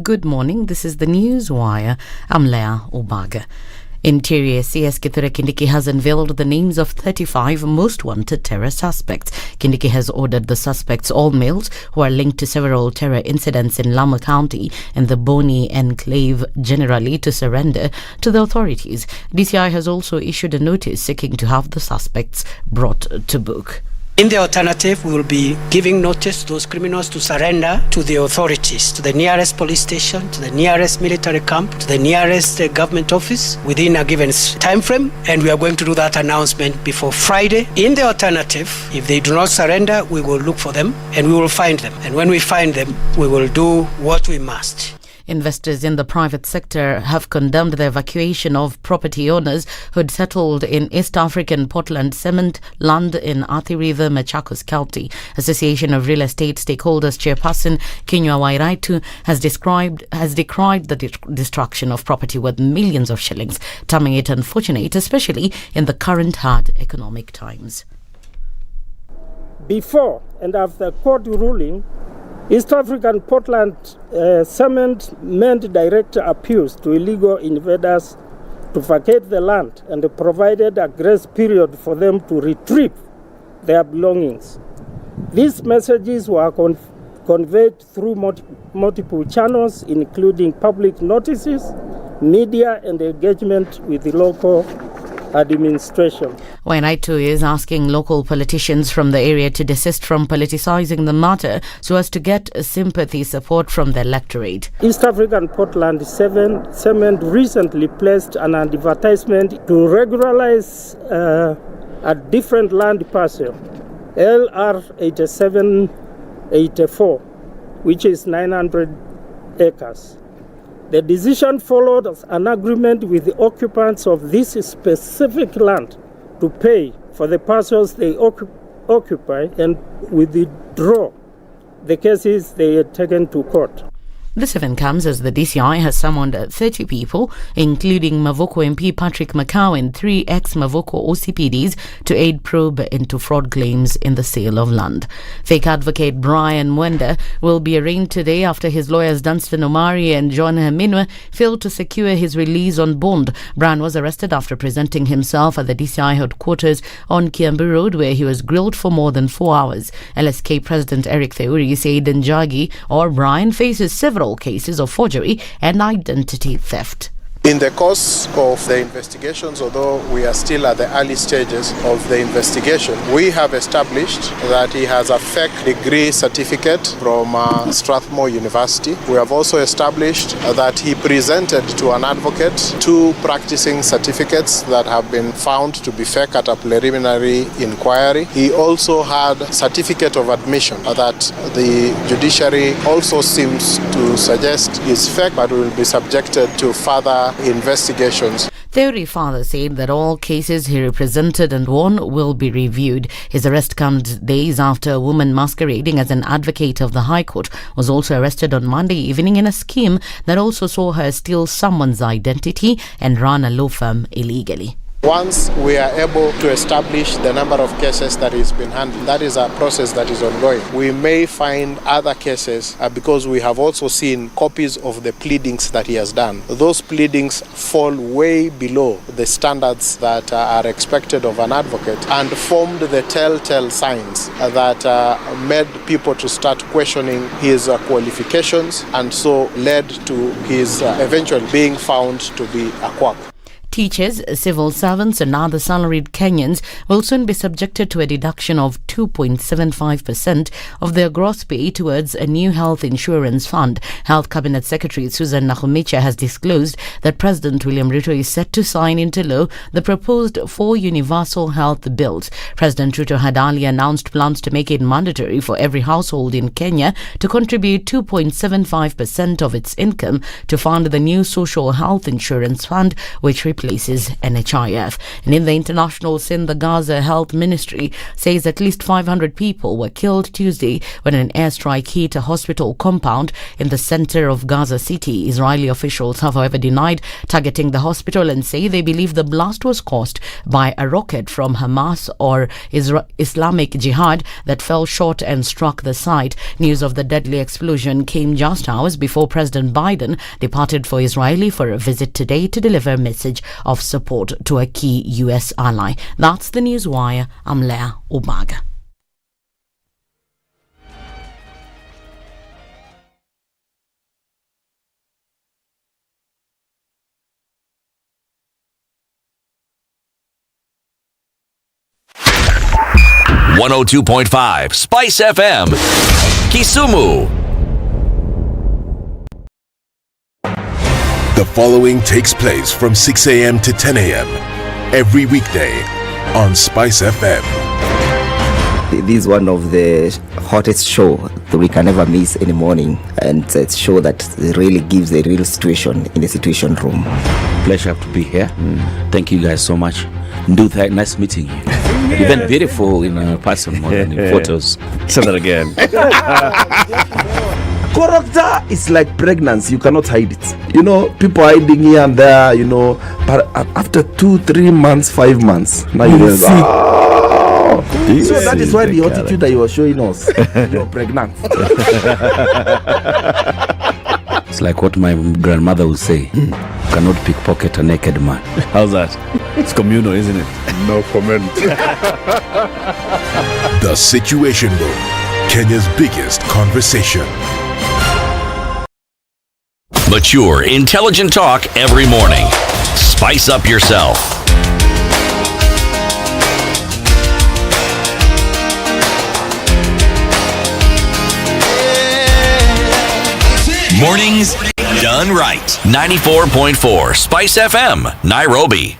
Good morning, this is the News Wire. I'm Leah Obaga. Interior CS Kithure Kindiki has unveiled the names of 35 most wanted terror suspects. Kindiki has ordered the suspects, all males, who are linked to several terror incidents in Lamu County and the Boni Enclave generally, to surrender to the authorities. DCI has also issued a notice seeking to have the suspects brought to book. In the alternative, we will be giving notice to those criminals to surrender to the authorities, to the nearest police station, to the nearest military camp, to the nearest government office within a given time frame, and we are going to do that announcement before Friday. In the alternative, if they do not surrender, we will look for them and we will find them. And when we find them, we will do what we must. Investors in the private sector have condemned the evacuation of property owners who had settled in East African Portland cement land in Athi River, Machakos County. Association of Real Estate Stakeholders Chairperson Kinyua Wairaitu has decried the destruction of property worth millions of shillings, terming it unfortunate, especially in the current hard economic times. Before and after court ruling, East African Portland Cement made direct appeals to illegal invaders to vacate the land and provided a grace period for them to retrieve their belongings. These messages were conveyed through multiple channels, including public notices, media, and engagement with the local administration. Wairaitu is asking local politicians from the area to desist from politicizing the matter so as to get sympathy support from the electorate. East African Portland Cement recently placed an advertisement to regularize a different land parcel, LR 8784, which is 900 acres. The decision followed an agreement with the occupants of this specific land to pay for the parcels they occupy and withdraw the cases they had taken to court. This event comes as the DCI has summoned 30 people, including Mavoko MP Patrick Macau and 3 ex-Mavoko OCPDs, to aid probe into fraud claims in the sale of land. Fake advocate Brian Mwenda will be arraigned today after his lawyers Dunstan Omari and John Haminwa failed to secure his release on bond. Brian was arrested after presenting himself at the DCI headquarters on Kiambu Road, where he was grilled for more than 4 hours. LSK President Eric Theuri said Njoroge, or Brian, faces several cases of forgery and identity theft. In the course of the investigations, although we are still at the early stages of the investigation, we have established that he has a fake degree certificate from Strathmore University. We have also established that he presented to an advocate 2 practicing certificates that have been found to be fake at a preliminary inquiry. He also had certificate of admission that the judiciary also seems to suggest is fake, but will be subjected to further investigations. Theory father said that all cases he represented and won will be reviewed. His arrest comes days after a woman masquerading as an advocate of the High Court was also arrested on Monday evening in a scheme that also saw her steal someone's identity and run a law firm illegally. Once we are able to establish the number of cases that he's been handling, that is a process that is ongoing. We may find other cases because we have also seen copies of the pleadings that he has done. Those pleadings fall way below the standards that are expected of an advocate and formed the telltale signs that made people to start questioning his qualifications, and so led to his eventually being found to be a quack. Teachers, civil servants and other salaried Kenyans will soon be subjected to a deduction of 2.75% of their gross pay towards a new health insurance fund. Health Cabinet Secretary Susan Nakhumicha has disclosed that President William Ruto is set to sign into law the proposed 4 universal health bills. President Ruto had earlier announced plans to make it mandatory for every household in Kenya to contribute 2.75% of its income to fund the new social health insurance fund, which replaces places NHIF. And in the international scene, the Gaza Health Ministry says at least 500 people were killed Tuesday when an airstrike hit a hospital compound in the center of Gaza City. Israeli officials have, however, denied targeting the hospital and say they believe the blast was caused by a rocket from Hamas or Islamic Jihad that fell short and struck the site. News of the deadly explosion came just hours before President Biden departed for Israel for a visit today to deliver a message of support to a key U.S. ally. That's the Newswire. I'm Leah Umaga. .5 SpiceFM, Kisumu. The following takes place from 6 a.m. to 10 a.m. every weekday on SpiceFM. This is one of the hottest show that we can ever miss in the morning, and it's a show that really gives a real situation in the situation room. Pleasure to be here. Thank you guys so much. Nduthai, nice meeting you. Even beautiful in person more than in photos. Say that again. Character is like pregnancy. You cannot hide it. You know, people hiding here and there, you know, but after 2-3 months, 5 months, now you realize, so that is why the attitude that you were showing us, you're pregnant. It's like what my grandmother would say. You cannot pickpocket a naked man. How's that? It's communal, isn't it? No comment. The Situation Room, Kenya's biggest conversation. Mature, intelligent talk every morning. Spice up yourself. Mornings done right. 94.4 Spice FM, Nairobi.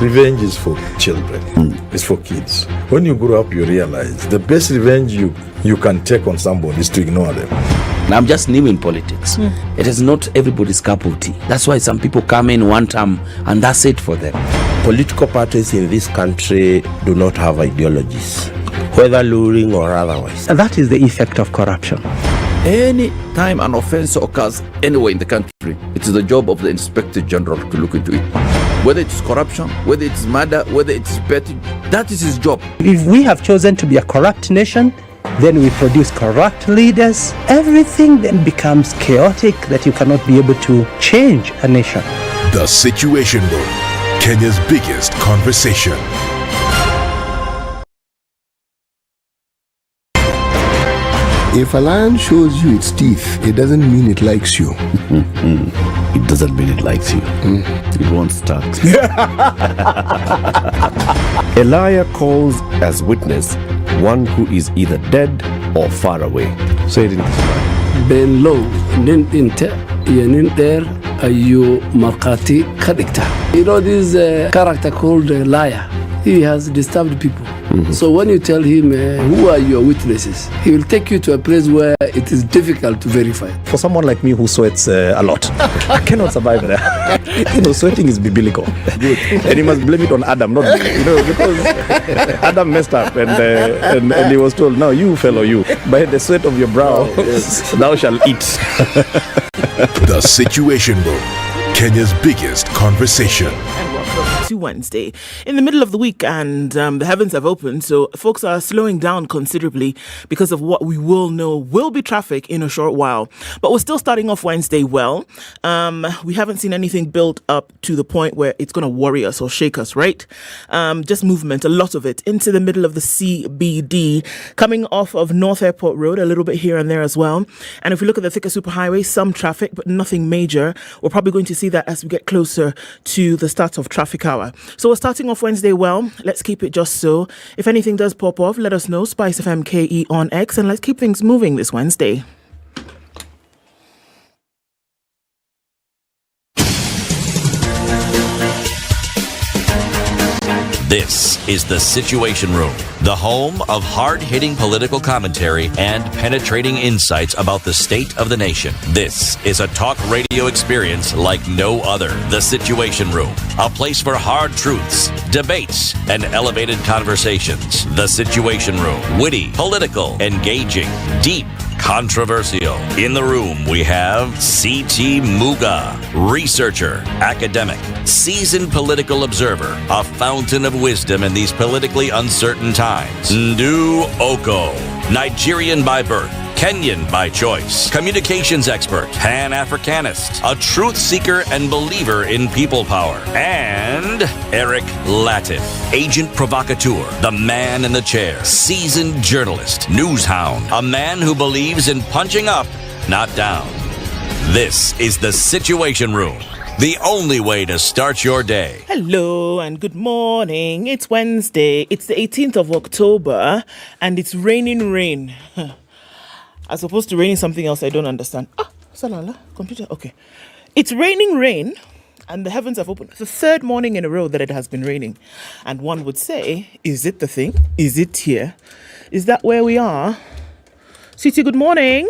Revenge is for children. It's for kids. When you grow up, you realize the best revenge you can take on somebody is to ignore them. Now, I'm just new in politics. It is not everybody's cup of tea. That's why some people come in one term and that's it for them. Political parties in this country do not have ideologies, whether luring or otherwise. And that is the effect of corruption. Any time an offense occurs anywhere in the country, it is the job of the Inspector General to look into it. Whether it's corruption, whether it's murder, whether it's petty, that is his job. If we have chosen to be a corrupt nation, then we produce corrupt leaders. Everything then becomes chaotic that you cannot be able to change a nation. The Situation Room, Kenya's biggest conversation. If a lion shows you its teeth, it doesn't mean it likes you. It doesn't mean it likes you. It won't start. A liar calls as witness one who is either dead or far away. Say it in this way. Ben low, nin inte, nin there, you markati kadikta. You know this character called liar. He has disturbed people. So when you tell him who are your witnesses, he will take you to a place where it is difficult to verify. For someone like me who sweats a lot, I cannot survive there. Sweating is biblical. Good. And you must blame it on Adam, not me. Because Adam messed up and he was told, now you fellow, you, by the sweat of your brow, thou shalt eat. The Situation Room, Kenya's biggest conversation. To Wednesday in the middle of the week, and the heavens have opened, so folks are slowing down considerably because of what we will know will be traffic in a short while. But we're still starting off Wednesday well. We haven't seen anything build up to the point where it's going to worry us or shake us, right? Just movement, a lot of it into the middle of the CBD, coming off of North Airport Road, a little bit here and there as well. And if we look at the thicker superhighway, some traffic, but nothing major. We're probably going to see that as we get closer to the start of traffic hour. So we're starting off Wednesday well. Let's keep it just so. If anything does pop off, let us know. SpiceFM KE on X, and let's keep things moving this Wednesday. This is The Situation Room, the home of hard-hitting political commentary and penetrating insights about the state of the nation. This is a talk radio experience like no other. The Situation Room, a place for hard truths, debates, and elevated conversations. The Situation Room, witty, political, engaging, deep, controversial. In the room, we have C.T. Muga, researcher, academic, seasoned political observer, a fountain of wisdom in these politically uncertain times. Okoh, Nigerian by birth, Kenyan by choice, communications expert, Pan-Africanist, a truth seeker and believer in people power, and Eric Latiff, agent provocateur, the man in the chair, seasoned journalist, news hound, a man who believes in punching up, not down. This is The Situation Room, the only way to start your day. Hello and good morning. It's Wednesday. It's the 18th of October and it's raining rain. As opposed to raining something else I don't understand. Salala, computer, okay. It's raining rain and the heavens have opened. It's the third morning in a row that it has been raining. And one would say, is it the thing? Is it here? Is that where we are? City, good morning.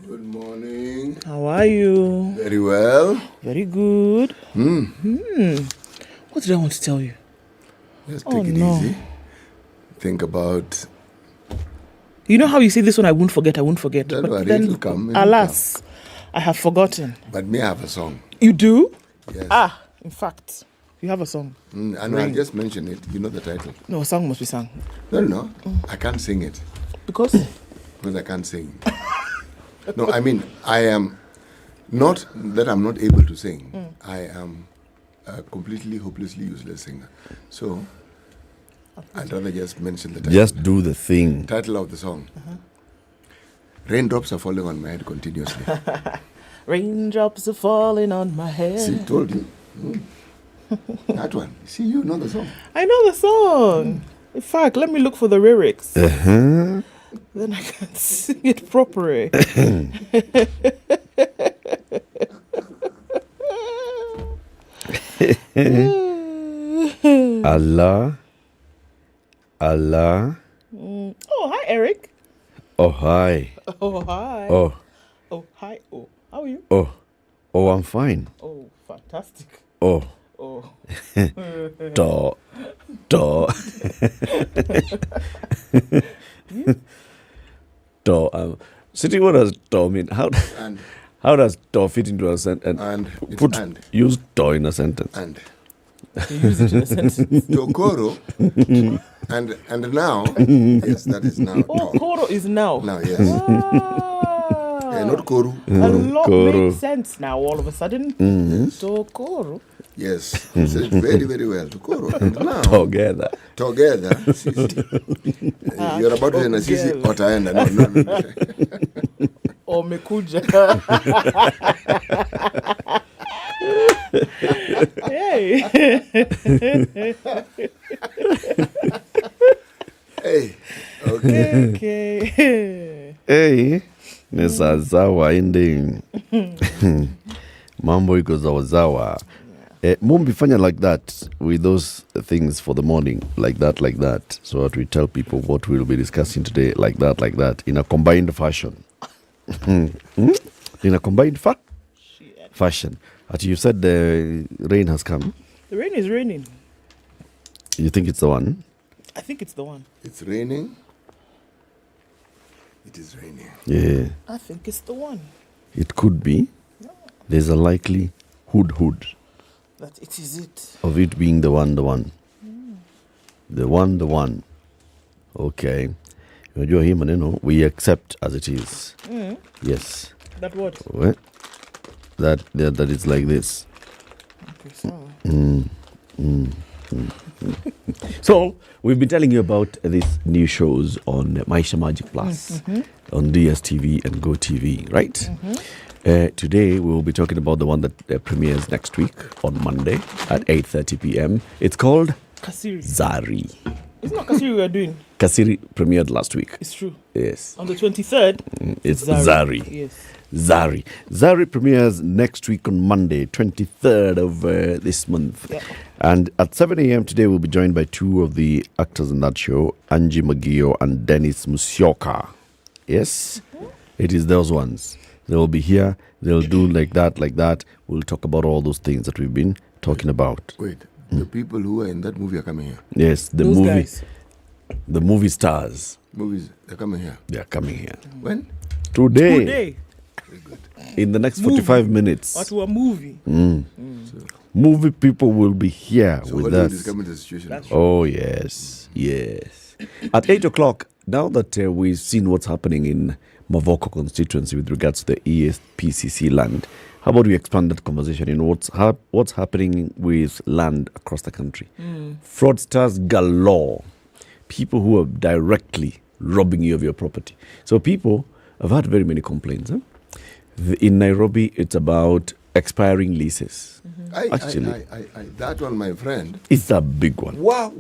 Good morning. How are you? Very well. Very good. What did I want to tell you? Just take it easy. Think about... You know how you say this one, I won't forget. Don't But worry, then, it'll come. alas, I have forgotten. But me, I have a song. You do? Yes. In fact, you have a song. I know, I'll just mention it. You know the title. No, a song must be sung. No. I can't sing it. Because? Because I can't sing. No, I mean, I am not that I'm not able to sing. I am a completely, hopelessly useless singer. So, I'd rather just mention the title. Just do the thing. Title of the song. Raindrops are falling on my head continuously. Raindrops are falling on my head. See, told you. That one. See, you know the song. I know the song. In fact, let me look for the lyrics. Then I can sing it properly. Allah. Oh, hi, Eric. Oh, hi. Oh, hi. Oh, hi. Oh, how are you? oh, I'm fine. Oh, fantastic. Oh. Oh. Do. Do. City, what does do mean? How does do fit into a sentence? And use do in a sentence. And you use it in a sentence. Tokoro and now. Yes, that is now. Oh, Koro is now. Now, yes. Not Koru. A lot makes sense now all of a sudden. Tokoro. Yes, you said it very, very well. Tokoro. And now, Together. Sisi. You're about to say na sisi wataenda. No. Oh, mekuja. Hey. Hey. Okay. Hey. Nesazawa ending. Mambo iko zawazawa. Mumbi fanya like that with those things for the morning, like that. So that we tell people what we'll be discussing today, like that, in a combined fashion. In a combined fashion. As you said, the rain has come. The rain is raining. You think it's the one? I think it's the one. It's raining. It is raining. Yeah. I think it's the one. It could be. No. There's a likelihood That it is it. of it being the one. The one. Okay. Unajua hii maneno, we accept as it is. Yes. That what? That is like this. Okay, so. So, we've been telling you about these new shows on Maisha Magic Plus, on DSTV and GoTV, right? Today, we will be talking about the one that premieres next week on Monday at 8:30 p.m. It's called Kasiri. Zari. It's not Kasiri we are doing. Kasiri premiered last week. It's true. Yes. On the 23rd, It's Zari. Yes. Zari. Zari premieres next week on Monday, 23rd of this month. Yeah. And at 7 a.m. today, we'll be joined by two of the actors in that show, Angie Magio and Dennis Musyoka. Yes, it is those ones. They will be here. They'll do like that. We'll talk about all those things that we've been talking about. Wait, the people who are in that movie are coming here? Yes, the Those movie. guys. The movie stars. Movies, they're coming here. They are coming here. When? Today. In the next 45 minutes. What to a movie? Movie people will be here So with Hollywood us. is coming to the situation. Oh, yes. At 8 o'clock, now that we've seen what's happening in Mavoko constituency with regards to the ESPCC land, how about we expand that conversation in what's happening with land across the country? Fraudsters galore. People who are directly robbing you of your property. So people have had very many complaints. In Nairobi, it's about expiring leases. Actually, that one, my friend. It's a big one. Wow.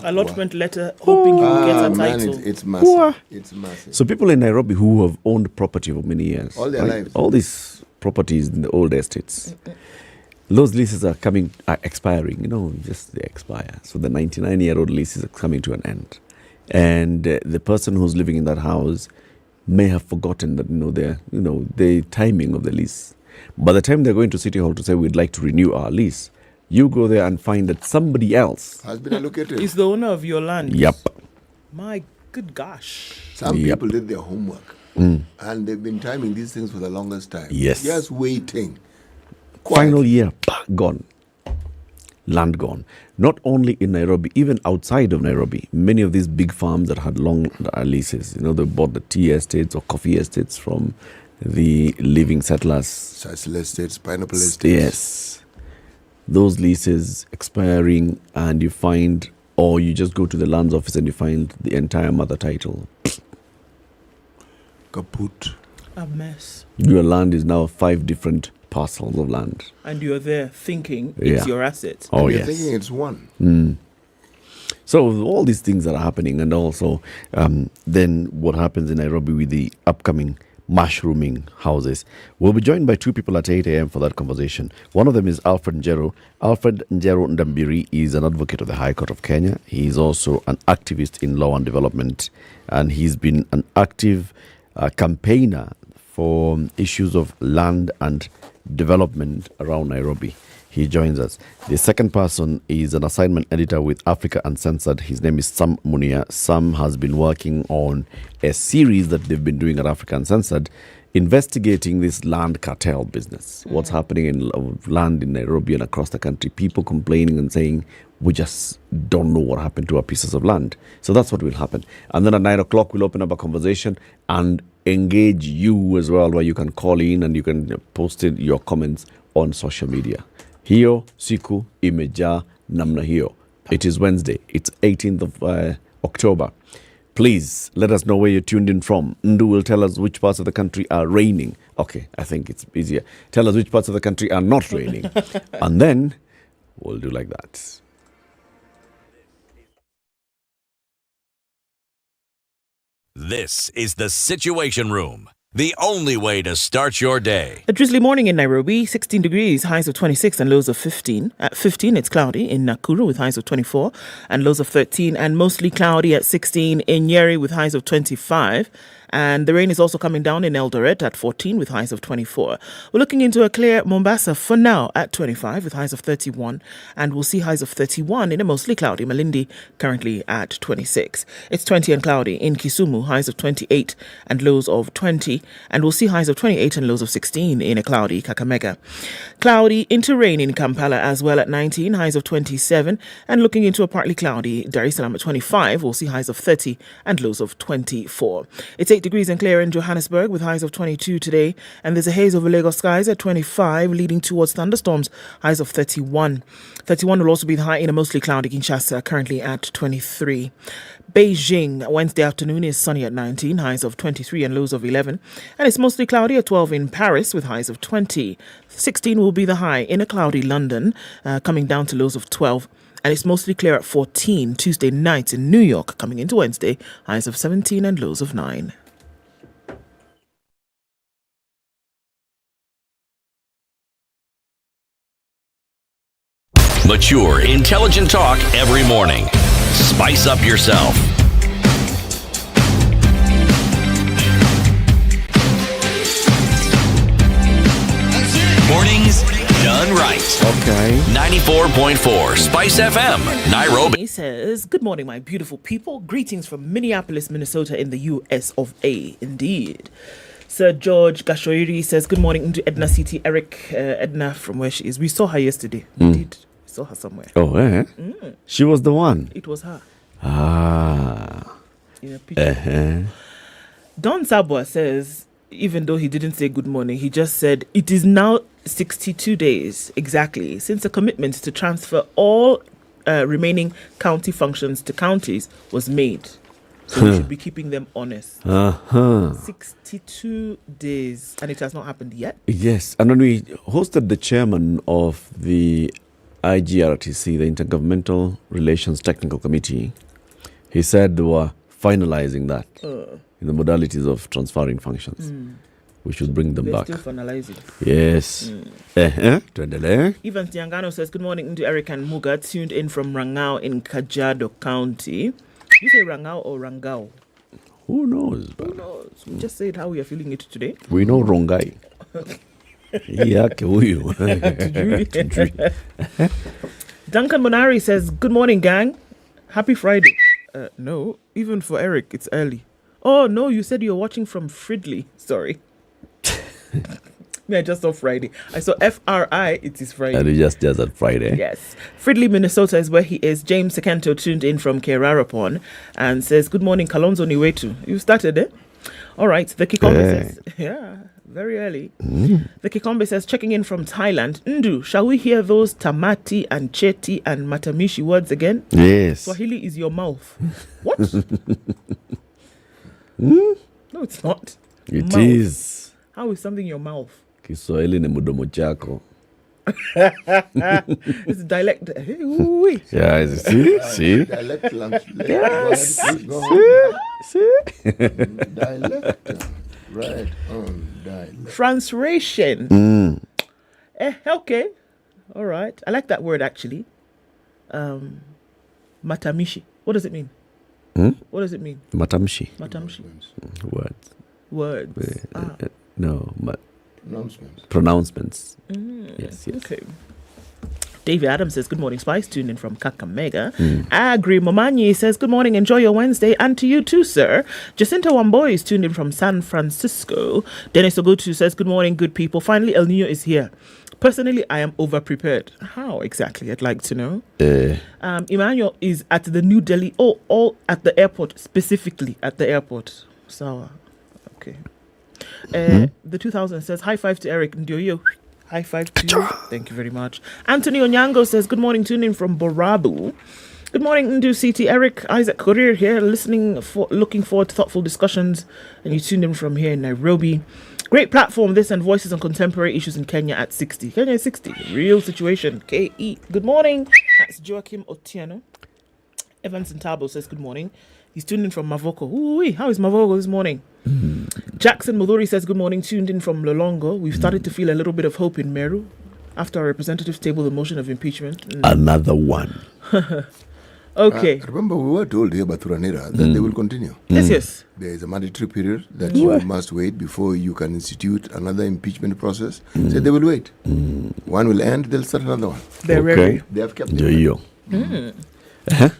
Allotment letter, hoping you get a man, title. it's massive. It's massive. So people in Nairobi who have owned property for many years. All their lives. All these properties in the old estates. Those leases are expiring. Just they expire. So the 99-year-old lease is coming to an end. And the person who's living in that house may have forgotten that the timing of the lease. By the time they're going to City Hall to say we'd like to renew our lease, you go there and find that somebody else has been allocated. Is the owner of your land. Yep. My good gosh. Some people did their homework, and they've been timing these things for the longest time. Yes. Just waiting. Final year, gone. Land gone. Not only in Nairobi, even outside of Nairobi, many of these big farms that had long leases, they bought the tea estates or coffee estates from the living settlers. Sisal estates, pineapple estates. Yes. Those leases expiring, and you find, or you just go to the lands office and you find the entire mother title. Kaput. A mess. Your land is now 5 different parcels of land. And you're there thinking it's your asset. Oh, you're yes. thinking it's one. So all these things are happening, and also then what happens in Nairobi with the upcoming mushrooming houses. We'll be joined by two people at 8 a.m. for that conversation. One of them is Alfred Njero. Alfred Njero Ndambiri is an advocate of the High Court of Kenya. He is also an activist in law and development, and he's been an active campaigner for issues of land and development around Nairobi. He joins us. The second person is an assignment editor with Africa Uncensored. His name is Sam Munia. Sam has been working on a series that they've been doing at Africa Uncensored, investigating this land cartel business. What's happening in land in Nairobi and across the country. People complaining and saying, we just don't know what happened to our pieces of land. So that's what will happen. And then at 9 o'clock, we'll open up a conversation and engage you as well, where you can call in and you can post in your comments on social media. Hiyo siku imejaa namna hiyo. It is Wednesday. It's 18th of October. Please let us know where you're tuned in from. Ndu will tell us which parts of the country are raining. Okay, I think it's easier. Tell us which parts of the country are not raining. And then we'll do like that. This is the Situation Room, the only way to start your day. A drizzly morning in Nairobi, 16 degrees, highs of 26 and lows of 15. At 15, it's cloudy in Nakuru with highs of 24 and lows of 13, and mostly cloudy at 16 in Nyeri with highs of 25. And the rain is also coming down in Eldoret at 14 with highs of 24. We're looking into a clear Mombasa for now at 25 with highs of 31. And we'll see highs of 31 in a mostly cloudy Malindi, currently at 26. It's 20 and cloudy in Kisumu, highs of 28 and lows of 20. And we'll see highs of 28 and lows of 16 in a cloudy Kakamega. Cloudy into rain in Kampala as well at 19, highs of 27. And looking into a partly cloudy Dar es Salaam at 25, we'll see highs of 30 and lows of 24. It's 8 degrees and clear in Johannesburg with highs of 22 today, and there's a haze over Lagos skies at 25, leading towards thunderstorms, highs of 31. 31 will also be the high in a mostly cloudy Kinshasa, currently at 23. Beijing, Wednesday afternoon is sunny at 19, highs of 23 and lows of 11, and it's mostly cloudy at 12 in Paris with highs of 20. 16 will be the high in a cloudy London, coming down to lows of 12. And it's mostly clear at 14 Tuesday night in New York, coming into Wednesday, highs of 17 and lows of 9. Mature, intelligent talk every morning. Spice up yourself. Mornings done right. Okay. 94.4 Spice FM, Nairobi. He says, good morning, my beautiful people. Greetings from Minneapolis, Minnesota in the US of A. Indeed. Sir George Gashoiri says, good morning to Edna CT Eric. Edna from where she is. We saw her yesterday. Indeed. We saw her somewhere. Oh, eh? She was the one. It was her. Ah. In a picture. Don Sabwa says, even though he didn't say good morning, he just said, it is now 62 days exactly since a commitment to transfer all remaining county functions to counties was made. So we should be keeping them honest. 62 days, and it has not happened yet. Yes, and when we hosted the chairman of the IGRTC, the Intergovernmental Relations Technical Committee, he said they were finalizing that in the modalities of transferring functions. We should bring them back. They're still finalizing. Yes. Evans Tiangano says, good morning to Eric and Muga, tuned in from Rangau in Kajiado County. You say Rangau or Rangau? Who knows? Who knows? We just said how we are feeling it today. We know Rongai. Duncan Monari says, good morning, gang. Happy Friday. No, even for Eric, it's early. Oh, no, you said you're watching from Fridley. Sorry. I just saw Friday. I saw FRI, it is Friday. And he just does that Friday. Yes. Fridley, Minnesota is where he is. James Sekanto tuned in from Kerarapon and says, good morning, Kalonzo Niwetu. You started, eh? All right. The Kikombe says, yeah, very early. The Kikombe says, checking in from Thailand. Ndu, shall we hear those Tamati and Cheti and Matamishi words again? Yes. Swahili is your mouth. What? No, it's not. It mouth. is. How is something your mouth? Kiswahili ni mudomo chako. It's dialect. Yeah, see? Dialect lunch. Yes. See? Dialect. Right on dialect. Translation. Okay. All right. I like that word actually. Matamishi. What does it mean? What does it mean? Matamshi. Matamshi. Words. No, pronouncements. Yes. Okay. Davey Adams says, good morning, Spice. Tuned in from Kakamega. Agri Momanyi says, good morning, enjoy your Wednesday. And to you too, sir. Jacinta Wamboy is tuned in from San Francisco. Dennis Ogutu says, good morning, good people. Finally, El Nino is here. Personally, I am over-prepared. How exactly? I'd like to know. Emmanuel is at the New Delhi. Oh, all at the airport, specifically at the airport. Sawa. Okay. The 2000 says, high five to Eric Ndioyo. High five to you. Thank you very much. Anthony Onyango says, good morning, tuning in from Borabu. Good morning, Ndu CT. Eric Isaac Courier here, looking forward to thoughtful discussions. And you tuned in from here in Nairobi. Great platform, this, and voices on contemporary issues in Kenya at 60. Kenya is 60. Real situation. KE. Good morning. That's Joachim Otieno. Evans Ntabo says, good morning. He's tuned in from Mavoko. Ooh, how is Mavoko this morning? Jackson Muduri says, good morning, tuned in from Lolongo. We've started to feel a little bit of hope in Meru after our representatives tabled the motion of impeachment. Another one. Okay. Remember, we were told here by Thuranira that they will continue. Yes. There is a mandatory period that you must wait before you can institute another impeachment process. So they will wait. One will end, they'll start another one. They're ready. They have kept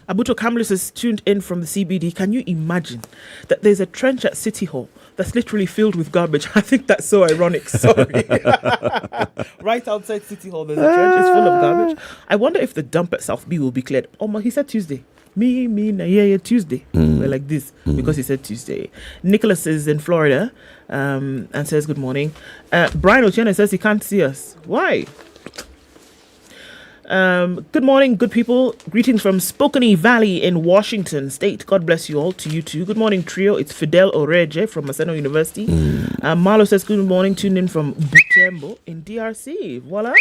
Abuto Kamlis is tuned in from the CBD. Can you imagine that there's a trench at City Hall that's literally filled with garbage? I think that's so ironic. Sorry. Right outside City Hall, there's a trench. It's full of garbage. I wonder if the dump at South B will be cleared. Oh, he said Tuesday. Tuesday. We're like this because he said Tuesday. Nicholas is in Florida and says good morning. Brian Otieno says he can't see us. Why? Good morning, good people. Greetings from Spokane Valley in Washington State. God bless you all. To you too. Good morning, trio. It's Fidel Oreje from Maseno University. Marlo says good morning. Tuned in from Butembo in DRC. Voila.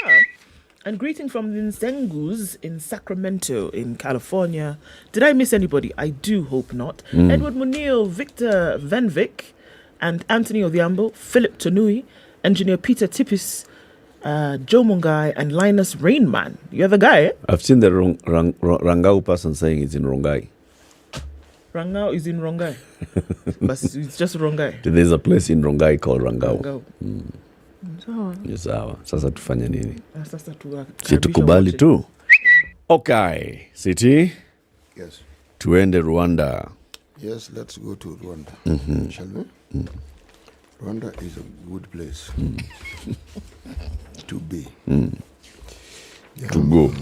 And greeting from the Nsengus in Sacramento in California. Did I miss anybody? I do hope not. Edward Munil, Victor Venvik, and Anthony Odhiambo, Philip Tonui, Engineer Peter Tippis, Joe Mungai and Linus Rainman. You're the guy, eh? I've seen the Rangau person saying it's in Rongai. Rangau is in Rongai. But it's just Rongai. There's a place in Rongai called Rangau. Sawa. Sawa. Sasa tufanye nini? Sasa Si tukubali tu. Okay. City? Yes. Tuende Rwanda. Yes, let's go to Rwanda. Shall we? Rwanda is a good place to be. To go.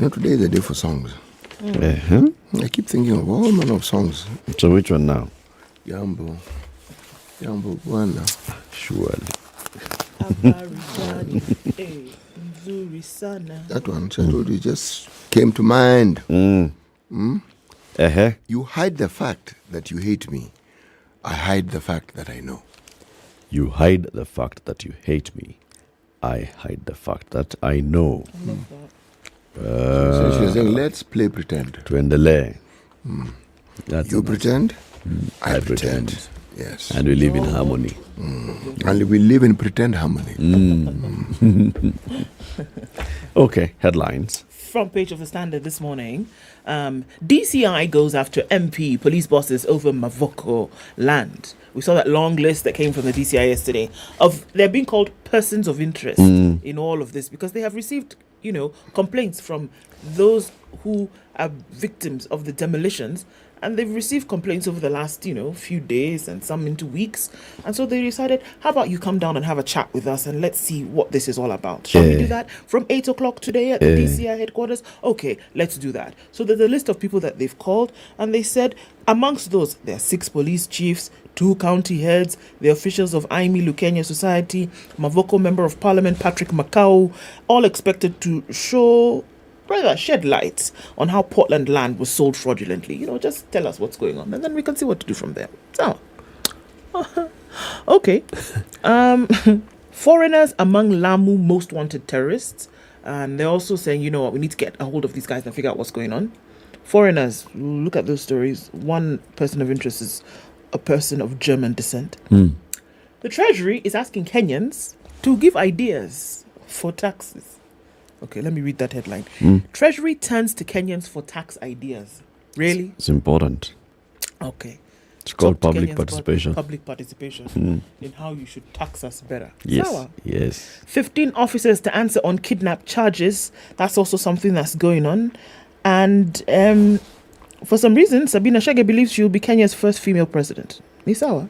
Today is the day for songs. I keep thinking of all manner of songs. So which one now? Jambo Rwanda. Surely. That one, I told you, just came to mind. You hide the fact that you hate me. I hide the fact that I know. You hide the fact that you hate me. I hide the fact that I know. So she's saying, let's play pretend. Tuendelee. You pretend, I pretend. Yes. And we live in harmony. And we live in pretend harmony. Okay, headlines. Front page of the Standard this morning. DCI goes after MP police bosses over Mavoko land. We saw that long list that came from the DCI yesterday of they're being called persons of interest in all of this because they have received, complaints from those who are victims of the demolitions. And they've received complaints over the last, few days and some into weeks. And so they decided, how about you come down and have a chat with us and let's see what this is all about. Shall we do that from 8 o'clock today at the DCI headquarters? Okay, let's do that. So there's a list of people that they've called. And they said, amongst those, there are 6 police chiefs, 2 county heads, the officials of Aimi Lukenya Society, Mavoko Member of Parliament Patrick Makau, all expected to shed light on how Portland land was sold fraudulently. Just tell us what's going on, and then we can see what to do from there. So, okay. Foreigners among Lamu most wanted terrorists, and they're also saying, you know what, we need to get a hold of these guys and figure out what's going on. Foreigners, look at those stories. One person of interest is a person of German descent. The Treasury is asking Kenyans to give ideas for taxes. Okay, let me read that headline. Treasury turns to Kenyans for tax ideas. Really? It's important. Okay. It's called public participation. Public participation in how you should tax us better. Yes. Sawa. Yes. 15 officers to answer on kidnap charges. That's also something that's going on. And for some reason, Sabina Chege believes she will be Kenya's first female president. Ni sawa.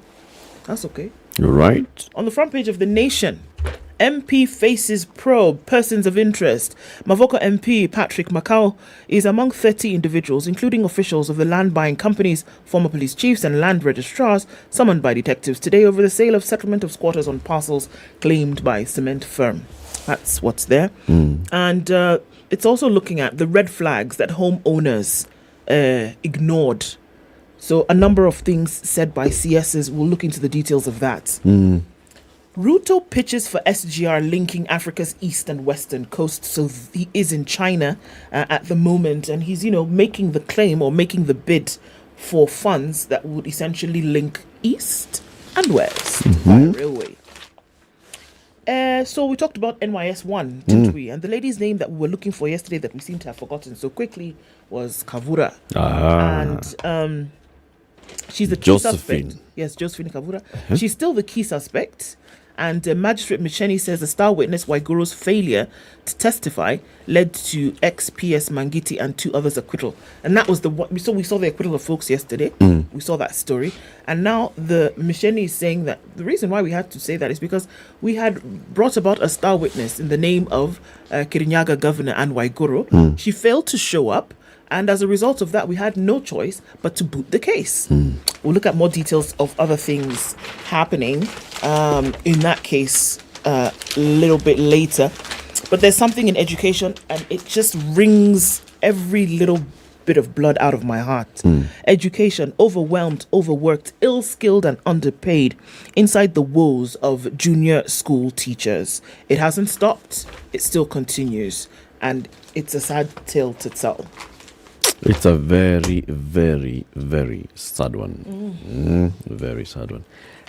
That's okay. You're right. On the front page of The Nation, MP faces probe, persons of interest. Mavoko MP Patrick Makau is among 30 individuals, including officials of the land buying companies, former police chiefs and land registrars, summoned by detectives today over the sale of settlement of squatters on parcels claimed by cement firm. That's what's there. And it's also looking at the red flags that homeowners ignored. So a number of things said by CSs. We'll look into the details of that. Ruto pitches for SGR linking Africa's east and western coast. So he is in China at the moment, and he's, making the claim or making the bid for funds that would essentially link east and west by railway. So we talked about NYS1, didn't we? And the lady's name that we were looking for yesterday that we seem to have forgotten so quickly was Kavura. And she's the key suspect. Yes, Josephine Kavura. She's still the key suspect. And Magistrate Micheni says the star witness Waiguro's failure to testify led to ex-PS Mangiti and 2 others' acquittal. And that was we saw the acquittal of folks yesterday. We saw that story. And now the Micheni is saying that the reason why we had to say that is because we had brought about a star witness in the name of Kirinyaga Governor Anne Waiguro. She failed to show up. And as a result of that, we had no choice but to boot the case. We'll look at more details of other things happening in that case a little bit later. But there's something in education, and it just wrings every little bit of blood out of my heart. Education, overwhelmed, overworked, ill-skilled and underpaid inside the woes of junior school teachers. It hasn't stopped. It still continues. And it's a sad tale to tell. It's a very, very, very sad one. Very sad one.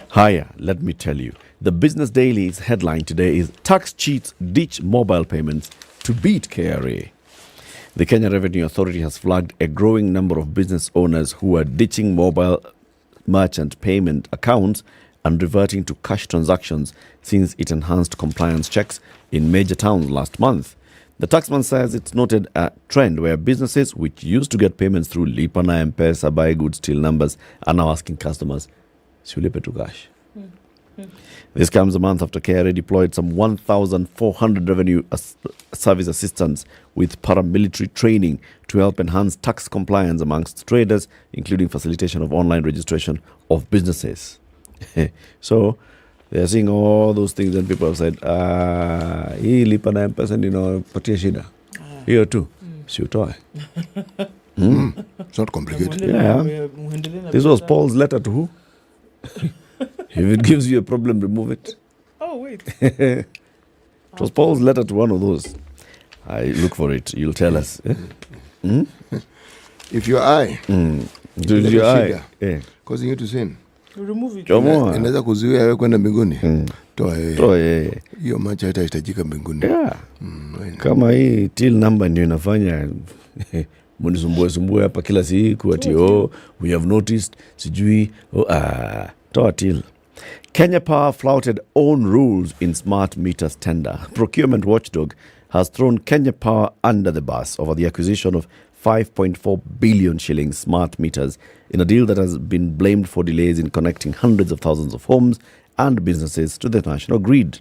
Higher, let me tell you. The Business Daily's headline today is Tax Cheats Ditch Mobile Payments to Beat KRA. The Kenya Revenue Authority has flagged a growing number of business owners who are ditching mobile merchant payment accounts and reverting to cash transactions since it enhanced compliance checks in major towns last month. The taxman says it's noted a trend where businesses which used to get payments through Lipa na M-Pesa, buy goods, till numbers, are now asking customers, "Siulipe to cash." This comes a month after KRA deployed some 1,400 revenue service assistants with paramilitary training to help enhance tax compliance amongst traders, including facilitation of online registration of businesses. So they are seeing all those things, and people have said, hii lipa na M-Pesa ndio patia shida. Hiyo tu. Si utoe. It's not complicated. Yeah. This was Paul's letter to who? If it gives you a problem, remove it. Oh, wait. It was Paul's letter to one of those. I look for it. You'll tell us. If your eye, your eye, causing you to sin, remove it. Inaweza kuzuia wewe kwenda mbinguni. Toa hiyo macho haitahitajika mbinguni. Kama hii till number ndio inafanya munisumbue hapa kila siku ati we have noticed sijui toa till. Kenya Power flouted own rules in smart meters tender. Procurement watchdog has thrown Kenya Power under the bus over the acquisition of 5.4 billion shillings smart meters in a deal that has been blamed for delays in connecting hundreds of thousands of homes and businesses to the national grid.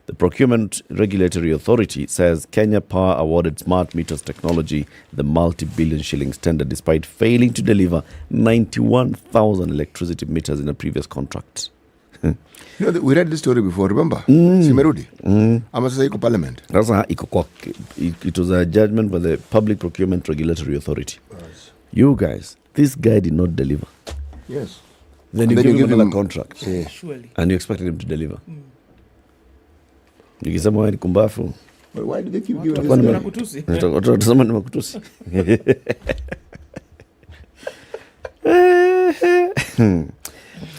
The Procurement Regulatory Authority says Kenya Power awarded smart meters technology the multi-billion shillings tender despite failing to deliver 91,000 electricity meters in a previous contract. We read this story before, remember? Simerudi. Ama sasa iko parliament. Sasa it was a judgment by the Public Procurement Regulatory Authority. You guys, this guy did not deliver. Yes. Then you give him another contract. Surely. And you expected him to deliver. Nikisema wewe ni kumbafu. But why do they keep giving this makutusi? Watasema ni makutusi.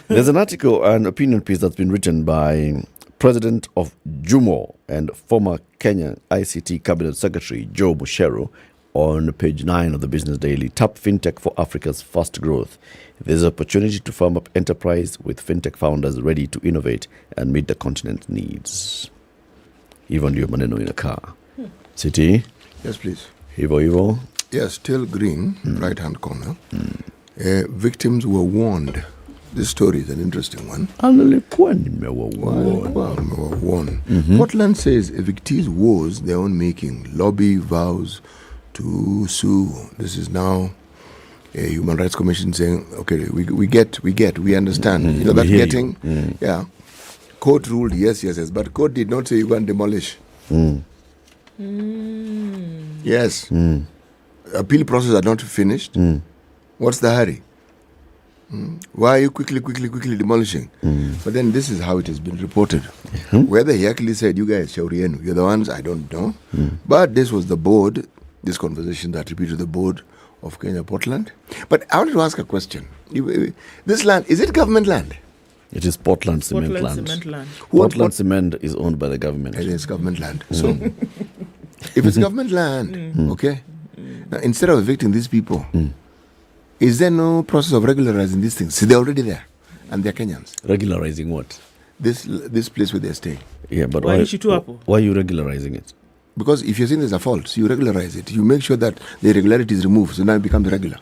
There's an article, an opinion piece that's been written by President of Jumo and former Kenya ICT Cabinet Secretary Joe Mucheru on page 9 of the Business Daily. Tap fintech for Africa's fast growth. There's an opportunity to firm up enterprise with fintech founders ready to innovate and meet the continent's needs. Hivyo ndio maneno inakaa. City? Yes, please. Hivyo. Yes, still green, right-hand corner. Victims were warned. This story is an interesting one. Portland says evictees woes their own making. Lobby vows to sue. This is now a Human Rights Commission saying, okay, we understand. You know, that getting, yeah. Court ruled yes, but court did not say you can demolish. Yes. Appeal process are not finished. What's the hurry? Why are you quickly demolishing? But then this is how it has been reported. Whether he actually said, you guys, shaurienu, you're the ones, I don't know. But this was the board, this conversation that repeated the board of Kenya Portland. But I wanted to ask a question. This land, is it government land? It is Portland Cement land. Portland Cement is owned by the government. It is government land. So, if it's government land, okay, now instead of evicting these people, is there no process of regularizing these things? See, they're already there, and they're Kenyans. Regularizing what? This place where they stay. Yeah, but why are you regularizing it? Because if you're saying there's a fault, so you regularize it. You make sure that the irregularity is removed, so now it becomes regular.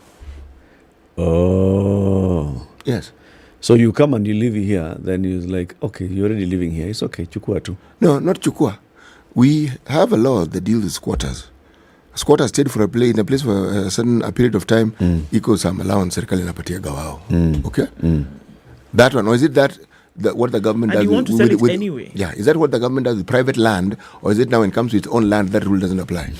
Oh. Yes. So you come and you live here, then you're like, okay, you're already living here. It's okay, chukua tu. No, not chukua. We have a law that deals with squatters. A squatter stayed for in a place for a period of time, equals some allowance, serikali inapatia gawao. Okay? That one, or is it that what the government does? And you want to sell it anyway. Yeah, is that what the government does with private land, or is it now when it comes to its own land, that rule doesn't apply?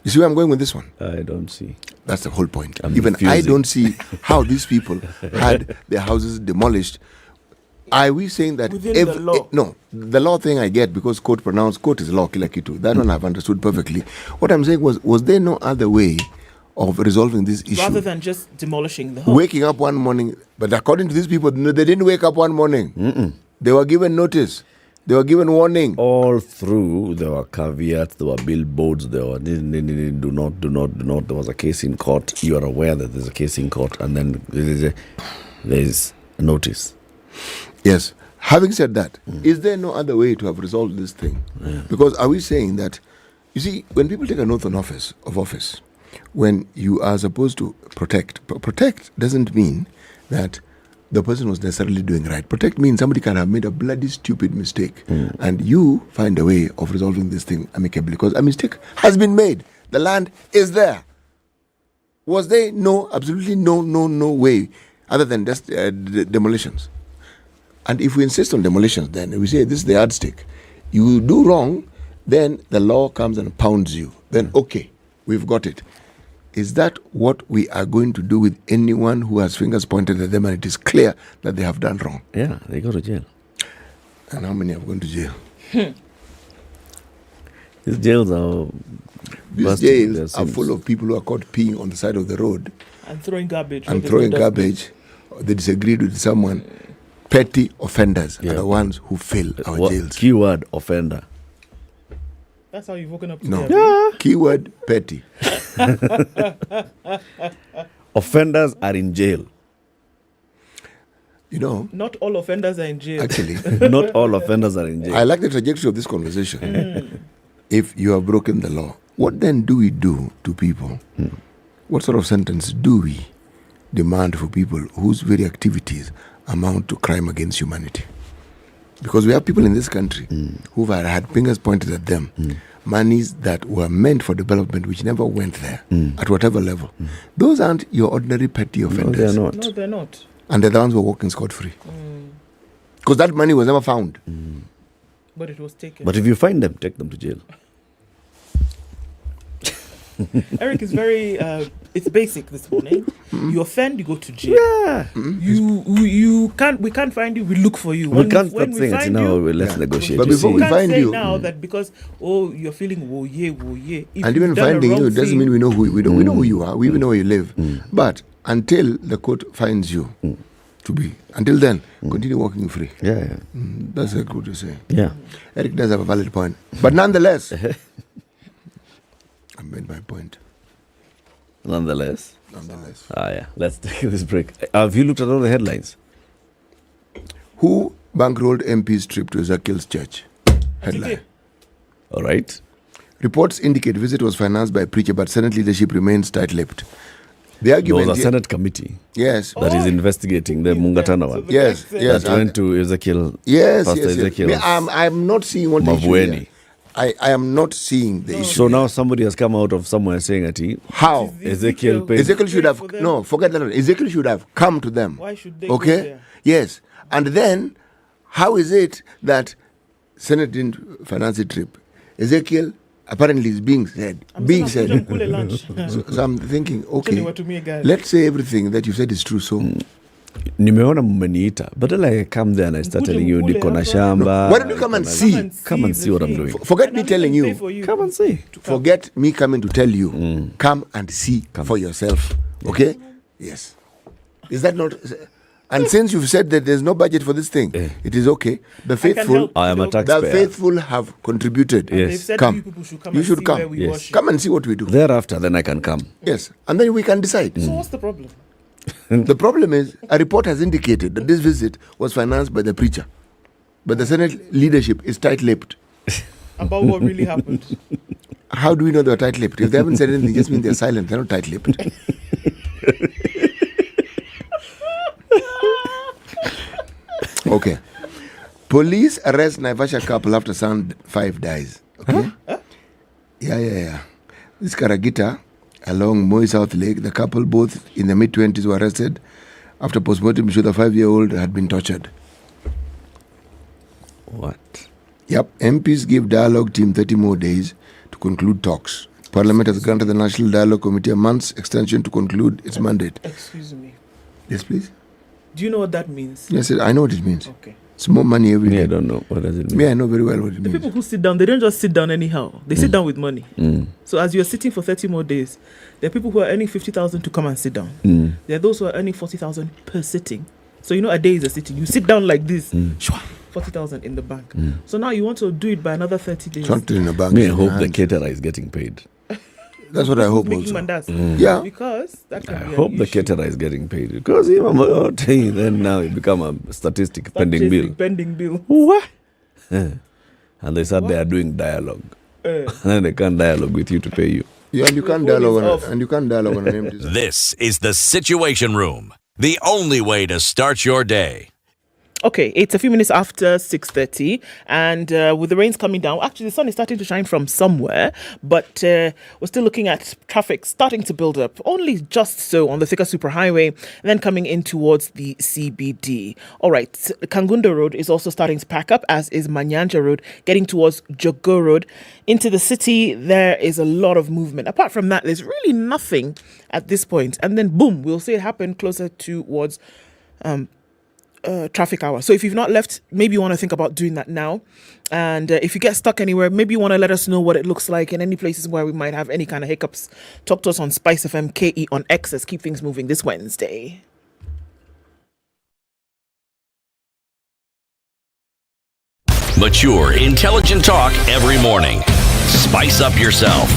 You see where I'm going with this one? I don't see. That's the whole point. I'm Even refusing. I don't see how these people had their houses demolished Are we saying that within the law? No, the law thing I get because court is law, kila kitu. That one I've understood perfectly. What I'm saying was there no other way of resolving this issue? Rather than just demolishing the home. Waking up one morning, but according to these people, no, they didn't wake up one morning. They were given notice. They were given warning. All through, there were caveats, there were billboards, there were do not. There was a case in court. You are aware that there's a case in court, and then there's a notice. Yes. Having said that, is there no other way to have resolved this thing? Yeah. Because are we saying that, you see, when people take an oath of office, when you are supposed to protect doesn't mean that the person was necessarily doing right. Protect means somebody can have made a bloody stupid mistake, and you find a way of resolving this thing amicably because a mistake has been made. The land is there. Was there absolutely no way other than just demolitions? And if we insist on demolitions, then we say this is the yardstick. You do wrong, then the law comes and pounds you. Then okay, we've got it. Is that what we are going to do with anyone who has fingers pointed at them and it is clear that they have done wrong? Yeah, they go to jail. And how many have gone to jail? These jails are... These jails are full of people who are caught peeing on the side of the road. And throwing garbage. They disagreed with someone. Petty offenders are the ones who fill our jails. Keyword offender. That's how you've woken up today. No. Yeah. Keyword petty. Offenders are in jail. You know, not all offenders are in jail. Actually, not all offenders are in jail. I like the trajectory of this conversation. If you have broken the law, what then do we do to people? What sort of sentence do we demand for people whose very activities amount to crime against humanity? Because we have people in this country who've had fingers pointed at them, monies that were meant for development which never went there at whatever level. Those aren't your ordinary petty offenders. No, they're not. No, they're not. And they're the ones who are walking scot-free. Because that money was never found. But it was taken. But if you find them, take them to jail. Eric is very it's basic this morning. You offend, you go to jail. Yeah. We can't find you, we look for you. We can't start saying it now, let's negotiate. But before we find you now that because you're feeling woe ye. And even finding you doesn't mean we know who you are, we even know where you live. But until the court finds you until then, continue walking free. Yeah. That's good to say. Yeah. Eric does have a valid point. But nonetheless, I made my point. Nonetheless. Yeah. Let's take this break. Have you looked at all the headlines? Who bankrolled MP's trip to Ezekiel's church? Headline. All right. Reports indicate visit was financed by preacher, but Senate leadership remains tight-lipped. The argument there was a Senate committee. Yes. That is investigating the Mungatana one. Yes. That went to Ezekiel. Pastor Ezekiel. I'm not seeing what the issue is. I am not seeing the issue. So now somebody has come out of somewhere saying that how Ezekiel should have forget that. Ezekiel should have come to them. Why should they go there? Yes. And then how is it that Senate didn't finance the trip? Ezekiel apparently is being said. So I'm thinking, okay, let's say everything that you said is true. So nimeona mmeniita badala I come there and I start telling you niko na shamba. Why don't you come and see? Come and see what I'm doing. Forget me telling you. Come and see. Forget me coming to tell you. Come and see for yourself. Okay? Yes. Is that not? And since you've said that there's no budget for this thing, it is okay. The faithful, I am a taxpayer. The faithful have contributed. Yes. Come. You should come. Yes. Come and see what we do. Thereafter, then I can come. Yes. And then we can decide. So what's the problem? The problem is a report has indicated that this visit was financed by the preacher. But the Senate leadership is tight-lipped. About what really happened. How do we know they're tight-lipped? If they haven't said anything, it just means they're silent. They're not tight-lipped. Okay. Police arrest Naivasha couple after son 5 dies. Okay? Yeah. This Karagita along Moi South Lake, the couple, both in the mid-20s, were arrested after postmortem showed the 5-year-old had been tortured. What? Yep. MPs give dialogue team 30 more days to conclude talks. Parliament has granted the National Dialogue Committee a month's extension to conclude its mandate. Excuse me. Yes, please. Do you know what that means? Yes, I know what it means. Okay. It's more money every day. I don't know. What does it mean? Me, I know very well what it The means. people who sit down, they don't just sit down anyhow. They sit down with money. So as you're sitting for 30 more days, there are people who are earning 50,000 to come and sit down. There are those who are earning 40,000 per sitting. So you know a day is a sitting. You sit down like this, 40,000 in the bank. So now you want to do it by another 30 days. Something in the bank. Me, I hope the caterer is getting paid. That's what I hope Making also. mandas. Yeah. Because that can I be hope an the issue. caterer is getting paid, because if I'm out, then now it become a statistic pending bill. Pending bill. What? And they said they are doing dialogue. And then they can't dialogue with you to pay you. Yeah, and you can't dialogue on an empty. This is the Situation Room, the only way to start your day. Okay, it's a few minutes after 6:30, and with the rains coming down, actually the sun is starting to shine from somewhere, but we're still looking at traffic starting to build up, only just so on the Thika Superhighway, and then coming in towards the CBD. All right, Kangundo Road is also starting to pack up, as is Manyanja Road, getting towards Jogo Road. Into the city, there is a lot of movement. Apart from that, there's really nothing at this point, and then boom, we'll see it happen closer towards traffic hour. So if you've not left, maybe you want to think about doing that now. And if you get stuck anywhere, maybe you want to let us know what it looks like in any places where we might have any kind of hiccups. Talk to us on SpiceFM KE on X. Let's keep things moving this Wednesday. Mature, intelligent talk every morning. Spice up yourself.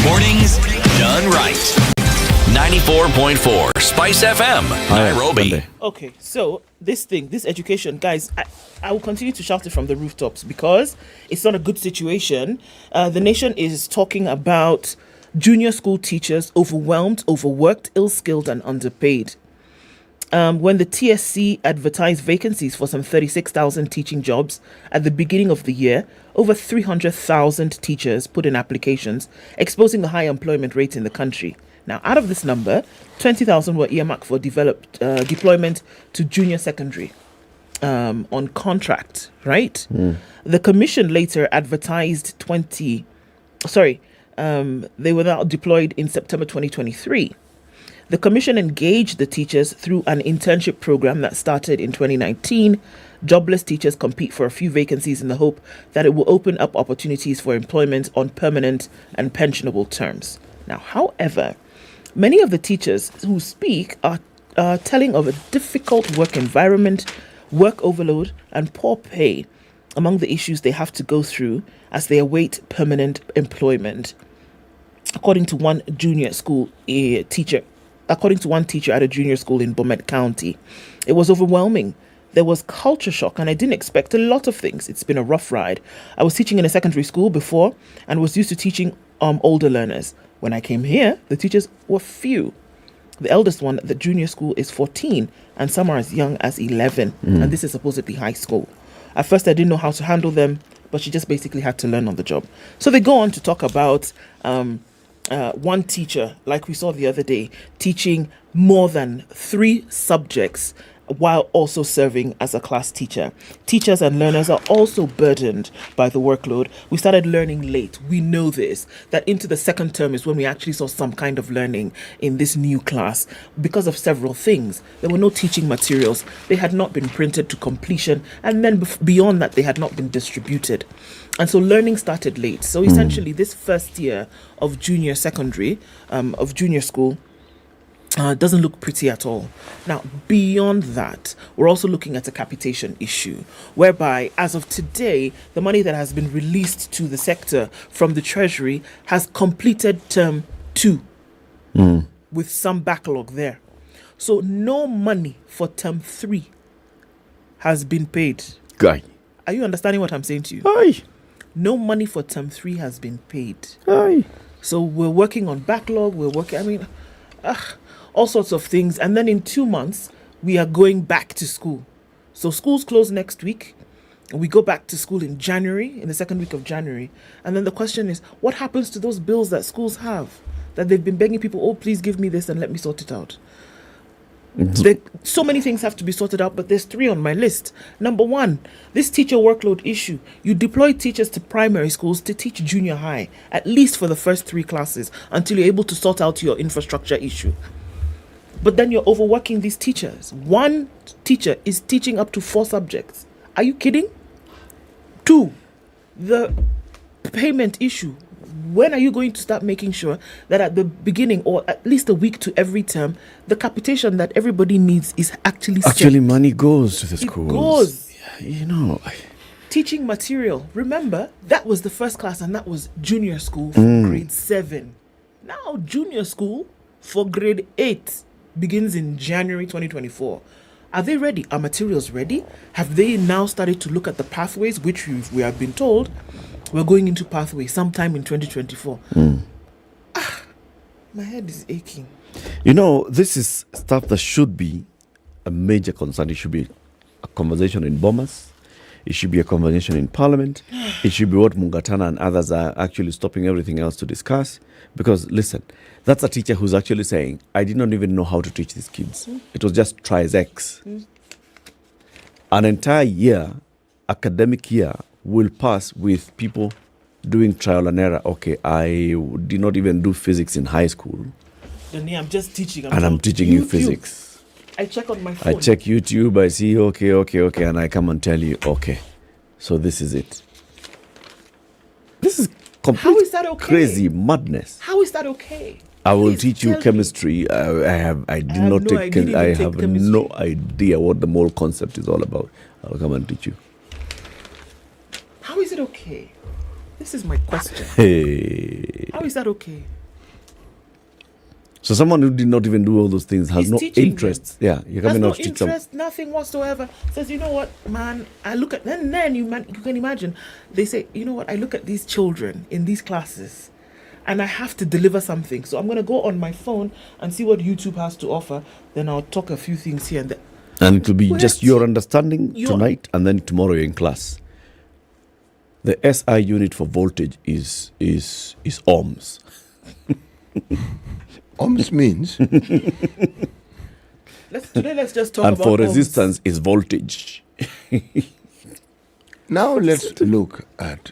Mornings done right. 94.4 Spice FM, Nairobi. Okay, so this education, guys, I will continue to shout it from the rooftops because it's not a good situation. The nation is talking about junior school teachers overwhelmed, overworked, ill-skilled, and underpaid. When the TSC advertised vacancies for some 36,000 teaching jobs at the beginning of the year, over 300,000 teachers put in applications, exposing the high employment rate in the country. Now, out of this number, 20,000 were earmarked for deployment to junior secondary on contract, right? The commission later advertised they were now deployed in September 2023. The commission engaged the teachers through an internship program that started in 2019. Jobless teachers compete for a few vacancies in the hope that it will open up opportunities for employment on permanent and pensionable terms. Now, however, many of the teachers who speak are telling of a difficult work environment, work overload, and poor pay among the issues they have to go through as they await permanent employment. According to one teacher at a junior school in Bomet County, it was overwhelming. There was culture shock, and I didn't expect a lot of things. It's been a rough ride. I was teaching in a secondary school before and was used to teaching older learners. When I came here, the teachers were few. The eldest one at the junior school is 14, and some are as young as 11, and this is supposedly high school. At first, I didn't know how to handle them, but she just basically had to learn on the job. So they go on to talk about one teacher, like we saw the other day, teaching more than 3 subjects while also serving as a class teacher. Teachers and learners are also burdened by the workload. We started learning late. We know this, that into the second term is when we actually saw some kind of learning in this new class because of several things. There were no teaching materials. They had not been printed to completion. And then beyond that, they had not been distributed. And so learning started late. So essentially this first year of junior secondary, of junior school, doesn't look pretty at all. Now, beyond that, we're also looking at a capitation issue, whereby, as of today, the money that has been released to the sector from the Treasury has completed term 2 with some backlog there. So no money for term 3 has been paid. Guy. Are you understanding what I'm saying to you? Aye. No money for term 3 has been paid. Aye. So we're working on backlog. All sorts of things. And then in 2 months, we are going back to school. So schools close next week. And we go back to school in January, in the second week of January. And then the question is, what happens to those bills that schools have? That they've been begging people, oh, please give me this and let me sort it out. So many things have to be sorted out, but there's 3 on my list. Number 1, this teacher workload issue. You deploy teachers to primary schools to teach junior high, at least for the first 3 classes, until you're able to sort out your infrastructure issue. But then you're overworking these teachers. 1 teacher is teaching up to 4 subjects. Are you kidding? 2, the payment issue. When are you going to start making sure that at the beginning, or at least a week to every term, the capitation that everybody needs is actually set? Money goes to the schools. It goes. Yeah, Teaching material. Remember, that was the first class, and that was junior school for grade 7. Now, junior school for grade 8 begins in January 2024. Are they ready? Are materials ready? Have they now started to look at the pathways, which we have been told we're going into pathway sometime in 2024? My head is aching. This is stuff that should be a major concern. It should be a conversation in Bomas. It should be a conversation in Parliament. It should be what Mungatana and others are actually stopping everything else to discuss. Because, listen, that's a teacher who's actually saying, I did not even know how to teach these kids. It was just try as X. An entire year, academic year, will pass with people doing trial and error. Okay, I did not even do physics in high school. Then I'm just teaching. I'm teaching you physics. I check on my phone. I check YouTube, I see, okay, and I come and tell you, okay, so this is it. This is complete How is that okay? crazy madness. How is that okay? I will teach you chemistry. I have no idea what the mole concept is all about. I'll come and teach you. How is it okay? This is my question. Hey. How is that okay? So someone who did not even do all those things has no interest. Them. Yeah, you're coming has out no to teach them. interest, nothing whatsoever. Says, you know what, man? I look at then you can imagine. They say, you know what? I look at these children in these classes, and I have to deliver something. So I'm gonna go on my phone and see what YouTube has to offer. Then I'll talk a few things here and there. And it will be just your understanding tonight, and then tomorrow you're in class. The SI unit for voltage is ohms. Ohms means? Let's just talk and about for ohms. resistance is voltage. Now let's look at,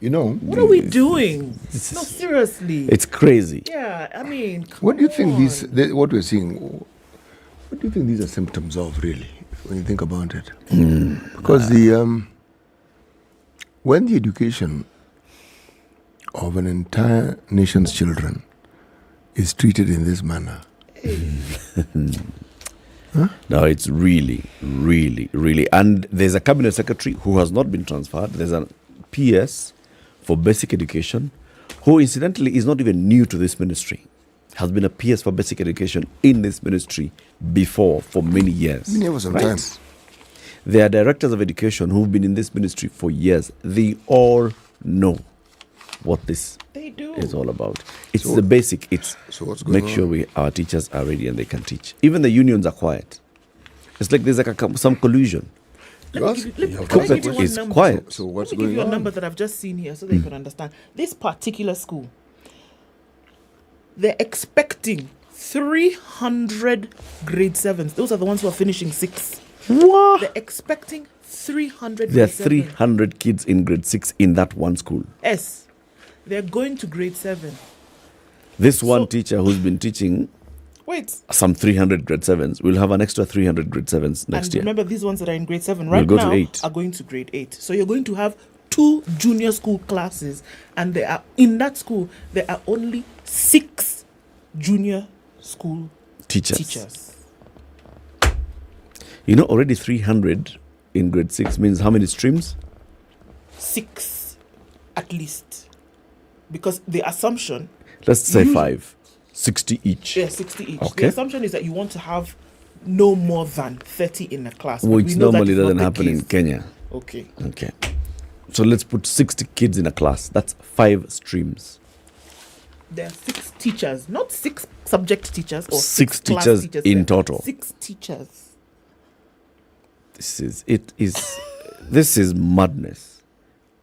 What are we doing? No, seriously. It's crazy. Yeah, I mean, what do you think what we're seeing, what do you think these are symptoms of, really, when you think about it? Because when the education of an entire nation's children is treated in this manner. No, it's really, really, really. And there's a cabinet secretary who has not been transferred. There's a PS for basic education who incidentally is not even new to this ministry. Has been a PS for basic education in this ministry before for many years. Many of some time. There are directors of education who've been in this ministry for years. They all know what this is all about. It's the basic. It's what's going make sure our teachers are ready and they can teach. Even the unions are quiet. It's like there's some collusion. It's quiet. So what's Let me going give you on? a number that I've just seen here so that you can understand. This particular school, they're expecting 300 grade 7s. Those are the ones who are finishing 6. What? They're expecting 300 There are grade 7. 300 kids in grade 6 in that one school. Yes. They're going to grade 7. This one teacher who's been teaching some 300 grade 7s will have an extra 300 grade 7s next year. Remember, these ones that are in grade 7 Will right go now to 8. are going to grade 8. So you're going to have 2 junior school classes, and there are in that school there are only 6 junior school teachers. Already 300 in grade 6 means how many streams? 6 at least, because the assumption, Let's say 5. 60 each. Yeah, 60 each. Okay. The assumption is that you want to have no more than 30 in a class, but Which we know that normally is not doesn't the happen in case. Kenya. Okay. So let's put 60 kids in a class. That's 5 streams. There are 6 teachers, not 6 subject teachers or 6 class teachers teachers in there. total. 6 teachers. This is madness.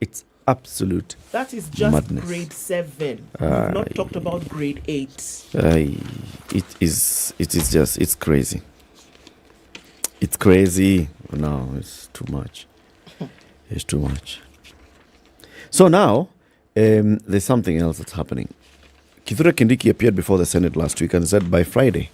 It's absolute That is just madness. grade 7. We've not talked about grade 8. It is just, it's crazy. It's crazy. No, it's too much. It's too much. So now, there's something else that's happening. Kithure Kindiki appeared before the Senate last week and said, by Friday,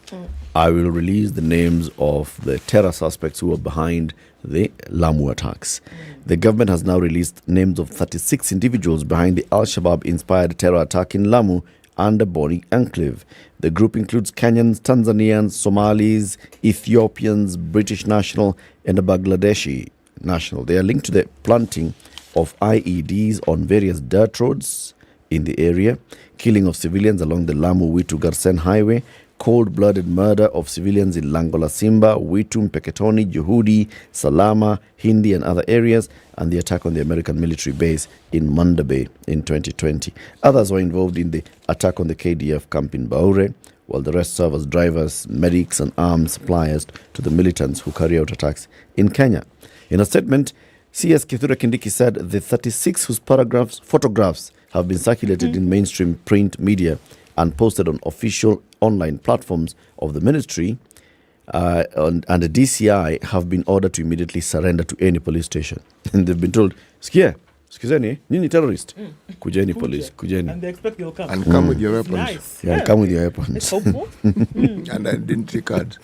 I will release the names of the terror suspects who were behind the Lamu attacks. The government has now released names of 36 individuals behind the Al-Shabaab-inspired terror attack in Lamu and the Boni Enclave. The group includes Kenyans, Tanzanians, Somalis, Ethiopians, British national, and a Bangladeshi national. They are linked to the planting of IEDs on various dirt roads in the area, killing of civilians along the Lamu-Witu-Garsen highway, cold-blooded murder of civilians in Langola Simba, Witu, Mpeketoni, Juhudi, Salama, Hindi and other areas, and the attack on the American military base in Manda Bay in 2020. Others were involved in the attack on the KDF camp in Baure, while the rest serve as drivers, medics and arms suppliers to the militants who carry out attacks in Kenya. In a statement, CS Kithure Kindiki said the 36 whose photographs have been circulated in mainstream print media and posted on official online platforms of the ministry and the DCI have been ordered to immediately surrender to any police station. And they've been told, skizeni, nini terrorist, kujeni police, kujeni. And they expect you'll come. And come with your weapons. Nice. Yeah, and come with your weapons. It's hopeful. And identity card.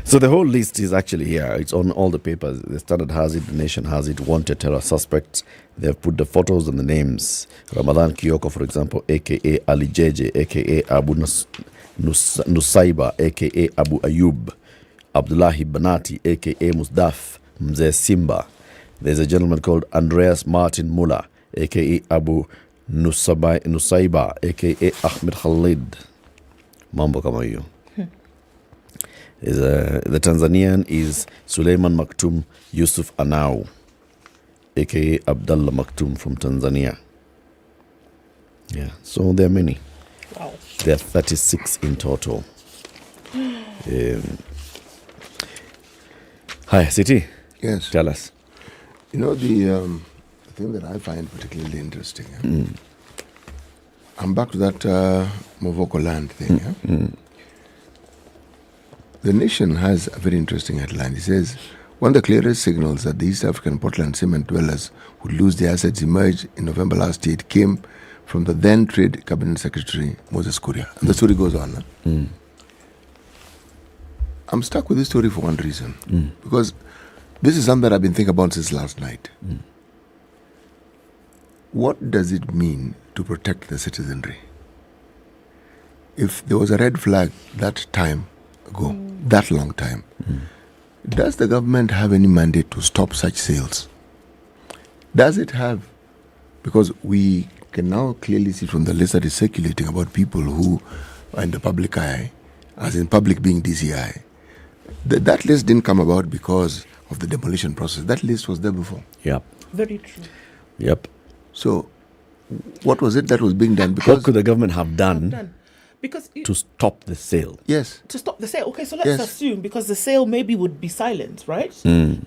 So the whole list is actually here. It's on all the papers. The Standard has it, the Nation has it, wanted terror suspects. They've put the photos and the names. Ramadan Kioko, for example, a.k.a. Ali Jeje, a.k.a. Abu Nusaiba, a.k.a. Abu Ayub. Abdullahi Banati, a.k.a. Musdaf Mzee Simba. There's a gentleman called Andreas Martin Muller, a.k.a. Abu Nusaiba, a.k.a. Ahmed Khalid. Mambo kama hiyo. The Tanzanian is Suleiman Maktoum Yusuf Anau, a.k.a. Abdullah Maktoum from Tanzania. Yeah, so there are many. Wow. There are 36 in total. Hi, Siti. Yes. Tell us. You know, the thing that I find particularly interesting, I'm back to that Movoko land thing. The Nation has a very interesting headline. It says, one of the clearest signals that the East African Portland cement dwellers would lose their assets emerged in November last year. It came from the then Trade Cabinet Secretary, Moses Kuria. And the story goes on. I'm stuck with this story for one reason. Because this is something that I've been thinking about since last night. What does it mean to protect the citizenry? If there was a red flag that time ago, that long time, does the government have any mandate to stop such sales? Does it have? Because we can now clearly see from the list that is circulating about people who are in the public eye, as in public being DCI. That list didn't come about because of the demolition process. That list was there before. Yep. Very true. Yep. So, what was it that was being done? Because what could the government have done? Because to stop the sale. Yes. To stop the sale. Okay, so let's assume, because the sale maybe would be silent, right?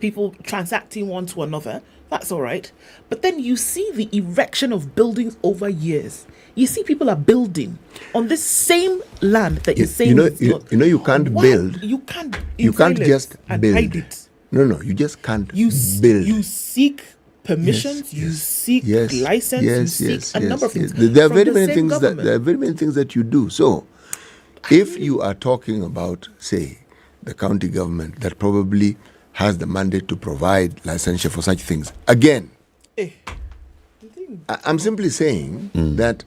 People transacting one to another. That's all right. But then you see the erection of buildings over years. You see people are building on this same land that you're saying. You can't build. You can't. You can't just build. Hide it. No, you just can't build. You seek permissions, you seek license, you seek a number of things. There are very many things that you do. So, if you are talking about, say, the county government that probably has the mandate to provide licensure for such things, again, I'm simply saying that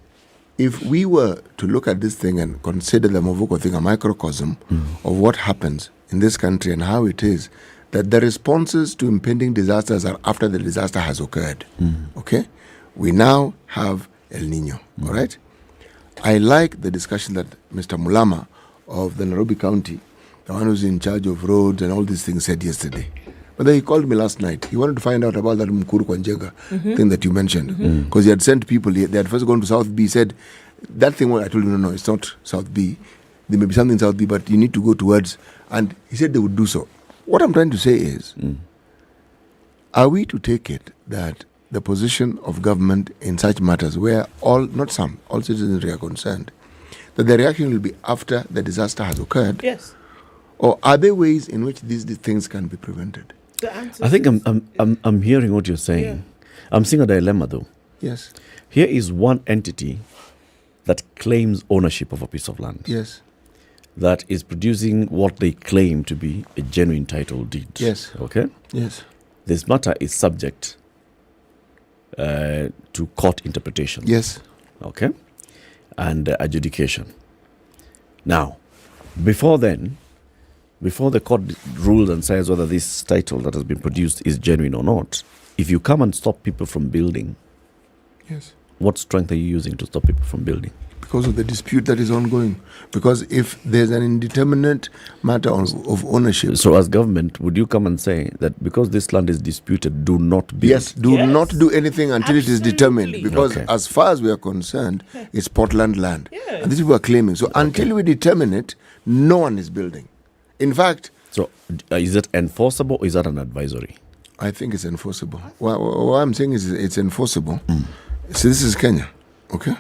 if we were to look at this thing and consider the Movoko thing a microcosm of what happens in this country and how it is, that the responses to impending disasters are after the disaster has occurred. Okay? We now have El Nino, all right? I like the discussion that Mr. Mulama of the Nairobi County, the one who's in charge of roads and all these things, said yesterday. But then he called me last night. He wanted to find out about that Mkuru Kwanjega thing that you mentioned. Because he had sent people, they had first gone to South B, said, that thing, I told him, no, it's not South B. There may be something in South B, but you need to go towards, and he said they would do so. What I'm trying to say is, are we to take it that the position of government in such matters where all citizens are concerned, that the reaction will be after the disaster has occurred? Yes. Or are there ways in which these things can be prevented? I think I'm hearing what you're saying. Yeah. I'm seeing a dilemma though. Yes. Here is one entity that claims ownership of a piece of land. Yes. That is producing what they claim to be a genuine title deed. Yes. Okay? Yes. This matter is subject to court interpretation. Yes. Okay? And adjudication. Now, before the court rules and says whether this title that has been produced is genuine or not, if you come and stop people from building, yes, what strength are you using to stop people from building? Because of the dispute that is ongoing. Because if there's an indeterminate matter of ownership. So as government, would you come and say that because this land is disputed, do not build? Yes, do not do anything until it is determined. Because Okay. as far as we are concerned, it's Portland land. And these people are claiming. So until we determine it, no one is building. In fact... So is it enforceable or is that an advisory? I think it's enforceable. What I'm saying is it's enforceable. So this is Kenya. Okay?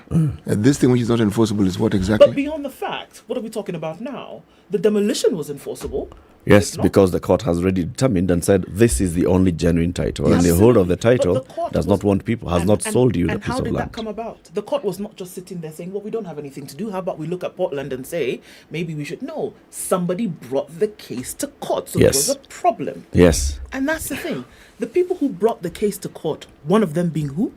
This thing which is not enforceable is what exactly? But beyond the fact, what are we talking about now? The demolition was enforceable. Yes, because the court has already determined and said this is the only genuine title, and the holder of the title does not want people, has not sold you the piece of land. And how did that come about? The court was not just sitting there saying, well, we don't have anything to do. How about we look at Portland and say, maybe we should. No, somebody brought the case to court. So Yes. there was a problem. Yes. And that's the thing. The people who brought the case to court, one of them being who?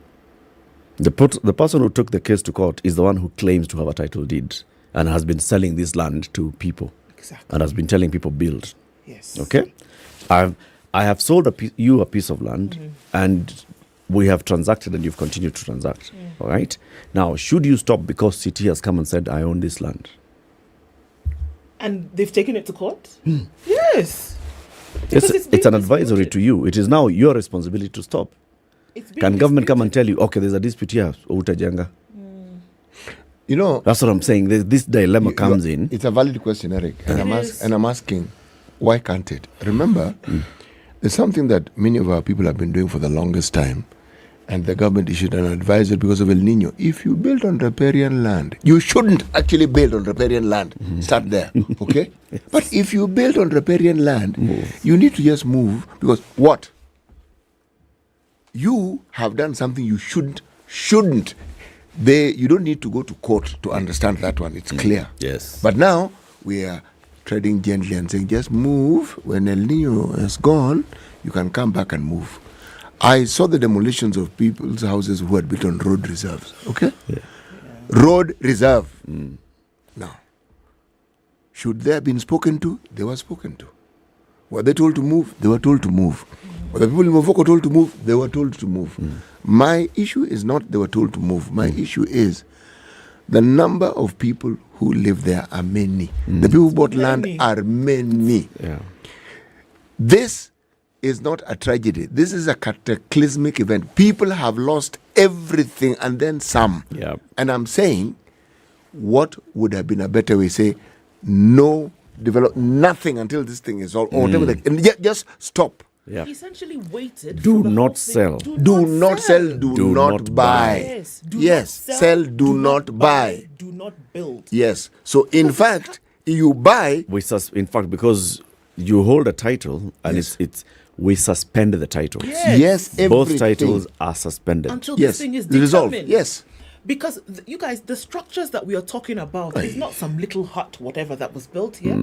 The person who took the case to court is the one who claims to have a title deed and has been selling this land to people. Exactly. And has been telling people build. Yes. Okay? I have sold you a piece of land and we have transacted and you've continued to transact. All right? Now, should you stop because City has come and said, I own this land? And they've taken it to court? Yes. It's an advisory to you. It is now your responsibility to stop. Can government come and tell you, okay, there's a dispute here, utajenga? You know, that's what I'm saying. This dilemma comes in. It's a valid question, Eric, and I'm asking, why can't it? Remember, there's something that many of our people have been doing for the longest time, and the government issued an advisory because of El Nino. If you build on riparian land, you shouldn't actually build on riparian land. Start there, okay? But if you build on riparian land, you need to just move because what? You have done something you shouldn't. You don't need to go to court to understand that one. It's clear. Yes. But now we are treading gently and saying, just move. When El Nino is gone, you can come back and move. I saw the demolitions of people's houses who had built on road reserves. Okay? Yeah. Road reserve. Now, should they have been spoken to? They were spoken to. Were they told to move? They were told to move. Were the people in Mavoko told to move? They were told to move. My issue is not they were told to move. My issue is the number of people who live there are many. The people who bought land are many. Yeah. This is not a tragedy. This is a cataclysmic event. People have lost everything and then some. Yeah. And I'm saying, what would have been a better way? Say, no, develop nothing until this thing is all, or whatever. And just stop. Yeah. Essentially waited. Do not sell. Do not sell. Do not buy. Yes. Sell. Do not buy. Do not build. Yes. So in fact, you buy. In fact, because you hold a title and we suspend the title. Yes. Both titles are suspended until this thing is determined. Resolved. Yes. Because you guys, the structures that we are talking about is not some little hut, whatever that was built here.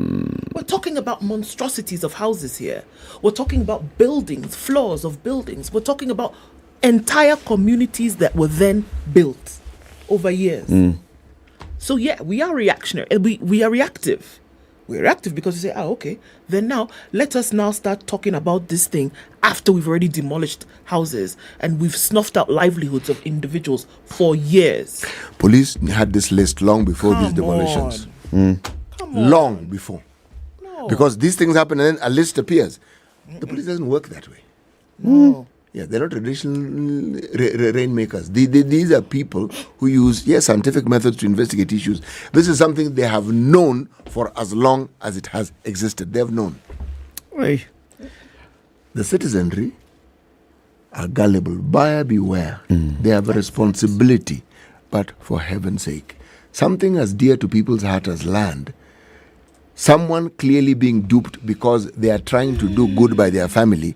We're talking about monstrosities of houses here. We're talking about buildings, floors of buildings. We're talking about entire communities that were then built over years. So yeah, we are reactionary. We are reactive. We're reactive because we say, okay, then now let us now start talking about this thing after we've already demolished houses and we've snuffed out livelihoods of individuals for years. Police had this list long before these demolitions. Long before. No. Because these things happen and then a list appears. The police doesn't work that way. No. Yeah, they're not traditional rainmakers. These are people who use, scientific methods to investigate issues. This is something they have known for as long as it has existed. They have known. Right. The citizenry are gullible. Buyer beware. They have a responsibility. But for heaven's sake, something as dear to people's heart as land, someone clearly being duped because they are trying to do good by their family,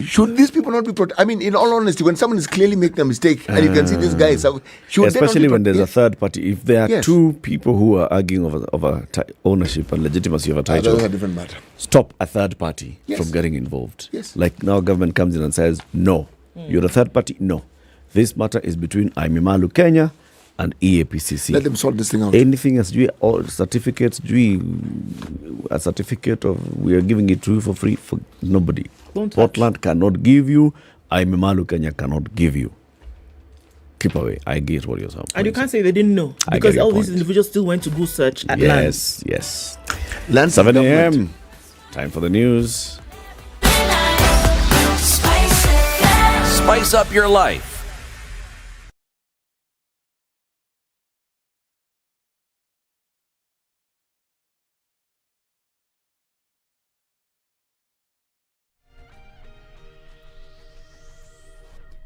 should these people not be protected? I mean, in all honesty, when someone is clearly making a mistake and you can see this guy is... Especially when there's a third party. If there are two people who are arguing over ownership and legitimacy of a title, that's a different matter. Stop a third party from getting involved. Like now government comes in and says, no, you're a third party, no. This matter is between Aimimalu Kenya and EAPCC. Let them sort this thing out. Anything as all certificates, a certificate of we are giving it to you for free for nobody. Portland cannot give you, Aimimalu Kenya cannot give you. Keep away. I get what you're saying. And you can't say they didn't know because all these individuals still went to go search at land. Yes. Land 7 a.m. Time for the news. Spice up your life.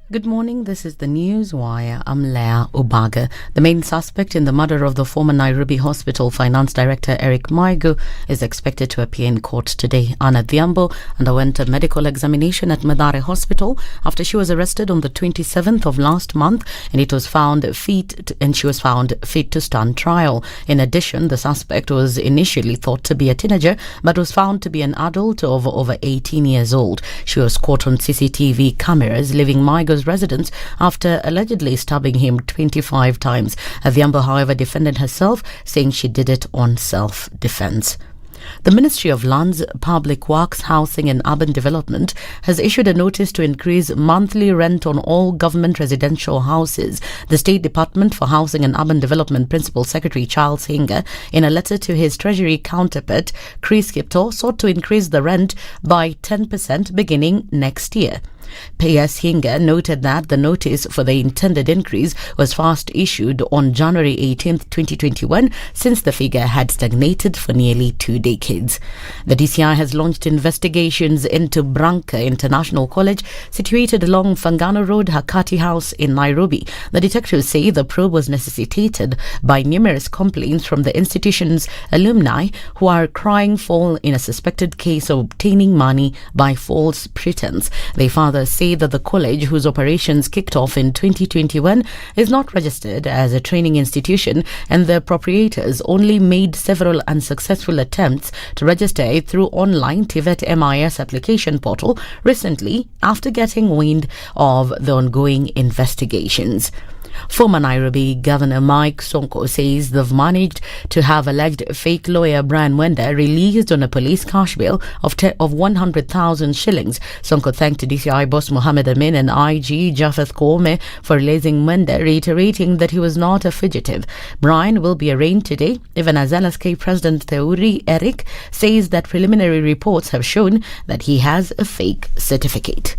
Good morning, this is the News Wire. I'm Leah Ubaga. The main suspect in the murder of the former Nairobi Hospital Finance Director Eric Maigo is expected to appear in court today. Anna Dhiambo underwent a medical examination at Mathare Hospital after she was arrested on the 27th of last month, and she was found fit to stand trial. In addition, the suspect was initially thought to be a teenager but was found to be an adult of over 18 years old. She was caught on CCTV cameras leaving Maigo's residence after allegedly stabbing him 25 times. Dhiambo, however, defended herself, saying she did it on self-defense. The Ministry of Lands, Public Works, Housing and Urban Development has issued a notice to increase monthly rent on all government residential houses. The State Department for Housing and Urban Development Principal Secretary Charles Hinga, in a letter to his Treasury counterpart Chris Kipto, sought to increase the rent by 10% beginning next year. PS Hinga noted that the notice for the intended increase was first issued on January 18, 2021, since the figure had stagnated for nearly 2 decades. The DCI has launched investigations into Branca International College, situated along Fangano Road, Hakati House in Nairobi. The detectives say the probe was necessitated by numerous complaints from the institution's alumni who are crying foul in a suspected case of obtaining money by false pretense. They further say that the college, whose operations kicked off in 2021, is not registered as a training institution, and the proprietors only made several unsuccessful attempts to register it through online TVET MIS application portal recently after getting wind of the ongoing investigations. Former Nairobi Governor Mike Sonko says they've managed to have alleged fake lawyer Brian Mwenda released on a police cash bail of 100,000 shillings. Sonko thanked DCI boss Mohammed Amin and IG Japheth Koome for releasing Mwenda, reiterating that he was not a fugitive. Brian will be arraigned today, even as LSK President Theuri Eric says that preliminary reports have shown that he has a fake certificate.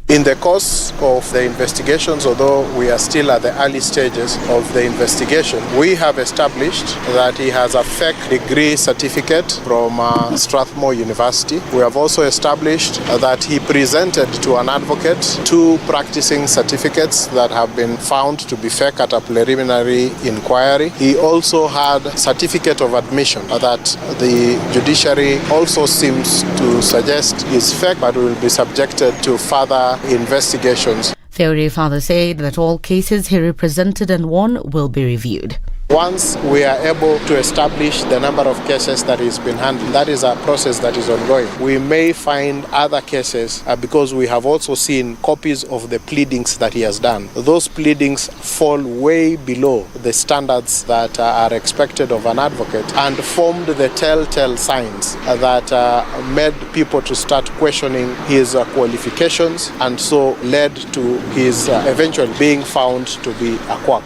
In the course of the investigations, although we are still at the early stages of the investigation, we have established that he has a fake degree certificate from Strathmore University. We have also established that he presented to an advocate 2 practicing certificates that have been found to be fake at a preliminary inquiry. He also had a certificate of admission that the judiciary also seems to suggest is fake, but will be subjected to further investigations. Theory further said that all cases he represented and won will be reviewed. Once we are able to establish the number of cases that he's been handling, that is a process that is ongoing. We may find other cases because we have also seen copies of the pleadings that he has done. Those pleadings fall way below the standards that are expected of an advocate and formed the telltale signs that made people to start questioning his qualifications, and so led to his eventually being found to be a quack.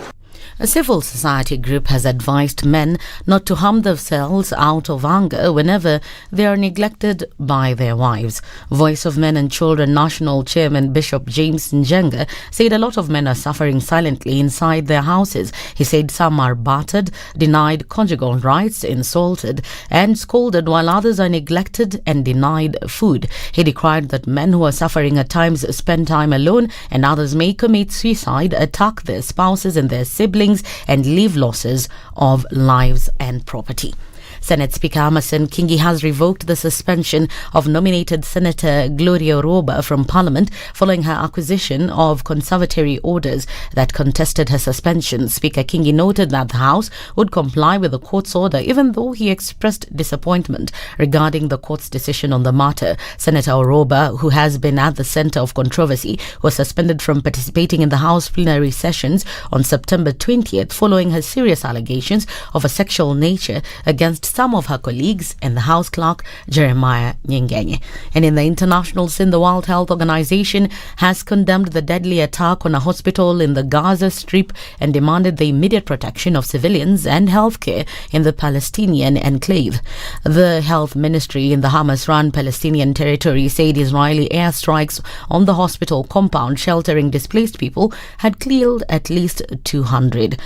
A civil society group has advised men not to harm themselves out of anger whenever they are neglected by their wives. Voice of Men and Children National Chairman Bishop James Njoroge said a lot of men are suffering silently inside their houses. He said some are battered, denied conjugal rights, insulted and scolded, while others are neglected and denied food. He decried that men who are suffering at times spend time alone, and others may commit suicide, attack their spouses and their siblings, killings and leave losses of lives and property. Senate Speaker Amason Kingi has revoked the suspension of nominated Senator Gloria Oroba from Parliament following her acquisition of conservatory orders that contested her suspension. Speaker Kingi noted that the House would comply with the court's order, even though he expressed disappointment regarding the court's decision on the matter. Senator Oroba, who has been at the centre of controversy, was suspended from participating in the House plenary sessions on September 20th following her serious allegations of a sexual nature against some of her colleagues and the House Clerk Jeremiah Nyengenye. And in the international scene, the World Health Organization has condemned the deadly attack on a hospital in the Gaza Strip and demanded the immediate protection of civilians and healthcare in the Palestinian enclave. The health ministry in the Hamas-run Palestinian territory said Israeli airstrikes on the hospital compound sheltering displaced people had killed at least 200.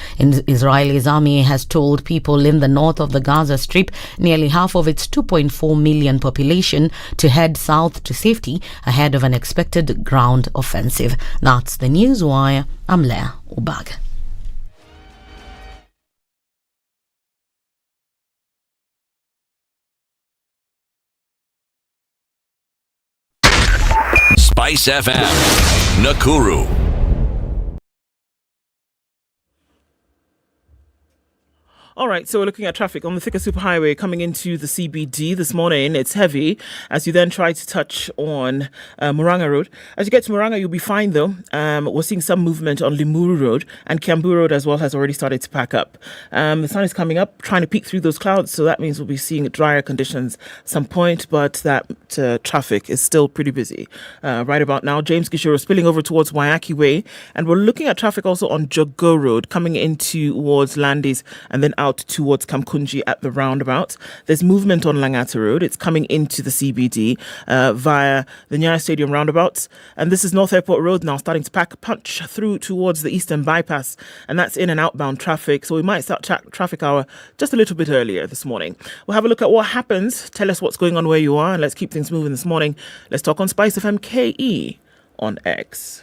Israel's army has told people in the north of the Gaza Strip, nearly half of its 2.4 million population, to head south to safety ahead of an expected ground offensive. That's the Newswire. I'm Leah Ubag. SpiceFm, Nakuru. All right, so we're looking at traffic on the Thika Superhighway coming into the CBD this morning. It's heavy as you then try to touch on Murang'a Road. As you get to Murang'a, you'll be fine though. We're seeing some movement on Limuru Road, and Kiambu Road as well has already started to pack up. The sun is coming up, trying to peek through those clouds, so that means we'll be seeing drier conditions at some point, but that traffic is still pretty busy. Right about now, James Gishoro spilling over towards Waiaki Way, and we're looking at traffic also on Jogo Road coming in towards Landis and then out towards Kamkunji at the roundabout. There's movement on Langata Road. It's coming into the CBD via the Nyeri Stadium roundabouts. And this is North Airport Road now starting to punch through towards the Eastern Bypass. And that's in and outbound traffic. So we might start traffic hour just a little bit earlier this morning. We'll have a look at what happens. Tell us what's going on where you are. And let's keep things moving this morning. Let's talk on SpiceFM KE on X.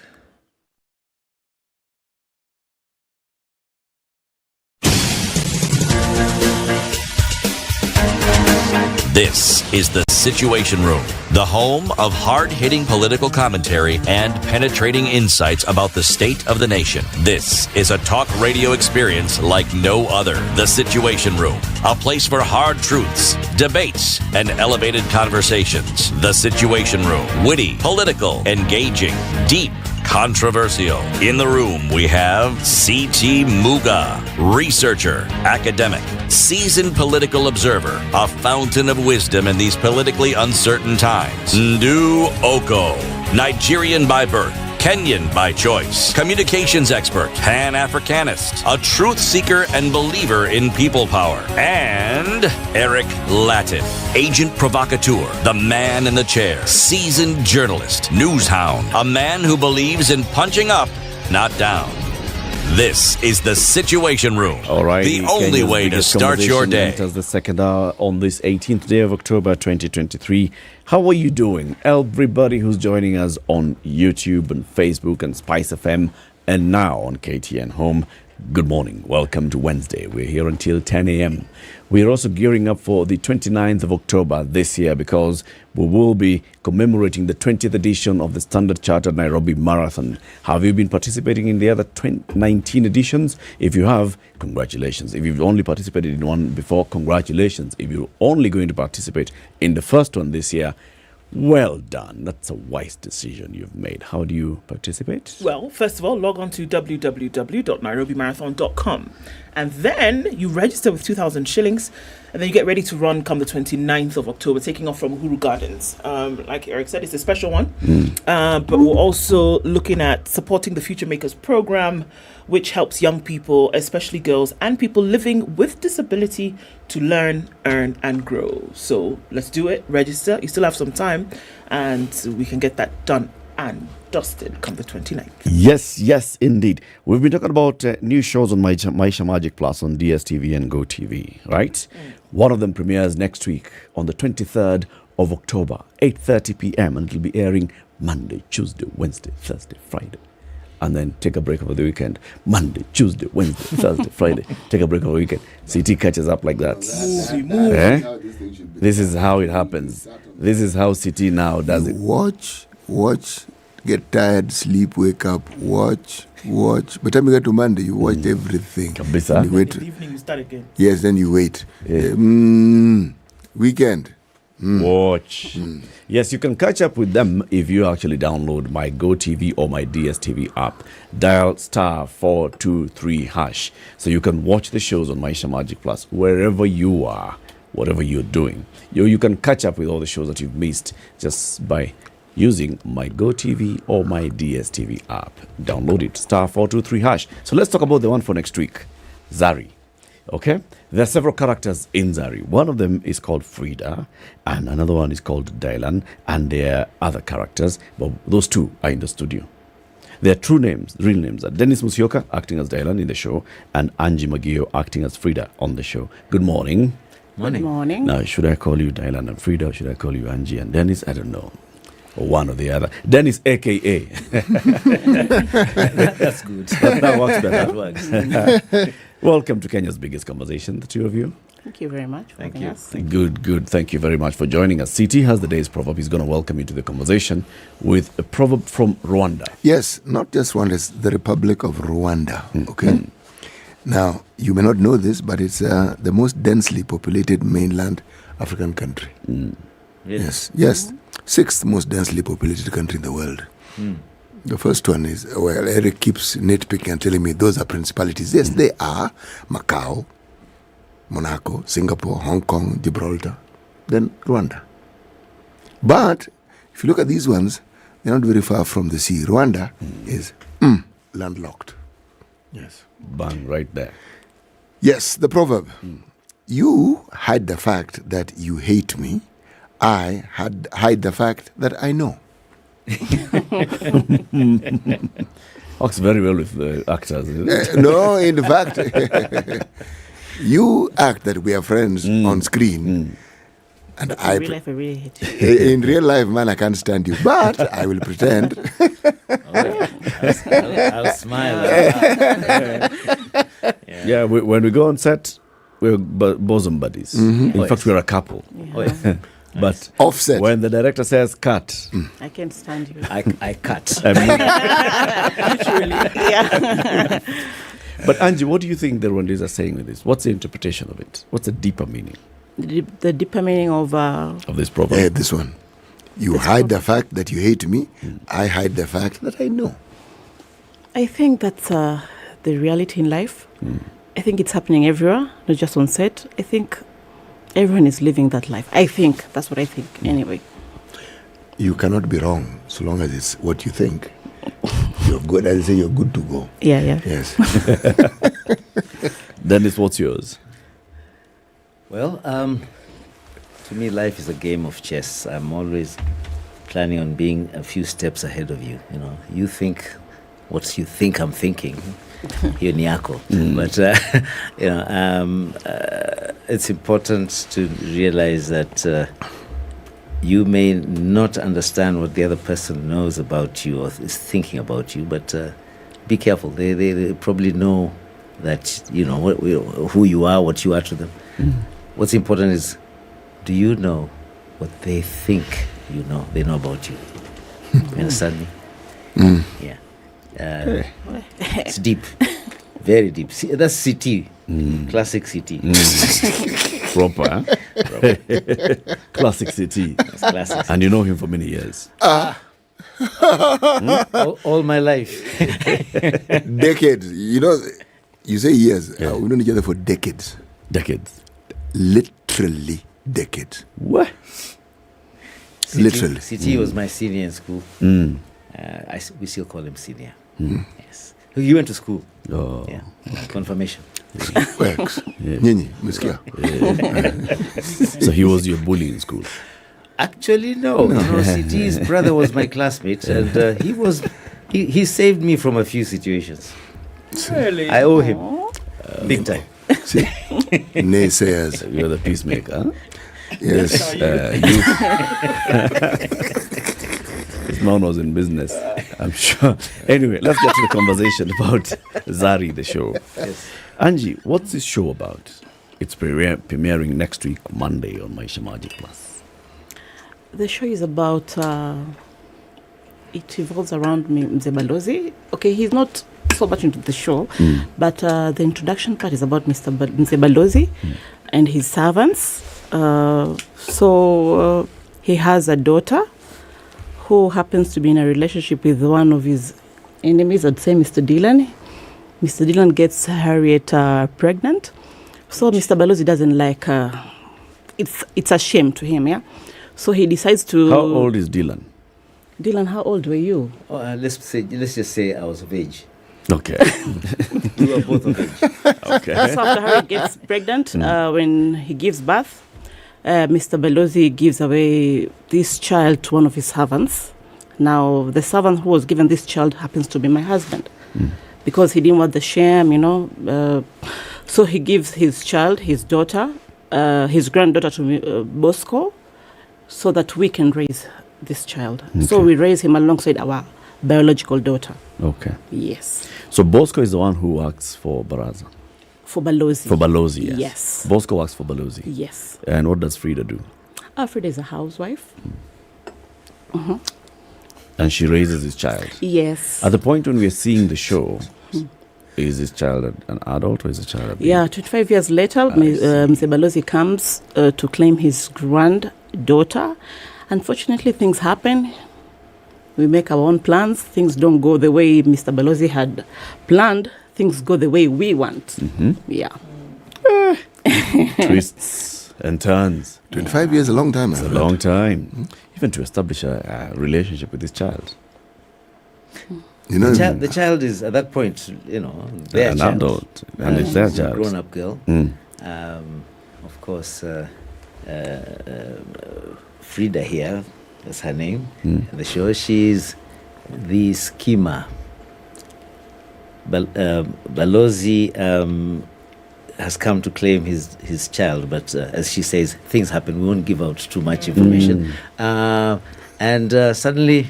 This is the Situation Room, the home of hard-hitting political commentary and penetrating insights about the state of the nation. This is a talk radio experience like no other. The Situation Room, a place for hard truths, debates, and elevated conversations. The Situation Room, witty, political, engaging, deep, controversial. In the room, we have C.T. Muga, researcher, academic, seasoned political observer, a fountain of wisdom in these politically uncertain times. Ndu Okoh, Nigerian by birth, Kenyan by choice, communications expert, Pan-Africanist, a truth seeker and believer in people power, and Eric Latiff, agent provocateur, the man in the chair, seasoned journalist, news hound, a man who believes in punching up, not down. This is the Situation Room. All right. The only way to start your day. Enters the second hour on this 18th day of October 2023. How are you doing? Everybody who's joining us on YouTube and Facebook and SpiceFM and now on KTN Home. Good morning. Welcome to Wednesday. We're here until 10 a.m. We're also gearing up for the 29th of October this year because we will be commemorating the 20th edition of the Standard Chartered Nairobi Marathon. Have you been participating in the other 19 editions? If you have, congratulations. If you've only participated in one before, congratulations. If you're only going to participate in the first one this year, well done. That's a wise decision you've made. How do you participate? Well, first of all, log on to www.nairobimarathon.com and then you register with 2,000 shillings and then you get ready to run come the 29th of October, taking off from Uhuru Gardens. Like Eric said, it's a special one. But we're also looking at supporting the Future Makers program, which helps young people, especially girls and people living with disability, to learn, earn, and grow. So let's do it. Register. You still have some time, and we can get that done and dusted come the 29th. Yes, indeed. We've been talking about new shows on Maisha Magic Plus on DSTV and GoTV, right? One of them premieres next week on the 23rd of October, 8:30 p.m. and it'll be airing Monday, Tuesday, Wednesday, Thursday, Friday. and then take a break over the weekend. Monday, Tuesday, Wednesday, Thursday, Friday, take a break over the weekend. CT catches up like that. This is how it happens. This is how CT now does it. Watch, get tired, sleep, wake up, watch. By the time you get to Monday, you watched everything. Kabisa. You wait. In the evening, you start again. Yes, then you wait. Weekend. Watch. Yes, you can catch up with them if you actually download my GoTV or my DSTV app. Dial *423#. So you can watch the shows on Maisha Magic Plus wherever you are, whatever you're doing. You can catch up with all the shows that you've missed just by using my GoTV or my DSTV app. Download it, *423#. So let's talk about the one for next week, Zari. Okay, there are several characters in Zari. One of them is called Frida, and another one is called Dylan, and there are other characters, but those two are in the studio. Their true names, real names, are Dennis Musyoka acting as Dylan in the show, and Angie Magio acting as Frida on the show. Good morning. Good morning. Now, should I call you Dylan and Frida, or should I call you Angie and Dennis? I don't know. Or one or the other. Dennis, a.k.a. That's good. That works better. That works. Welcome to Kenya's biggest conversation, the two of you. Thank you very much for having us. Good. Thank you very much for joining us. CT has the day's proverb. He's going to welcome you to the conversation with a proverb from Rwanda. Yes, not just Rwanda, it's the Republic of Rwanda. Okay. Now, you may not know this, but it's the most densely populated mainland African country. Yes. 6th most densely populated country in the world. The first one is, well, Eric keeps nitpicking and telling me those are principalities. Yes, they are. Macau, Monaco, Singapore, Hong Kong, Gibraltar, then Rwanda. But if you look at these ones, they're not very far from the sea. Rwanda is landlocked. Yes. Bang, right there. Yes, the proverb. You hide the fact that you hate me. I hide the fact that I know. Works very well with the actors. No, in fact, you act that we are friends on screen. And in real life, I really hate you. In real life, man, I can't stand you. But I will pretend. I'll smile. Yeah, when we go on set, we're bosom buddies. In fact, we're a couple. Yeah. But offset. When the director says cut, I can't stand you. I cut. Literally. Yeah. But Angie, what do you think the Rwandese are saying with this? What's the interpretation of it? What's the deeper meaning? The deeper meaning of this proverb? This one. You hide the fact that you hate me. I hide the fact that I know. I think that's the reality in life. I think it's happening everywhere, not just on set. I think everyone is living that life. I think. That's what I think, anyway. You cannot be wrong so long as it's what you think. You're good. I say you're good to go. Yeah. Yes. Dennis, what's yours? Well, to me, life is a game of chess. I'm always planning on being a few steps ahead of you. You know, you think what you think I'm thinking. Hiyo ni yako. But it's important to realize that you may not understand what the other person knows about you or is thinking about you, but be careful. They probably know that you know who you are, what you are to them. What's important is, do you know what they think you know? They know about you. You understand me? Yeah. It's deep, very deep. That's CT, classic CT. Proper, classic CT. Classic. And you know him for many years. All my life. Decades. You know, you say years. We've known each other for decades. Decades. Literally decades. What? Literally. CT was my senior in school. We still call him senior. Yes. He went to school. Oh. Yeah. Confirmation. Works. Nyinyi, msikia? So he was your bully in school? Actually, no. CT's brother was my classmate, and he saved me from a few situations. Really? I owe him big time. See, naysayers. You're the peacemaker. Yes. this man was in business, I'm sure. Anyway, let's get to the conversation about Zari, the show. Yes. Angie, what's this show about? It's premiering next week, Monday, on Maisha Magic Plus. The show is about, it revolves around Mzee Balozi. Okay, he's not so much into the show, but the introduction part is about Mzee Balozi and his servants. So he has a daughter who happens to be in a relationship with one of his enemies, I'd say Mr. Dillon. Mr. Dillon gets Harriet pregnant. So Mr. Balozi doesn't like her. It's a shame to him, yeah? So he decides to... How old is Dylan? Dylan, how old were you? Let's just say I was of age. Okay. We were both of age. Okay. So after Harriet gets pregnant, when he gives birth, Mr. Balozi gives away this child to one of his servants. Now, the servant who was given this child happens to be my husband. Because he didn't want the shame, So he gives his child, his daughter, his granddaughter to Bosco, so that we can raise this child. Okay. So we raise him alongside our biological daughter. Okay. Yes. So Bosco is the one who works for Baraza? For Balozi. For Balozi, yes. Yes. Bosco works for Balozi? Yes. And what does Frida do? Frida is a housewife. And she raises his child? Yes. At the point when we're seeing the show, is this child an adult or is the child a baby? Yeah, 25 years later, Mzee Balozi comes to claim his granddaughter. Unfortunately, things happen. We make our own plans. Things don't go the way Mr. Balozi had planned. Things go the way we want. Yeah. Twists and turns. 25 years is a long time. It's a long time. Even to establish a relationship with this child. The child is, at that point, their an child. Adult. And it's their child. A grown-up girl. Of course, Frida here, that's her name. In the show, she's the schemer. Balozi has come to claim his child, but as she says, things happen. We won't give out too much information. And suddenly,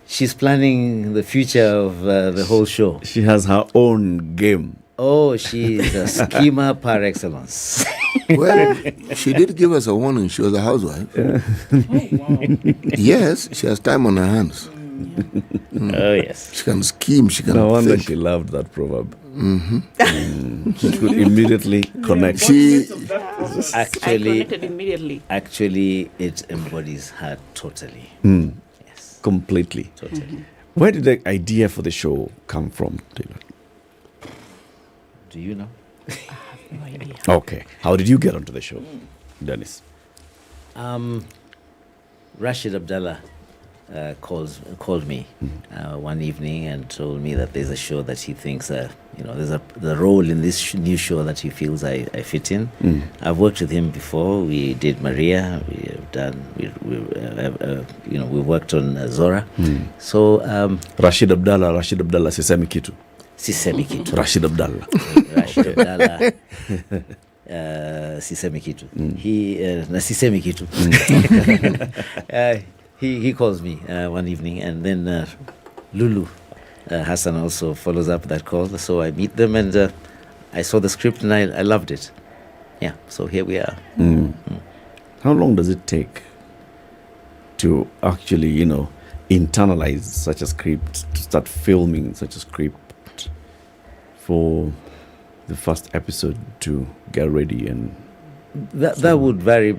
she's planning the future of the whole show. She has her own game. Oh, she's a schemer par excellence. Well, she did give us a warning. She was a housewife. Yes, she has time on her hands. Oh, yes. She can scheme. She can No wonder think. she loved that proverb. She could immediately connect. Actually, connected immediately. Actually, it embodies her totally. Yes. Completely. Totally. Where did the idea for the show come from, Taylor? Do you know? I have no idea. Okay. How did you get onto the show, Dennis? Rashid Abdallah called me one evening and told me that there's a show that he thinks there's the role in this new show that he feels I fit in. I've worked with him before. We did Maria. We have done. We worked on Zora. So Rashid Abdallah, Sisemi Kitu. Sisemi Kitu. Rashid Abdallah. Rashid Abdallah. Sisemi Kitu. Sisemi Kitu. He calls me one evening, and then Lulu Hassan also follows up that call. So I meet them, and I saw the script, and I loved it. Yeah, so here we are. How long does it take to actually, internalize such a script, to start filming such a script for the first episode to get ready? And that would vary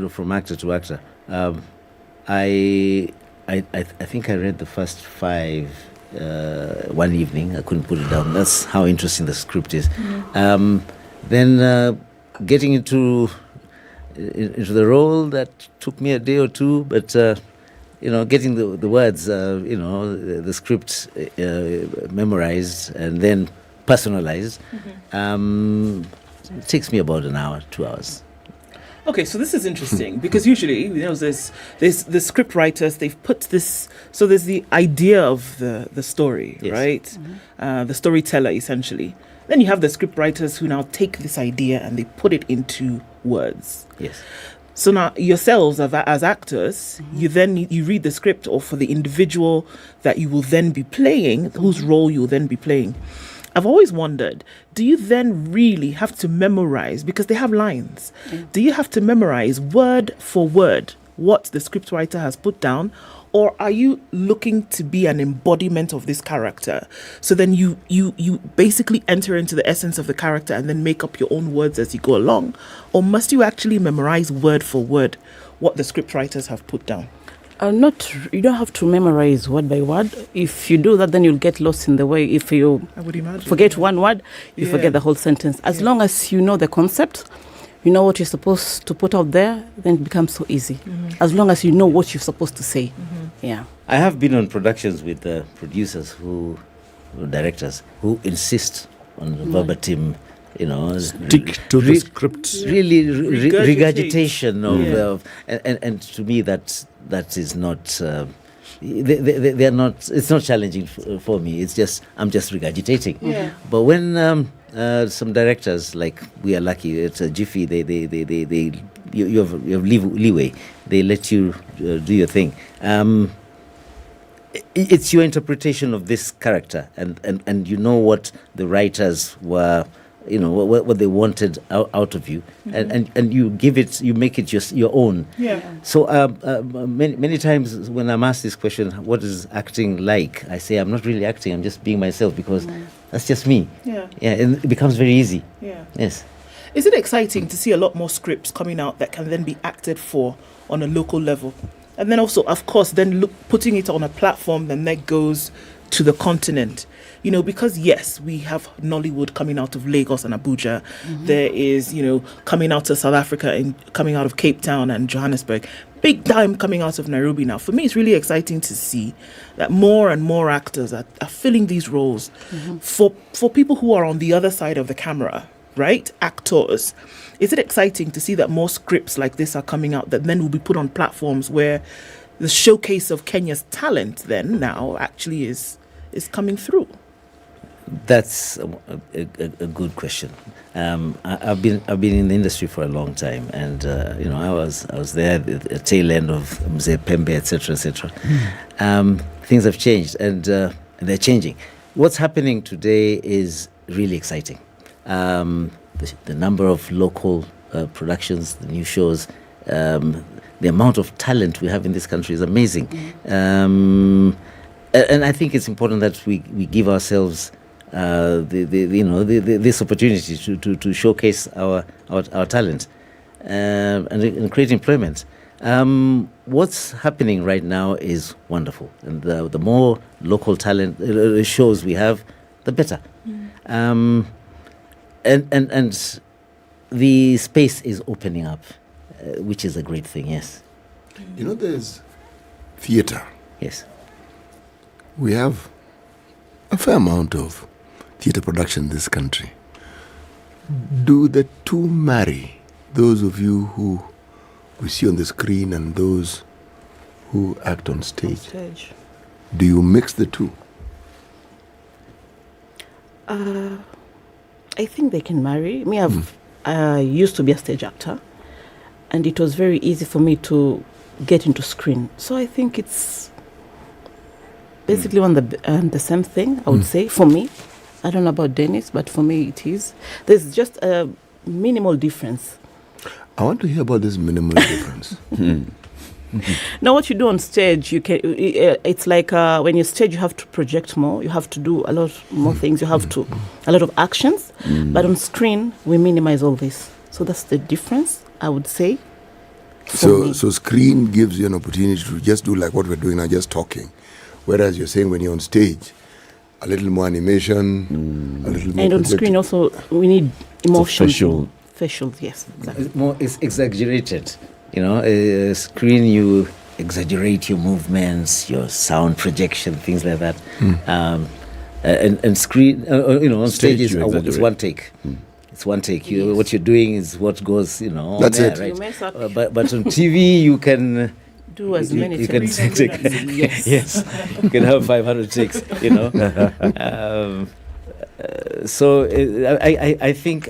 from actor to actor. I think I read the first 5 one evening. I couldn't put it down. That's how interesting the script is. Then getting into the role, that took me a day or two, but getting the words, the script memorized and then personalized, it takes me about an hour, 2 hours. Okay, so this is interesting because usually, there's the script writers, they've put this, so there's the idea of the story, Yes. right? The storyteller, essentially. Then you have the script writers who now take this idea and they put it into words. Yes. So now yourselves as actors, you read the script or for the individual that you will then be playing, whose role you'll then be playing. I've always wondered, do you then really have to memorize, because they have lines, do you have to memorize word for word what the scriptwriter has put down, or are you looking to be an embodiment of this character? So then you basically enter into the essence of the character and then make up your own words as you go along? Or must you actually memorize word for word what the scriptwriters have put down? You don't have to memorize word by word. If you do that, then you'll get lost in the way. If you forget one word, you forget the whole sentence. As long as you know the concept, you know what you're supposed to put out there, then it becomes so easy. As long as you know what you're supposed to say. Yeah. I have been on productions with producers directors who insist on verbatim, stick to the script. Really, regurgitation of, and to me that is not. They are not. It's not challenging for me. It's just I'm just regurgitating. Yeah. But when some directors, like we are lucky, it's a Jiffy. You have leeway. They let you do your thing. It's your interpretation of this character, and you know what the writers were, what they wanted out of you, and you give it, you make it just your own. Yeah. So many times when I'm asked this question, what is acting like? I say I'm not really acting. I'm just being myself, because that's just me. Yeah. Yeah, and it becomes very easy. Yeah. Yes. Is it exciting to see a lot more scripts coming out that can then be acted for on a local level? And then also, of course, then putting it on a platform that goes to the continent. Because yes, we have Nollywood coming out of Lagos and Abuja. There is, coming out of South Africa and coming out of Cape Town and Johannesburg. Big time coming out of Nairobi now. For me, it's really exciting to see that more and more actors are filling these roles. For people who are on the other side of the camera, right? Actors. Is it exciting to see that more scripts like this are coming out that then will be put on platforms where the showcase of Kenya's talent then now actually is coming through? That's a good question. I've been in the industry for a long time, and I was there at the tail end of Mzee Pembe, etc., etc. Things have changed, and they're changing. What's happening today is really exciting. The number of local productions, the new shows, the amount of talent we have in this country is amazing. And I think it's important that we give ourselves this opportunity to showcase our talent and create employment. What's happening right now is wonderful, and the more local talent shows we have, the better. And the space is opening up, which is a great thing. Yes. There's theatre. Yes. We have a fair amount of theatre production in this country. Do the two marry? Those of you who we see on the screen and those who act on stage. Do you mix the two? I think they can marry. I used to be a stage actor, and it was very easy for me to get into screen. So I think it's basically the same thing, I would say, for me. I don't know about Dennis, but for me it is. There's just a minimal difference. I want to hear about this minimal difference. Now, what you do on stage, it's like when you stage, you have to project more. You have to do a lot more things. You have to a lot of actions. But on screen, we minimize all this. So that's the difference, I would say. So screen gives you an opportunity to just do like what we're doing now, just talking. Whereas you're saying when you're on stage, a little more animation, a little more. And on screen also, we need emotion. Facial, yes. Exactly. It's exaggerated. Screen, you exaggerate your movements, your sound projection, things like that. And screen, on stage it's one take. It's one take. Yes. What you're doing is what goes, That's there, it. Right? But on TV, you can do as many you takes. Yes, you can have 500 takes. So I think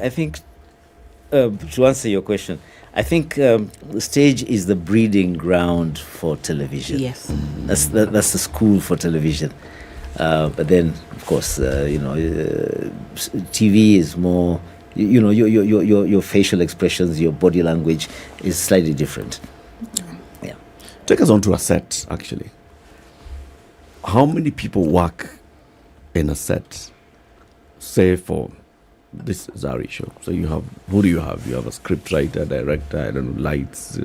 to answer your question, I think the stage is the breeding ground for television. Yes. That's the school for television. But then, of course, TV is more. Your facial expressions, your body language is slightly different. Yeah. Take us on to a set, actually. How many people work in a set, say, for this Zari show? So who do you have? You have a script writer, director, I don't know, lights,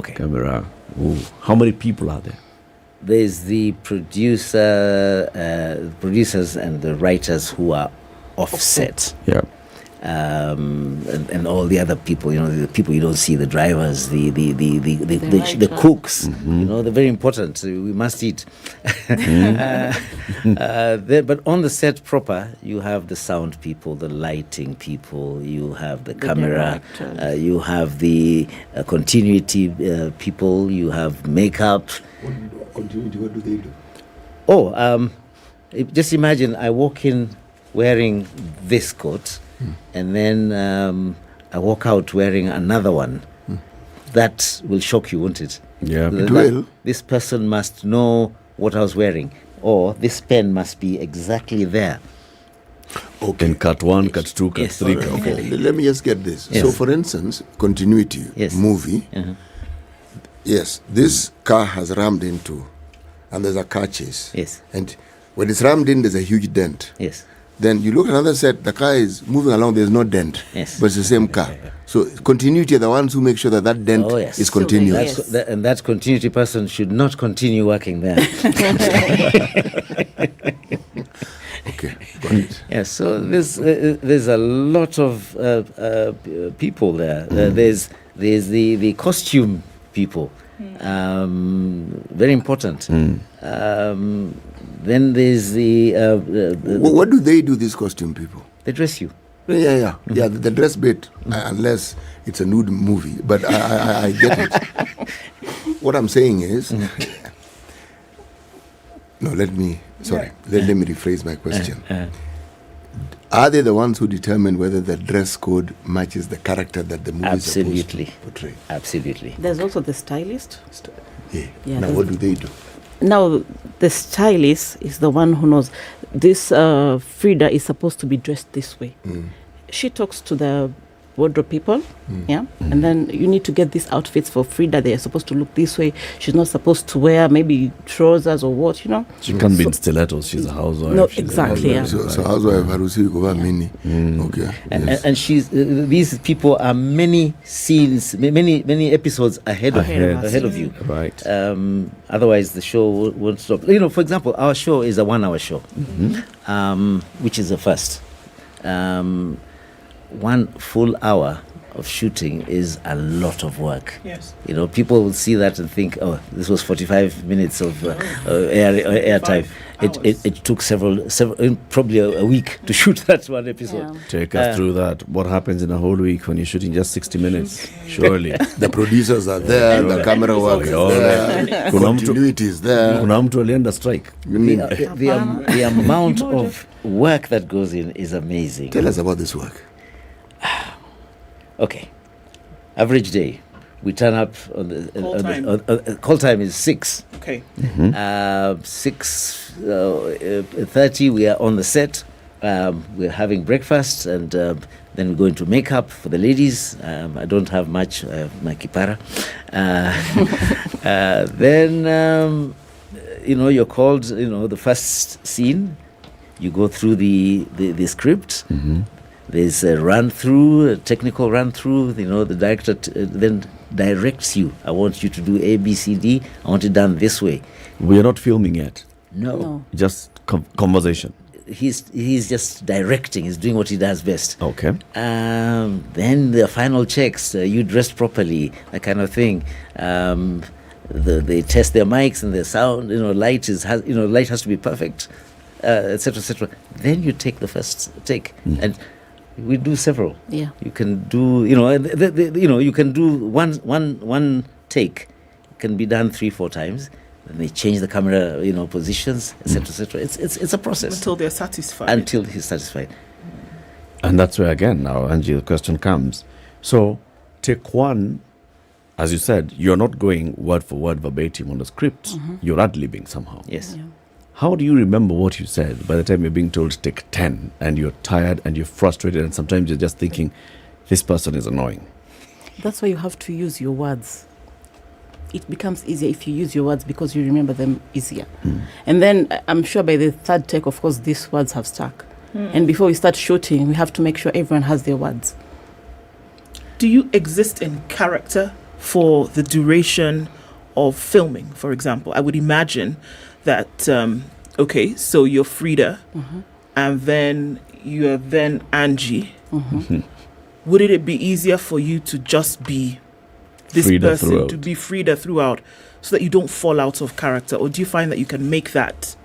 camera. Ooh. How many people are there? There's the producers and the writers who are offset. Yeah. And all the other people, the people you don't see, the drivers, the cooks, they're very important. We must eat. But on the set proper, you have the sound people, the lighting people, you have the camera, you have the continuity people, you have makeup. Continuity, what do they do? Just imagine I walk in wearing this coat, and then I walk out wearing another one. That will shock you, won't it? Yeah. It will. This person must know what I was wearing, or this pen must be exactly there. Okay. In cut 1, cut 2, cut 3, cut 4. Let me just get this. Yes. So, for instance, continuity, movie. Yes, this car has rammed into, and there's a car chase. Yes. And when it's rammed in, there's a huge dent. Yes. Then you look at another set, the car is moving along, there's no dent. Yes. But it's the same car. So continuity are the ones who make sure that dent is continuous. And that continuity person should not continue working there. Okay, got it. Yeah, so there's a lot of people there. There's the costume people. Very important. Then there's the what do they do, these costume people? They dress you. Yeah, the dress bit, unless it's a nude movie, but I get it. What I'm saying is, let me rephrase my question. Are they the ones who determine whether the dress code matches the character that the movie is supposed to portray? Absolutely. There's also the stylist. Now, what do they do? Now, the stylist is the one who knows this Frida is supposed to be dressed this way. She talks to the wardrobe people, and then you need to get these outfits for Frida. They are supposed to look this way. She's not supposed to wear maybe trousers or what, She can't be in stilettos. She's a housewife. No, exactly. So housewife, harusi kuva mini. Okay. And she's these people are many scenes, many episodes ahead of you. Right. Otherwise, the show won't stop. For example, our show is a 1-hour show, which is the first. 1 full hour of shooting is a lot of work. Yes. People will see that and think, oh, this was 45 minutes of air time. It took several probably a week to shoot that one episode. Take us through that. What happens in a whole week when you're shooting just 60 minutes? Surely. The producers are there, the camera work is there, continuity is there. Kuna mtu alienda strike. The amount of work that goes in is amazing. Tell us about this work. Okay, average day, we turn up on the call time is 6. Okay. 6:30 we are on the set. We're having breakfast and then we go into makeup for the ladies. I don't have much. I have my kipara. Then you're called. The first scene, you go through the script. There's a run-through, a technical run-through. The director then directs you. I want you to do A, B, C, D. I want it done this way. We are not filming yet. No. Just conversation. He's just directing. He's doing what he does best. Okay. Then the final checks. You dressed properly, that kind of thing. They test their mics and their sound. Light has to be perfect, etc., etc. Then you take the first take and. We do several. Yeah. You can do, you can do one take. It can be done 3-4 times. Then they change the camera, positions, etc., etc. It's a process until they're satisfied. Until he's satisfied. And that's where again now, Angie, the question comes. So, take one, as you said, you're not going word for word verbatim on the script. You're ad-libbing somehow. Yes. Yeah. How do you remember what you said by the time you're being told to take 10 and you're tired and you're frustrated and sometimes you're just thinking, this person is annoying? That's why you have to use your words. It becomes easier if you use your words because you remember them easier. And then I'm sure by the third take, of course, these words have stuck. And before we start shooting, we have to make sure everyone has their words. Do you exist in character for the duration of filming, for example? I would imagine that, okay, so you're Frida, and then you're then Angie. Would it be easier for you to just be this Frida person, throughout. to be Frida throughout, so that you don't fall out of character? Or do you find that you can make that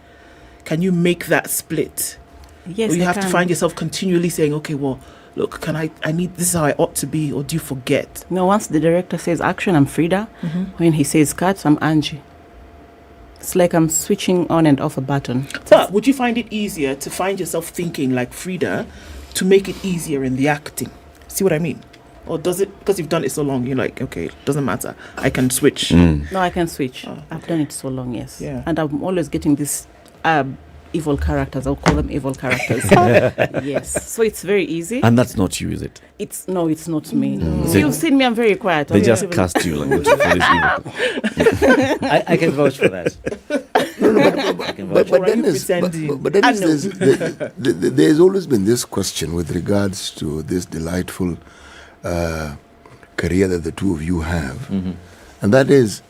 split? Yes, Or you I have to can. find yourself continually saying, okay, well, look, I need, this is how I ought to be, or do you forget? No, once the director says action, I'm Frida. When he says cut, I'm Angie. It's like I'm switching on and off a button. But would you find it easier to find yourself thinking like Frida to make it easier in the acting? See what I mean? Or does it, because you've done it so long, you're like, okay, doesn't matter, I can switch? No, I can switch. I've done it so long, yes. Yeah. And I'm always getting these evil characters. I'll call them evil characters. Yes. So it's very easy. And that's not you, is it? It's not me. So You've seen me, I'm very quiet. They just cast you like for this evil. I can vouch for that. But there's always been this question with regards to this delightful career that the two of you have, and that is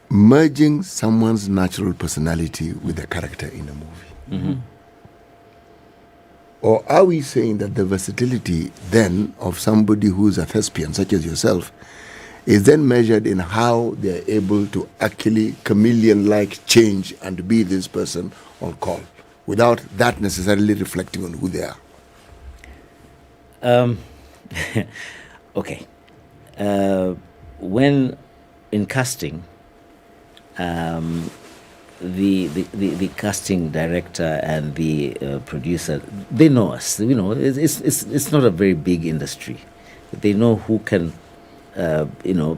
merging someone's natural personality with a character in a movie. Or are we saying that the versatility then of somebody who's a thespian, such as yourself, is then measured in how they're able to actually chameleon-like change and be this person on call, without that necessarily reflecting on who they are? Okay. When in casting, the casting director and the producer, they know us. You know, it's not a very big industry. They know who can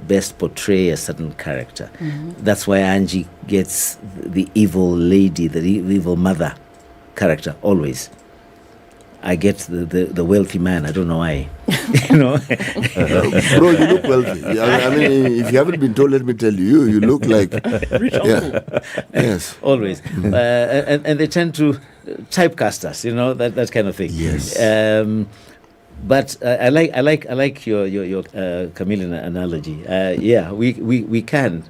best portray a certain character. That's why Angie gets the evil lady, the evil mother character always. I get the wealthy man. I don't know why. Bro, you look wealthy. I mean, if you haven't been told, let me tell you, you look like rich uncle. Yes, always. And they tend to typecast us. That kind of thing. Yes. But I like your chameleon analogy. We can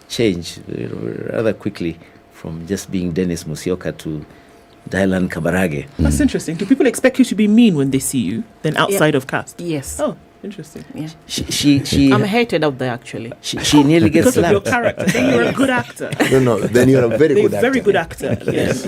change rather quickly from just being Dennis Musyoka to Dylan Kabarage. That's interesting. Do people expect you to be mean when they see you than outside of cast? Yes. Oh, interesting. Yeah. She I'm hated out there actually. She nearly gets because slapped. of your character. Then you're a good actor. No, then you're a very good actor. Very good actor. Yes.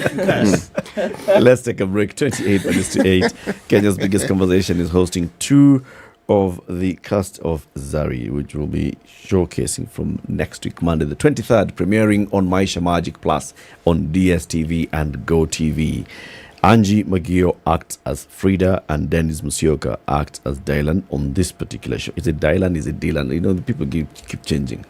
Let's take a break. 28 minutes to 8. Kenya's biggest conversation is hosting 2 of the cast of Zari, which will be showcasing from next week, Monday the 23rd, premiering on Maisha Magic Plus on DSTV and GoTV. Angie Magio acts as Frida and Dennis Musyoka acts as Dylan on this particular show. Is it Dylan? Is it Dylan? You know, the people keep changing.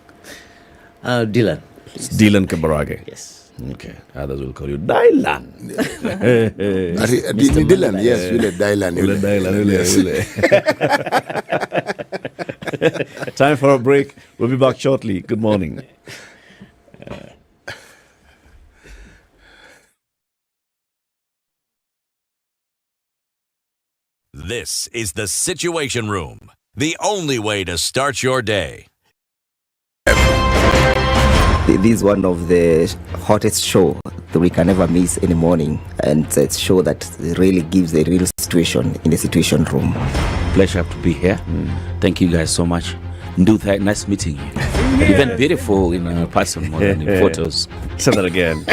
Dylan. Please. Dylan Kabarage. Yes. Okay. Others will call you Dylan. Dylan, yes, Wile Dylan. Time for a break. We'll be back shortly. Good morning. This is the Situation Room, the only way to start your day. This is one of the hottest show that we can ever miss in the morning, and it's a show that really gives a real situation in the Situation Room. Pleasure to be here. Thank you guys so much. Nduthai, nice meeting you. Even beautiful in person more than in photos. Say that again.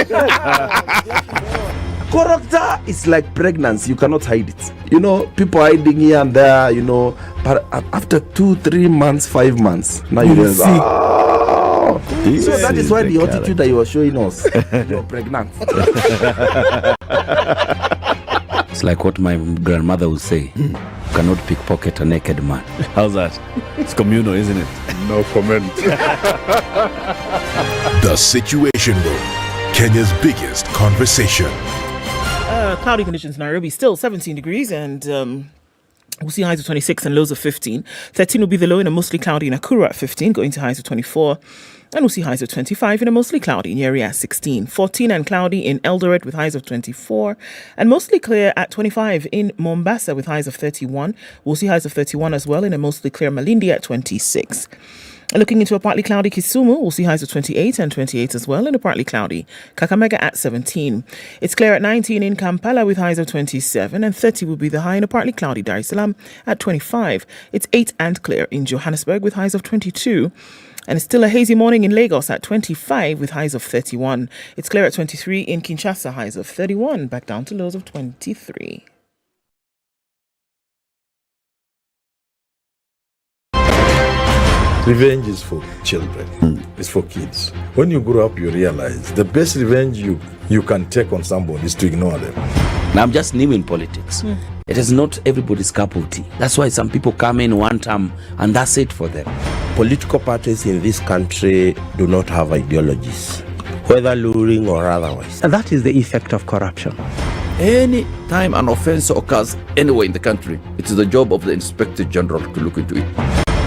Character is like pregnancy, you cannot hide it. You know, people hiding here and there, but after 2-3 months, 5 months, now you realize, so that is why the attitude that you were showing us, you're pregnant. It's like what my grandmother would say. cannot pickpocket a naked man. How's that? It's communal, isn't it? No comment. The Situation Room, Kenya's biggest conversation. Cloudy conditions in Nairobi, still 17 degrees, and we'll see highs of 26 and lows of 15. 13 will be the low in a mostly cloudy Nakuru at 15, going to highs of 24. And we'll see highs of 25 in a mostly cloudy Nyeri at 16. 14 and cloudy in Eldoret with highs of 24. And mostly clear at 25 in Mombasa with highs of 31. We'll see highs of 31 as well in a mostly clear Malindi at 26. And looking into a partly cloudy Kisumu, we'll see highs of 28 and 28 as well in a partly cloudy Kakamega at 17. It's clear at 19 in Kampala with highs of 27, and 30 will be the high in a partly cloudy Dar es Salaam at 25. It's 8 and clear in Johannesburg with highs of 22. And it's still a hazy morning in Lagos at 25 with highs of 31. It's clear at 23 in Kinshasa, highs of 31, back down to lows of 23. Revenge is for children. It's for kids. When you grow up, you realize the best revenge you can take on somebody is to ignore them. Now, I'm just new in politics. It is not everybody's cup of tea. That's why some people come in one term and that's it for them. Political parties in this country do not have ideologies, whether luring or otherwise. And that is the effect of corruption. Any time an offense occurs anywhere in the country, it is the job of the Inspector General to look into it.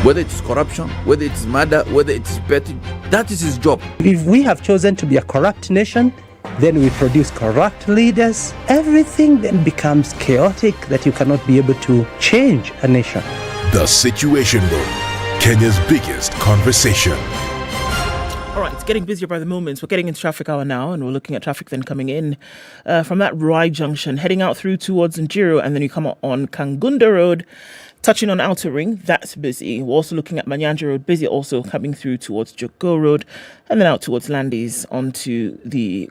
Whether it's corruption, whether it's murder, whether it's petty, that is his job. If we have chosen to be a corrupt nation, then we produce corrupt leaders. Everything then becomes chaotic that you cannot be able to change a nation. The Situation Room, Kenya's biggest conversation. All right, it's getting busier by the moment. We're getting into traffic hour now, and we're looking at traffic then coming in from that Rai junction, heading out through towards Njoroge, and then you come on Kangunda Road, touching on Outer Ring. That's busy. We're also looking at Manyanja Road, busy also coming through towards Jogo Road, and then out towards Landis onto the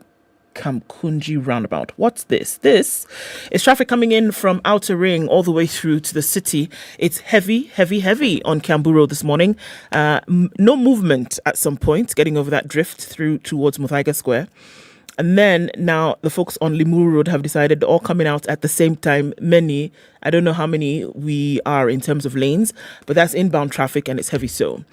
Kamkunji roundabout. What's this? This is traffic coming in from Outer Ring all the way through to the city. It's heavy on Kiambu Road this morning. No movement at some point, getting over that drift through towards Muthaiga Square. And then now the folks on Limuru Road have decided all coming out at the same time. Many, I don't know how many we are in terms of lanes, but that's inbound traffic and it's heavy so.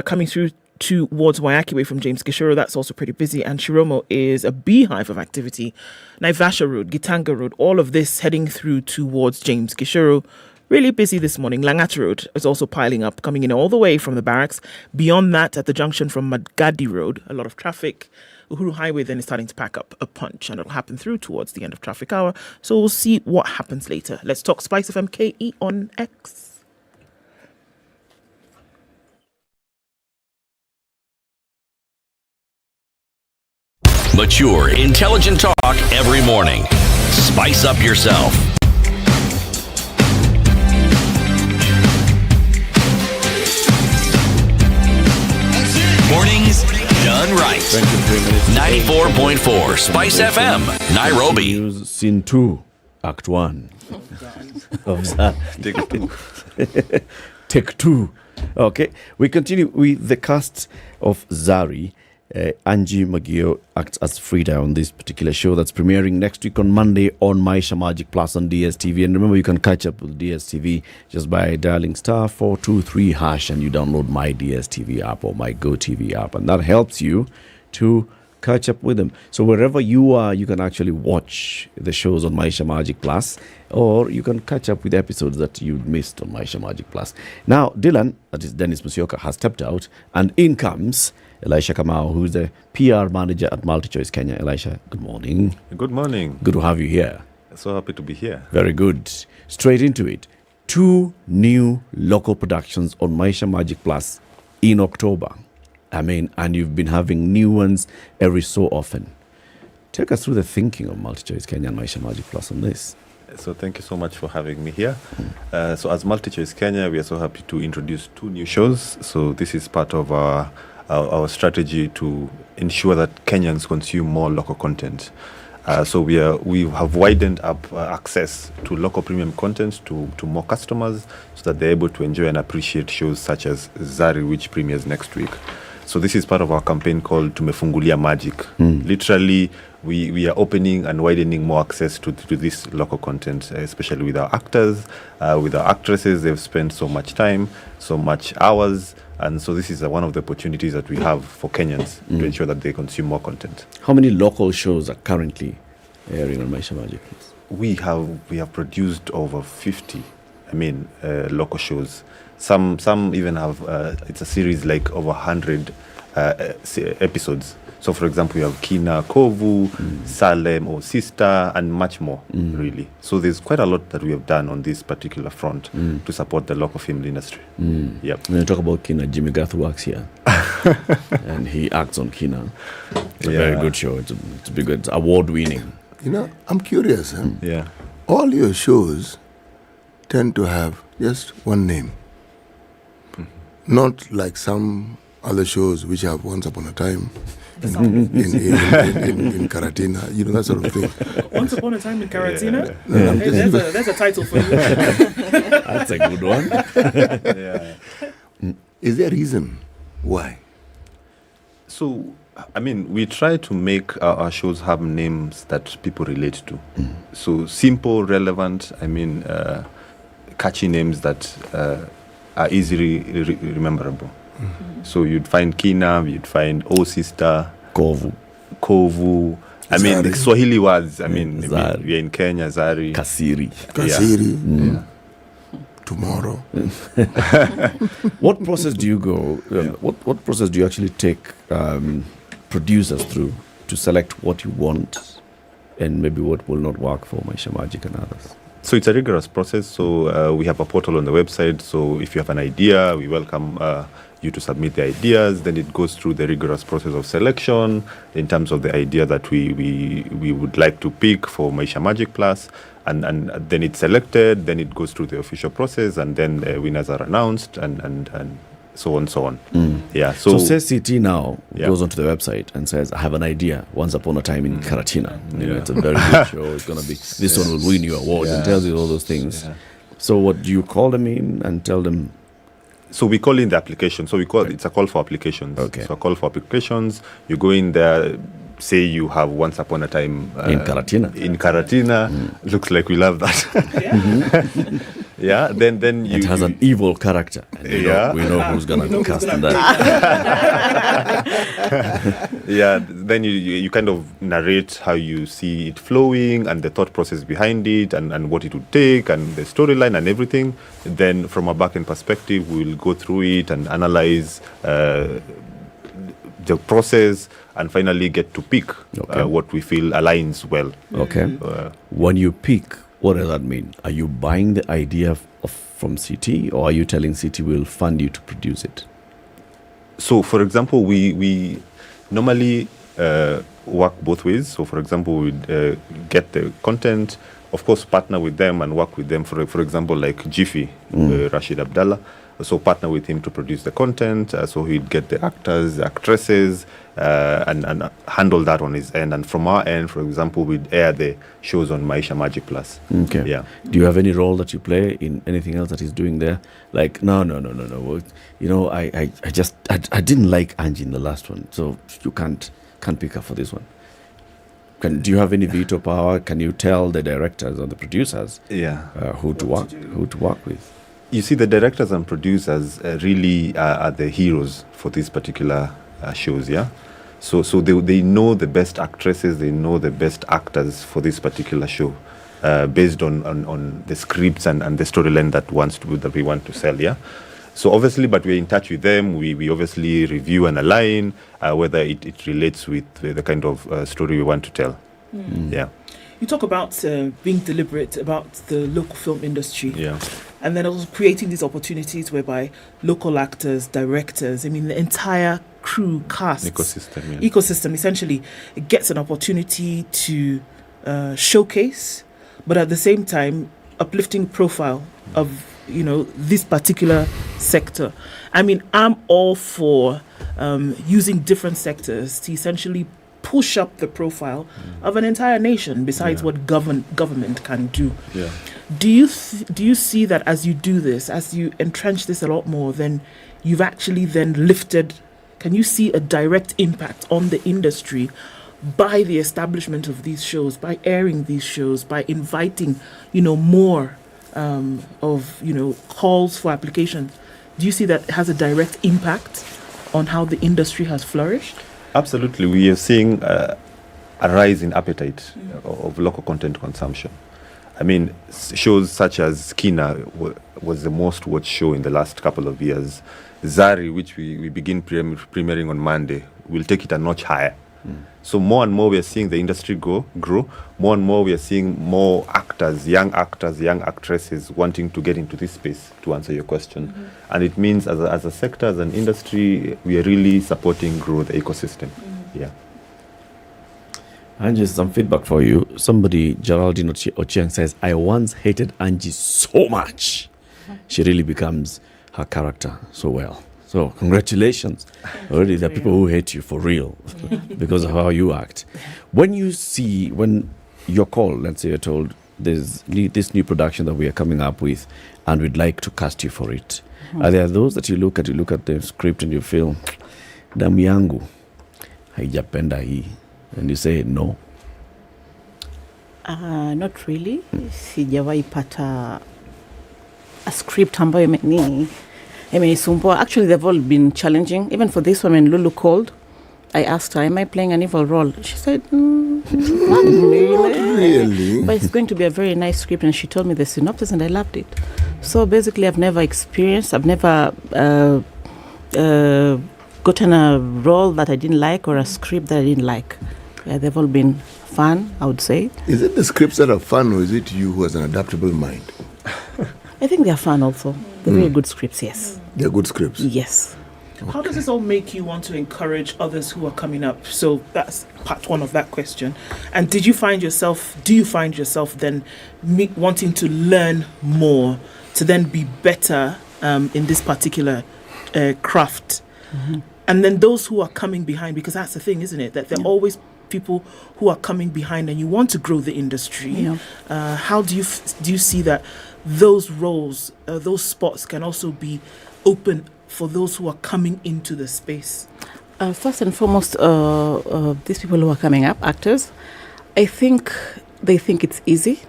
Coming through towards Wayaki way from James Gishoro, that's also pretty busy. And Shiromo is a beehive of activity. Naivasha Road, Gitanga Road, all of this heading through towards James Gishoro. Really busy this morning. Langata Road is also piling up, coming in all the way from the barracks. Beyond that, at the junction from Magadi Road, a lot of traffic. Uhuru Highway then is starting to pack up a punch, and it'll happen through towards the end of traffic hour. So we'll see what happens later. Let's talk SpiceFM KE on X. Mature, intelligent talk every morning. Spice up yourself. Mornings done right. 94.4 Spice FM, Nairobi. News, Scene 2, Act 1. Take 2. Okay, we continue with the cast of Zari. Angie Magio acts as Frida on this particular show that's premiering next week on Monday on Maisha Magic Plus on DSTV. And remember, you can catch up with DSTV just by dialing *423# and you download my DSTV app or my GoTV app, and that helps you to catch up with them. So wherever you are, you can actually watch the shows on Maisha Magic Plus, or you can catch up with episodes that you missed on Maisha Magic Plus. Now, Dylan, that is Dennis Musyoka, has stepped out, and in comes Elisha Kamau, who's the PR manager at MultiChoice Kenya. Elisha, good morning. Good morning. Good to have you here. So happy to be here. Very good. Straight into it. 2 new local productions on Maisha Magic Plus in October. And you've been having new ones every so often. Take us through the thinking of MultiChoice Kenya and Maisha Magic Plus on this. So thank you so much for having me here. So as MultiChoice Kenya, we are so happy to introduce 2 new shows. So this is part of our strategy to ensure that Kenyans consume more local content. So we have widened up access to local premium content to more customers so that they're able to enjoy and appreciate shows such as Zari, which premieres next week. So this is part of our campaign called Tumefungulia Magic. Literally, we are opening and widening more access to this local content, especially with our actors, with our actresses. They've spent so much time, so much hours, and so this is one of the opportunities that we have for Kenyans to ensure that they consume more content. How many local shows are currently airing on Maisha Magic? We have produced over 50, local shows. Some even have, it's a series like over 100 episodes. So, for example, we have Kina Kovu, Salem or Sister, and much more, really. So there's quite a lot that we have done on this particular front to support the local film industry. Yep. When you talk about Kina, Jimmy Gath works here. And he acts on Kina. It's a very good show. It's big. It's award-winning. I'm curious. Yeah. All your shows tend to have just one name. Not like some other shows which have Once Upon a Time in Karatina, that sort of thing. Once Upon a Time in Karatina? There's a title for you. That's a good one. Is there a reason why? So, we try to make our shows have names that people relate to. So simple, relevant, catchy names that are easily rememberable. So you'd find Kina, you'd find Oh Sister, Kovu. Zari. The Swahili words. Zari. We're in Kenya, Zari. Kasiri. Tomorrow. What process do you go? What process do you actually take producers through to select what you want and maybe what will not work for Maisha Magic and others? So it's a rigorous process. So we have a portal on the website. So if you have an idea, we welcome you to submit the ideas. Then it goes through the rigorous process of selection in terms of the idea that we would like to pick for Maisha Magic Plus. And then it's selected, then it goes through the official process, and then the winners are announced, and so on, so on. Yeah. So say CT now goes onto the website and says, I have an idea, Once Upon a Time in Karatina. It's a very good show. It's going to be, this one will win you awards and tells you all those things. So what do you call them in and tell them? So we call in the application. So it's a call for applications. Okay. So a call for applications. You go in there. Say you have Once Upon a Time in Karatina. Looks like we love that. Then you, it has an evil character. And we know who's gonna be cast in that. Then you kind of narrate how you see it flowing and the thought process behind it and what it would take and the storyline and everything. Then from a back-end perspective, we'll go through it and analyze the process and finally get to pick what we feel aligns well. Okay. When you pick, what does that mean? Are you buying the idea from CT, or are you telling CT will fund you to produce it? So, for example, we normally work both ways. So, for example, we get the content, of course, partner with them and work with them. For example, like Jiffy, Rashid Abdallah. So partner with him to produce the content, so he'd get the actors, the actresses, and handle that on his end. And from our end, for example, we'd air the shows on Maisha Magic Plus. Okay. Yeah. Do you have any role that you play in anything else that he's doing there? Like, no. I didn't like Angie in the last one, so you can't pick her for this one. Do you have any veto power? Can you tell the directors or the producers who to work with? You see, the directors and producers really are the heroes for these particular shows, yeah? So they know the best actresses, they know the best actors for this particular show, based on the scripts and the storyline that we want to sell, yeah? So obviously, but we're in touch with them, we obviously review and align whether it relates with the kind of story we want to tell, yeah. You talk about being deliberate about the local film industry. Yeah. And then also creating these opportunities whereby local actors, directors, the entire crew, cast, ecosystem essentially gets an opportunity to showcase, but at the same time, uplifting profile of, this particular sector. I'm all for using different sectors to essentially push up the profile of an entire nation besides what government can do. Yeah. Do you see that as you do this, as you entrench this a lot more, then you've actually then lifted Can you see a direct impact on the industry by the establishment of these shows, by airing these shows, by inviting, more of, calls for applications? Do you see that it has a direct impact on how the industry has flourished? Absolutely. We are seeing a rise in appetite of local content consumption. I mean, shows such as Kina was the most watched show in the last couple of years. Zari, which we begin premiering on Monday, will take it a notch higher. So more and more we are seeing the industry grow. More and more we are seeing more young actors, young actresses wanting to get into this space, to answer your question. And it means as a sector, as an industry, we are really supporting growth ecosystem. Yeah. Angie, some feedback for you. Somebody, Geraldine Ochieng, says, I once hated Angie so much. She really becomes her character so well. So congratulations. Already there are people who hate you for real because of how you act. When you're called, let's say you're told there's this new production that we are coming up with and we'd like to cast you for it. Are there those that you look at the script and you feel, damu yangu, haijapenda hii, and you say no? Not really. Sijawahi pata a script ambayo imenisumbua. Actually, they've all been challenging. Even for this one, when Lulu called, I asked her, am I playing an evil role? She said, not really. But it's going to be a very nice script. And she told me the synopsis and I loved it. So basically, I've never gotten a role that I didn't like or a script that I didn't like. Yeah, they've all been fun, I would say. Is it the scripts that are fun, or is it you who has an adaptable mind? I think they're fun also. They're very good scripts, yes. They're good scripts? Yes. Okay. How does this all make you want to encourage others who are coming up? So that's part one of that question. And do you find yourself then wanting to learn more to then be better in this particular craft? And then those who are coming behind, because that's the thing, isn't it? That there are always people who are coming behind and you want to grow the industry. How do you see that those roles, those spots can also be open for those who are coming into the space? First and foremost, these people who are coming up, actors, I think they think it's easy.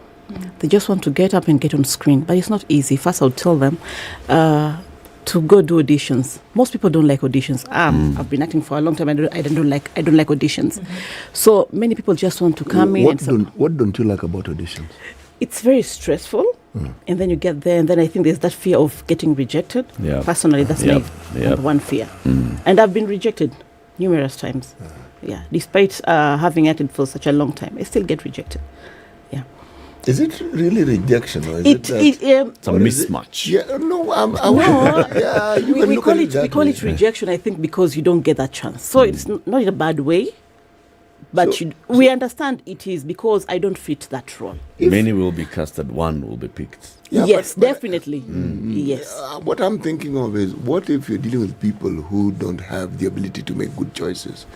They just want to get up and get on screen, but it's not easy. First, I'll tell them to go do auditions. Most people don't like auditions. I've been acting for a long time. I don't like auditions. So many people just want to come in. What don't you like about auditions? It's very stressful, and then you get there, and then I think there's that fear of getting rejected. Personally, that's my number one fear. And I've been rejected numerous times. Despite having acted for such a long time, I still get rejected. Is it really rejection, or is it's a mismatch? We call it rejection, I think, because you don't get that chance. So it's not in a bad way, but we understand it is because I don't fit that role. Many will be casted, one will be picked. Yes, definitely. Yes. What I'm thinking of is, what if you're dealing with people who don't have the ability to make good choices?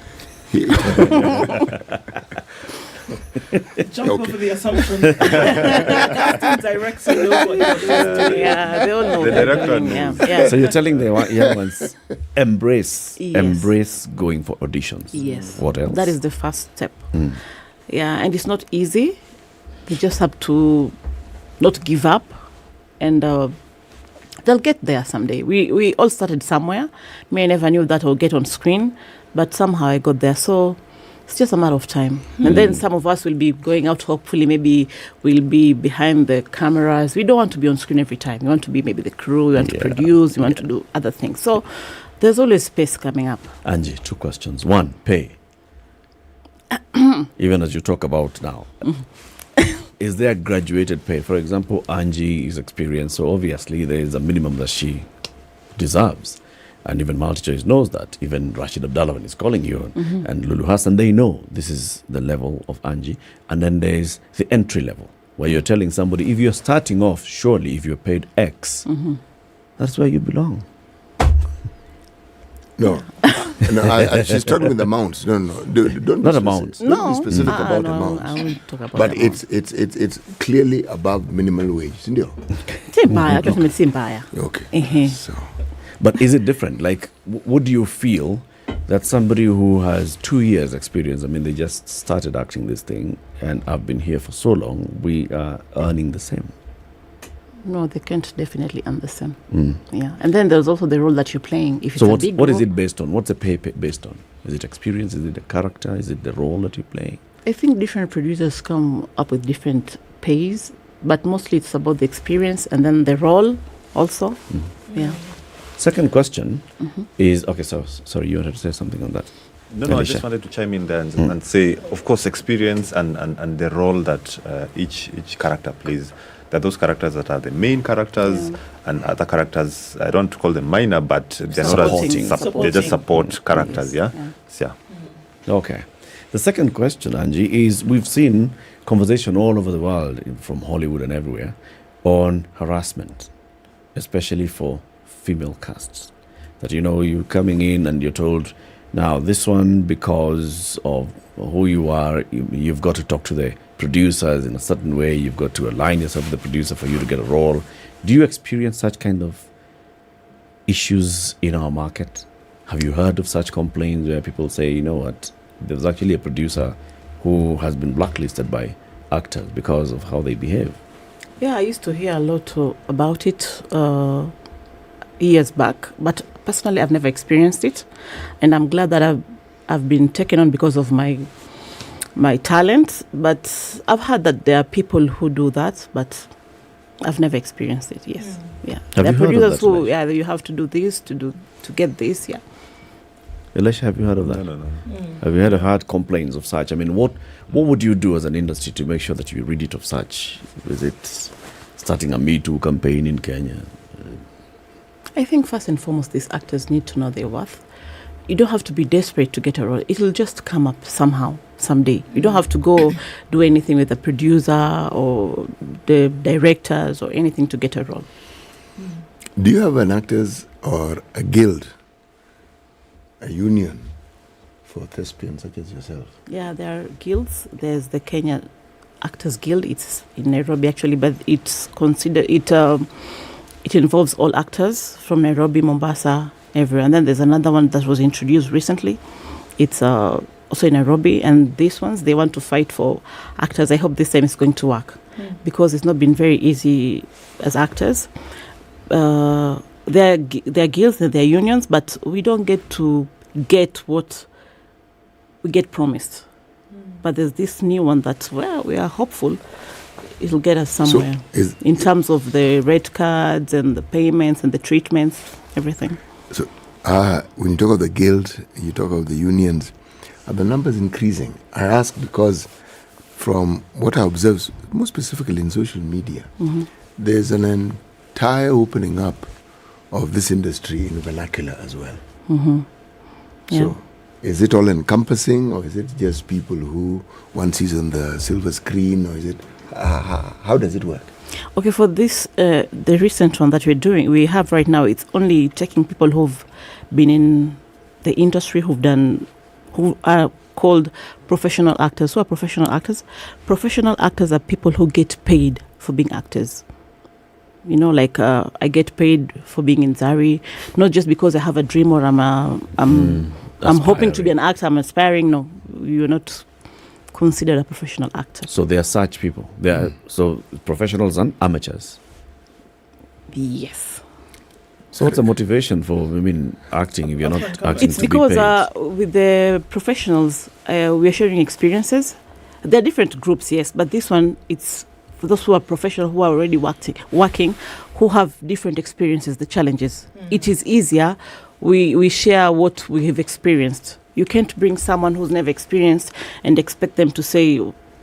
Jump over the assumption. Casting director knows what they're doing. They all know. The director knows. So you're telling the young ones, embrace going for auditions. Yes. What else? That is the first step. And it's not easy. You just have to not give up, and they'll get there someday. We all started somewhere. I never knew that I'll get on screen, but somehow I got there. So it's just a matter of time. And then some of us will be going out, hopefully maybe we'll be behind the cameras. We don't want to be on screen every time. We want to be maybe the crew, we want to produce, we want to do other things. So there's always space coming up. Angie, 2 questions. 1, pay. Even as you talk about now. Is there graduated pay? For example, Angie is experienced, so obviously there is a minimum that she deserves. And even MultiChoice knows that. Even Rashid Abdallah, when he's calling you, and Lulu Hassan, they know this is the level of Angie. And then there's the entry level, where you're telling somebody, if you're starting off, surely if you're paid X, that's where you belong. No, she's talking with amounts. No, don't not amounts. Don't be specific about amounts. I won't talk about but amounts. it's clearly above minimum wage, isn't it? Okay. So. But is it different? Like, what do you feel that somebody who has 2 years experience, I mean, they just started acting this thing and I've been here for so long, we are earning the same? No, they can't definitely earn the same. Yeah. And then there's also the role that you're playing. If So it's what is it based on? What's the pay based on? Is it experience? Is it the character? Is it the role that you play? I think different producers come up with different pays, but mostly it's about the experience and then the role also. Yeah. Second question is, okay, so sorry, you wanted to say something on that? No, I just wanted to chime in there and say, of course, experience and the role that each character plays. There are those characters that are the main characters and other characters, I don't call them minor, but they're they're just support characters, yeah? Okay. The second question, Angie, is we've seen conversation all over the world, from Hollywood and everywhere, on harassment, especially for female casts. That, you're coming in and you're told, now this one, because of who you are, you've got to talk to the producers in a certain way, you've got to align yourself with the producer for you to get a role. Do you experience such kind of issues in our market? Have you heard of such complaints where people say, you know what, there's actually a producer who has been blacklisted by actors because of how they behave? Yeah, I used to hear a lot about it years back, but personally I've never experienced it, and I'm glad that I've been taken on because of my talent. But I've heard that there are people who do that, but I've never experienced it. Yes, yeah. Have there you are heard of producers that, who you have to do this to get this. Yeah. Elisha, have you heard of that? No. Have you heard complaints of such? I mean, what would you do as an industry to make sure that you rid it of such? Is it starting a Me Too campaign in Kenya? I think first and foremost, these actors need to know their worth. You don't have to be desperate to get a role. It'll just come up somehow, someday. You don't have to go do anything with the producer or the directors or anything to get a role. Do you have an actors or a guild, a union for thespians such as yourself? Yeah, there are guilds. There's the Kenya Actors Guild. It's in Nairobi actually, but it's considered it involves all actors from Nairobi, Mombasa, everywhere. And then there's another one that was introduced recently. It's also in Nairobi, and these ones, they want to fight for actors. I hope this time it's going to work because it's not been very easy as actors. There are guilds and there are unions, but we don't get to get what we get promised. But there's this new one that, we are hopeful it'll get us somewhere in terms of the red cards and the payments and the treatments, everything. So when you talk of the guild, you talk of the unions, are the numbers increasing? I ask because from what I observe, more specifically in social media, there's an entire opening up of this industry in vernacular as well. So is it all encompassing, or is it just people who one sees on the silver screen, or is it how does it work? Okay, for this, the recent one that we're doing, we have right now, it's only taking people who've been in the industry, who are called professional actors. Who are professional actors? Professional actors are people who get paid for being actors. Like I get paid for being in Zari, not just because I have a dream or I'm hoping to be an actor, I'm aspiring. No, you're not considered a professional actor. So there are such people. There are so professionals and amateurs. Yes. So what's the motivation for acting if you're not acting? It's because with the professionals, we are sharing experiences. There are different groups, yes, but this one, it's for those who are professional, who are already working, who have different experiences, the challenges. It is easier. We share what we have experienced. You can't bring someone who's never experienced and expect them to say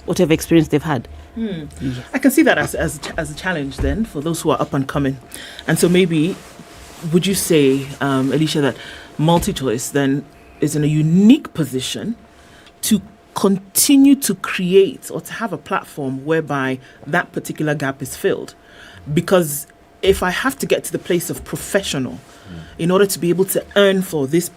whatever experience they've had. Yes. I can see that as a challenge then for those who are up and coming. And so maybe, would you say, Alicia, that MultiChoice then is in a unique position to continue to create or to have a platform whereby that particular gap is filled? Because if I have to get to the place of professional in order to be able to earn for this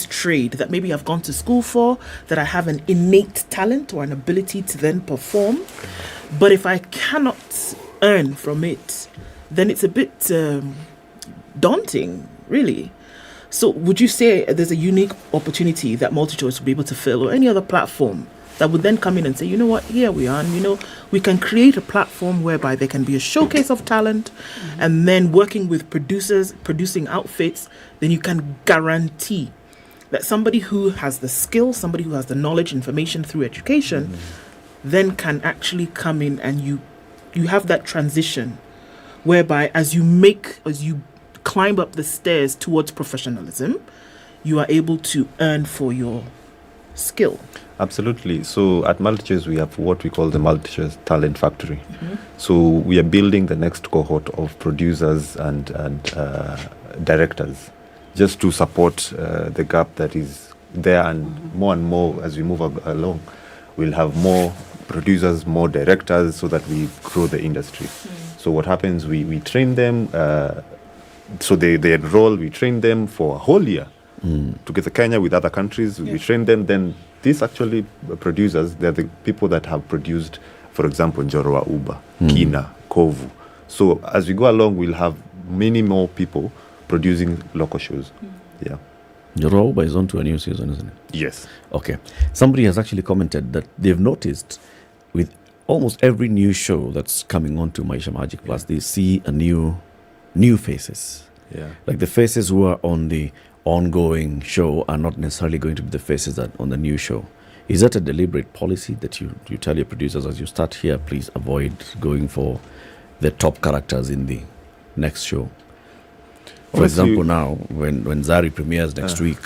trade that maybe I've gone to school for, that I have an innate talent or an ability to then perform, but if I cannot earn from it, then it's a bit daunting, really. So would you say there's a unique opportunity that MultiChoice will be able to fill, or any other platform that would then come in and say, you know what, here we are, and we can create a platform whereby there can be a showcase of talent, and then working with producers, producing outfits, then you can guarantee that somebody who has the skill, somebody who has the knowledge, information through education, then can actually come in, and you have that transition whereby as you climb up the stairs towards professionalism, you are able to earn for your skill. Absolutely. So at MultiChoice, we have what we call the MultiChoice Talent Factory. So we are building the next cohort of producers and directors, just to support the gap that is there, and more as we move along, we'll have more producers, more directors, so that we grow the industry. So what happens, we train them, so they enroll, we train them for a whole year. Together Kenya with other countries, we train them. Then these actually producers, they're the people that have produced, for example, Njoroge, Kina, Kovu. So as we go along, we'll have many more people producing local shows. Yeah. Njoroge is on to a new season, isn't it? Yes. Okay. Somebody has actually commented that they've noticed with almost every new show that's coming on to Maisha Magic Plus, they see a new faces. Yeah. Like the faces who are on the ongoing show are not necessarily going to be the faces that on the new show. Is that a deliberate policy that you tell your producers, as you start here, please avoid going for the top characters in the next show? For example, now when Zari premieres next week,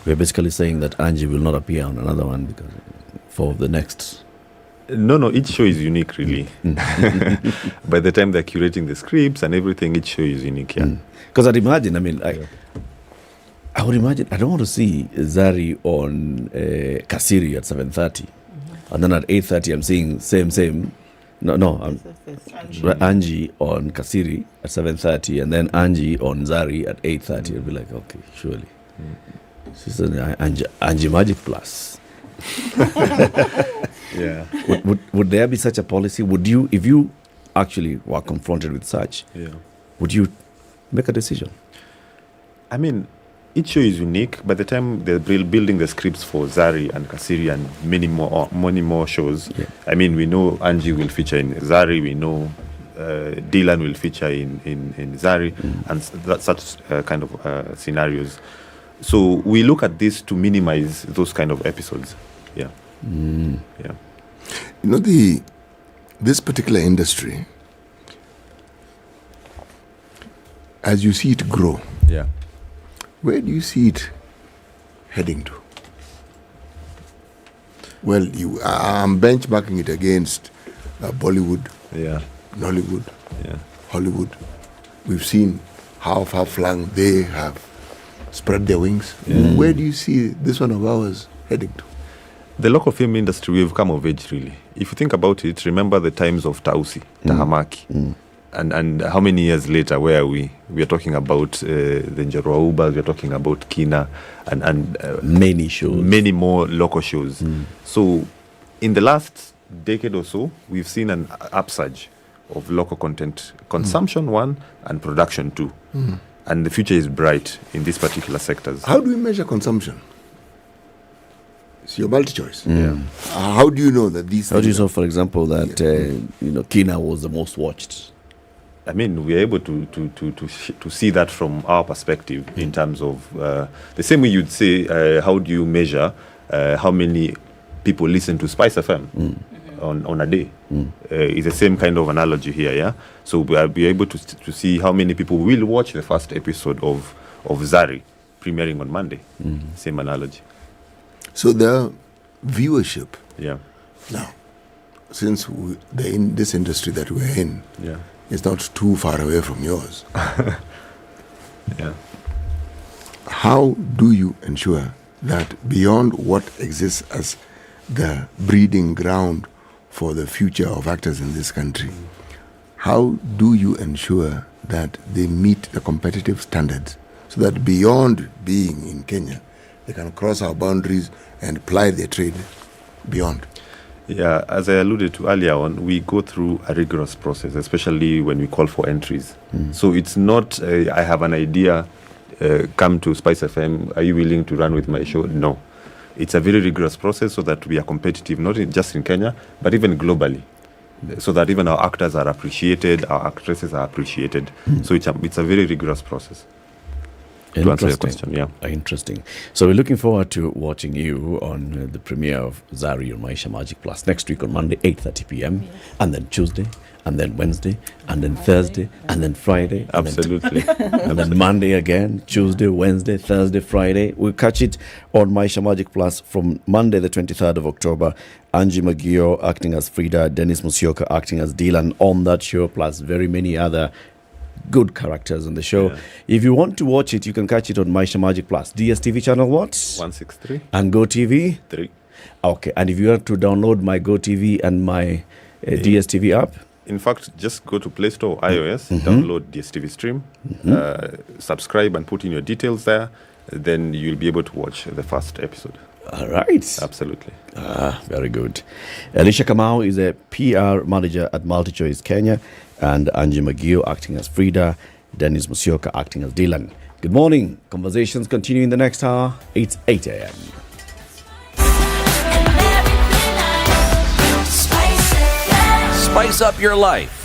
we're basically saying that Angie will not appear on another one because for the next. No, each show is unique, really. By the time they're curating the scripts and everything, each show is unique, yeah. Because I'd imagine, I would imagine, I don't want to see Zari on Kasiri at 7:30. And then at 8:30, I'm seeing same. Angie on Kasiri at 7:30, and then Angie on Zari at 8:30. I'll be like, okay, surely. She's an Angie Magic Plus. Yeah. Would there be such a policy? Would you, if you actually were confronted with such, would you make a decision? I mean, each show is unique. By the time they're building the scripts for Zari and Kasiri and many more shows, I mean, we know Angie will feature in Zari, we know Dylan will feature in Zari, and such kind of scenarios. So we look at this to minimize those kind of episodes. Yeah. Yeah. You know, this particular industry, as you see it grow, where do you see it heading to? Well, I'm benchmarking it against Bollywood, Nollywood, Hollywood. We've seen how far-flung they have spread their wings. Where do you see this one of ours heading to? The local film industry, we've come of age, really. If you think about it, remember the times of Tausi, Tahamaki. And how many years later, where are we? We are talking about the Njoroge, we are talking about Kina, and many shows. Many more local shows. So in the last decade or so, we've seen an upsurge of local content consumption, one, and production, two. And the future is bright in these particular sectors. How do we measure consumption? It's your MultiChoice. How do you know that these? How do you know, for example, that Kina was the most watched? I mean, we are able to see that from our perspective in terms of the same way you'd say, how do you measure how many people listen to SpiceFM on a day? It's the same kind of analogy here, yeah. So we'll be able to see how many people will watch the first episode of Zari premiering on Monday. Same analogy. So the viewership. Yeah. Now, since in this industry that we're in, it's not too far away from yours. Yeah. How do you ensure that beyond what exists as the breeding ground for the future of actors in this country, how do you ensure that they meet the competitive standards so that beyond being in Kenya, they can cross our boundaries and ply their trade beyond? Yeah, as I alluded to earlier on, we go through a rigorous process, especially when we call for entries. So it's not, I have an idea, come to SpiceFM, are you willing to run with my show? No. It's a very rigorous process so that we are competitive, not just in Kenya, but even globally, so that even our actors are appreciated, our actresses are appreciated. So it's a very rigorous process. To answer your question, yeah. Interesting. So we're looking forward to watching you on the premiere of Zari on Maisha Magic Plus next week on Monday, 8:30 p.m. and then Tuesday, and then Wednesday, and then Thursday, and then Friday. Absolutely. And then Monday again, Tuesday, Wednesday, Thursday, Friday. We'll catch it on Maisha Magic Plus from Monday, the 23rd of October. Angie Magio acting as Frida, Dennis Musyoka acting as Dylan on that show, plus very many other good characters on the show. Yeah. If you want to watch it, you can catch it on Maisha Magic Plus. DSTV channel what? 163. And GoTV? 3. Okay. And if you want to download my GoTV and my DSTV app? In fact, just go to Play Store, iOS, download DSTV Stream, subscribe and put in your details there. Then you'll be able to watch the first episode. All right. Absolutely. Very good. Alicia Kamau is a PR manager at MultiChoice Kenya, and Angie Magio acting as Frida, Dennis Musyoka acting as Dylan. Good morning. Conversations continue in the next hour. It's 8 a.m. Spice up your life.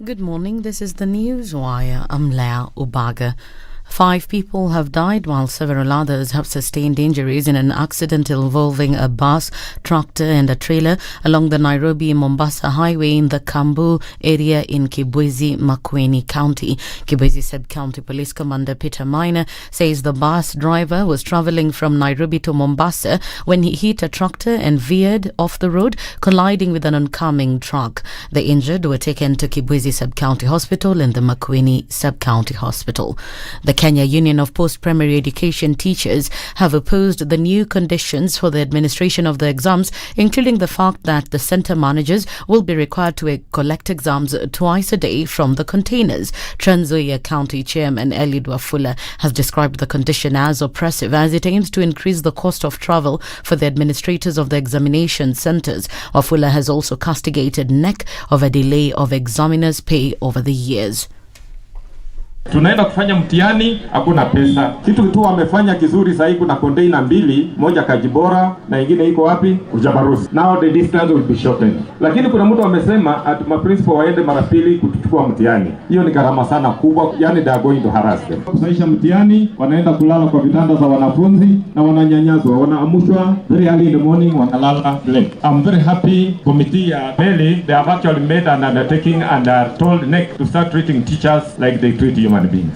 Good morning, this is the News Wire. I'm Leah Ubaga. 5 people have died while several others have sustained injuries in an accident involving a bus, tractor and a trailer along the Nairobi-Mombasa highway in the Kambu area in Kibwezi, Makueni County. Kibwezi Sub-County Police Commander Peter Minor says the bus driver was travelling from Nairobi to Mombasa when he hit a tractor and veered off the road, colliding with an oncoming truck. The injured were taken to Kibwezi Sub-County Hospital and the Makueni Sub-County Hospital. The Kenya Union of Post-Primary Education Teachers have opposed the new conditions for the administration of the exams, including the fact that the centre managers will be required to collect exams twice a day from the containers. Trans Nzoia County Chairman Eliud Wafula has described the condition as oppressive as it aims to increase the cost of travel for the administrators of the examination centres. Wafula has also castigated NEC of a delay of examiners' pay over the years. Tunaenda kufanya mtihani, hakuna pesa. Kitu tu wamefanya kizuri sasa, kuna container 2, moja Kajibora na ingine iko wapi? Kujabarusi. Now the distance will be shortened. Lakini kuna mtu amesema at my principal waende mara 2 kuchukua mtihani. Hiyo ni gharama sana kubwa, yani they are going to harass them. Kusaisha mtihani, wanaenda kulala kwa vitanda za wanafunzi na wananyanyazwa, wanaamushwa very early in the morning, wanalala late. I'm very happy committee ya Meli, they have actually made an undertaking and are told NEC to start treating teachers like they treat you.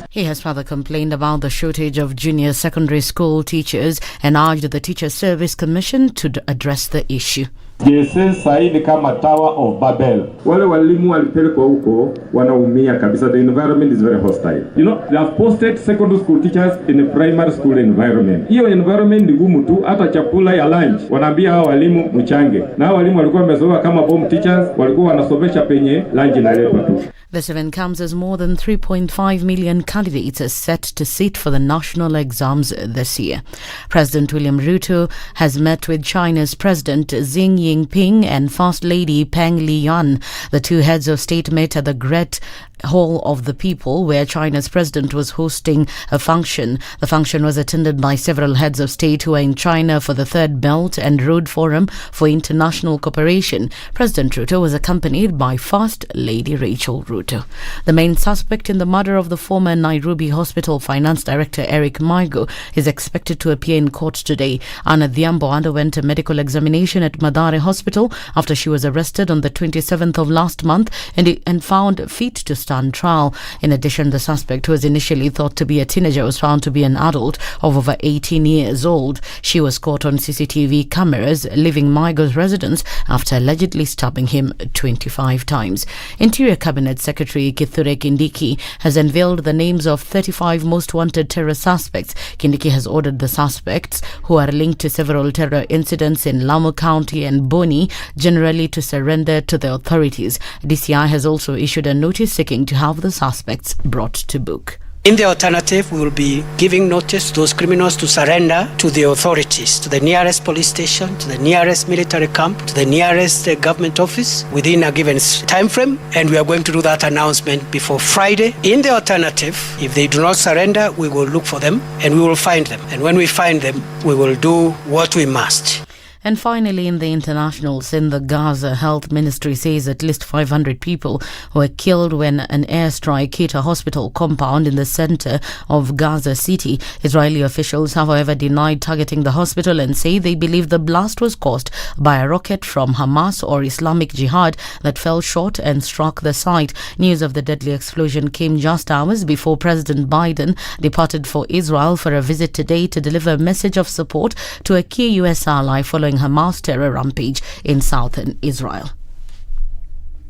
He has further complained about the shortage of junior secondary school teachers and urged the Teacher Service Commission to address the issue. JSS sahi ni kama Tower of Babel. Wale walimu walipelekwa huko wanaumia kabisa. The environment is very hostile. You know, they have posted secondary school teachers in a primary school environment. Hiyo environment ni gumu tu, hata chakula ya lunch wanaambia hao walimu mchange. Na hao walimu walikuwa wamezoea kama bomb teachers, walikuwa wanasomesha penye lunch inaletwa tu. This event comes as more than 3.5 million candidates are set to sit for the national exams this year. President William Ruto has met with China's President Xi Jinping and First Lady Peng Liyuan. The two heads of state met at the Great Hall of the People, where China's president was hosting a function. The function was attended by several heads of state who are in China for the Third Belt and Road Forum for International Cooperation. President Ruto was accompanied by First Lady Rachel Ruto. The main suspect in the murder of the former Nairobi Hospital Finance Director Eric Maigo is expected to appear in court today. Anna Dhiambo underwent a medical examination at Mathare Hospital after she was arrested on the 27th of last month and found fit to stand trial. In addition, the suspect, who was initially thought to be a teenager, was found to be an adult of over 18 years old. She was caught on CCTV cameras leaving Maigo's residence after allegedly stabbing him 25 times. Interior Cabinet Secretary Kithure Kindiki has unveiled the names of 35 most wanted terror suspects. Kindiki has ordered the suspects, who are linked to several terror incidents in Lamu County and Boni, generally to surrender to the authorities. DCI has also issued a notice seeking to have the suspects brought to book. In the alternative, we will be giving notice to those criminals to surrender to the authorities, to the nearest police station, to the nearest military camp, to the nearest government office within a given time frame, and we are going to do that announcement before Friday. In the alternative, if they do not surrender, we will look for them and we will find them. And when we find them, we will do what we must. And finally, in the internationals, in the Gaza Health Ministry says at least 500 people were killed when an airstrike hit a hospital compound in the center of Gaza City. Israeli officials, however, denied targeting the hospital and say they believe the blast was caused by a rocket from Hamas or Islamic Jihad that fell short and struck the site. News of the deadly explosion came just hours before President Biden departed for Israel for a visit today to deliver a message of support to a key U.S. ally following Hamas terror rampage in southern Israel.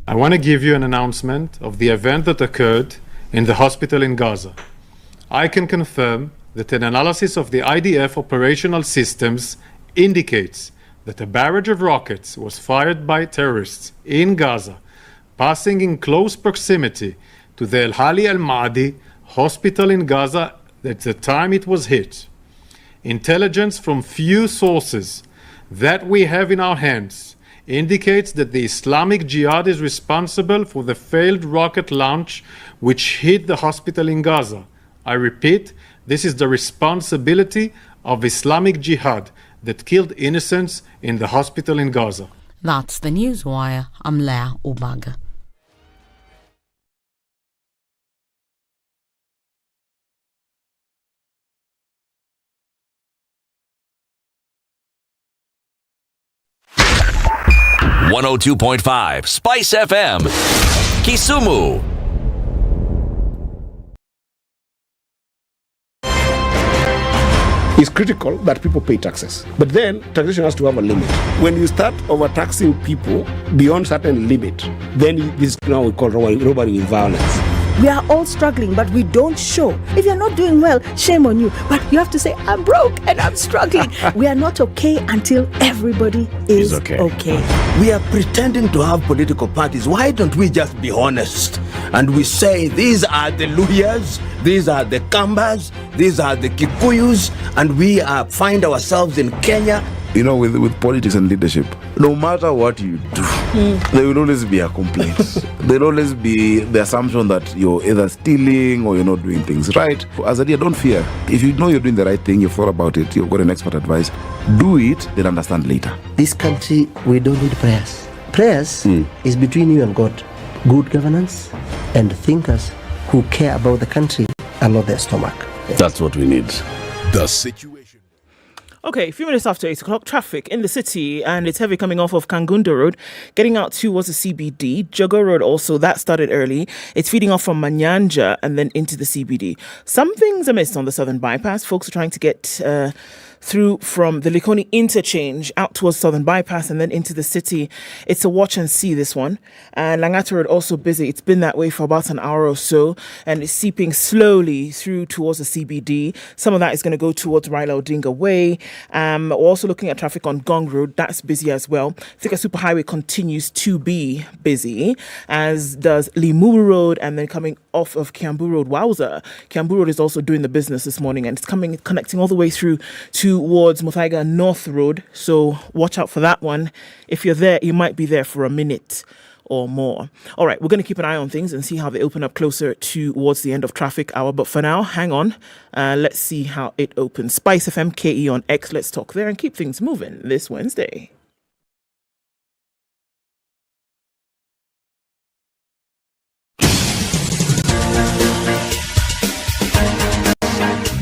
I want to give you an announcement of the event that occurred in the hospital in Gaza. I can confirm that an analysis of the IDF operational systems indicates that a barrage of rockets was fired by terrorists in Gaza, passing in close proximity to the Al-Hali Al-Ma'adi hospital in Gaza at the time it was hit. Intelligence from few sources that we have in our hands indicates that the Islamic Jihad is responsible for the failed rocket launch which hit the hospital in Gaza. I repeat, this is the responsibility of Islamic Jihad that killed innocents in the hospital in Gaza. That's the Newswire. I'm Leah Ubaga. .5 Spice FM, Kisumu. It's critical that people pay taxes. But then taxation has to have a limit. When you start overtaxing people beyond certain limit, then this is now we call robbery with violence. We are all struggling, but we don't show. If you're not doing well, shame on you. But you have to say, I'm broke and I'm struggling. We are not okay until everybody is okay. We are pretending to have political parties. Why don't we just be honest? And we say, these are the Luyas, these are the Kambas, these are the Kikuyus, and we find ourselves in Kenya. You know, with politics and leadership, no matter what you do, there will always be a complaint. There will always be the assumption that you're either stealing or you're not doing things right. As a leader, don't fear. If you know you're doing the right thing, you've thought about it, you've got an expert advice, do it, then understand later. This country, we don't need prayers. Prayers is between you and God. Good governance and thinkers who care about the country and not their stomach. That's what we need. The situation. Okay, a few minutes after 8 o'clock, traffic in the city, and it's heavy coming off of Kangunda Road, getting out towards the CBD. Jogo Road also, that started early. It's feeding off from Manyanja and then into the CBD. Some things are missed on the Southern Bypass. Folks are trying to get through from the Likoni interchange out towards Southern Bypass and then into the city. It's a watch and see, this one. And Langata Road also busy. It's been that way for about an hour or so, and it's seeping slowly through towards the CBD. Some of that is going to go towards Raila Odinga Way. We're also looking at traffic on Gong Road. That's busy as well. Thika Superhighway continues to be busy, as does Limuru Road, and then coming off of Kiambu Road. Wowza. Kiambu Road is also doing the business this morning, and it's connecting all the way through towards Muthaiga North Road. So watch out for that one. If you're there, you might be there for a minute or more. All right, we're going to keep an eye on things and see how they open up closer towards the end of traffic hour. But for now, hang on. Let's see how it opens. SpiceFM KE on X. Let's talk there and keep things moving this Wednesday.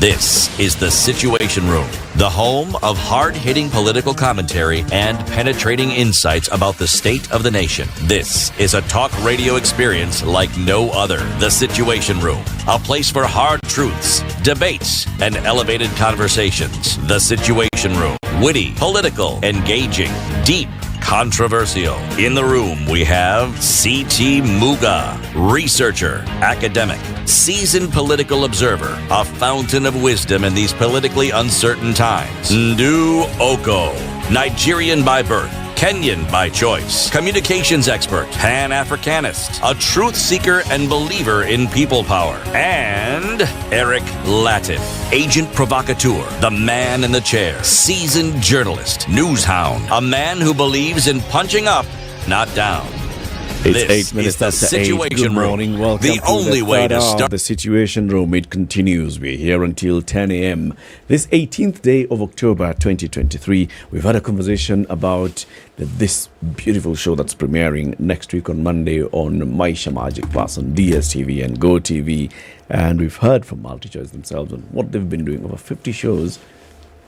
This is The Situation Room, the home of hard-hitting political commentary and penetrating insights about the state of the nation. This is a talk radio experience like no other. The Situation Room, a place for hard truths, debates, and elevated conversations. The Situation Room, witty, political, engaging, deep, controversial. In the room, we have C.T. Muga, researcher, academic, seasoned political observer, a fountain of wisdom in these politically uncertain times. Ndu Okoh, Nigerian by birth, Kenyan by choice, communications expert, Pan-Africanist, a truth seeker and believer in people power, and Eric Latiff, agent provocateur, the man in the chair, seasoned journalist, news hound, a man who believes in punching up, not down. It's This 8 minutes is the after 8. Situation Good morning. Room. Welcome The to only the way third to hour of start. the Situation Room. It continues. We're here until 10 a.m. This 18th day of October 2023. We've had a conversation about this beautiful show that's premiering next week on Monday on Maisha Magic Plus on DSTV and Go TV. And we've heard from MultiChoice themselves on what they've been doing. Over 50 shows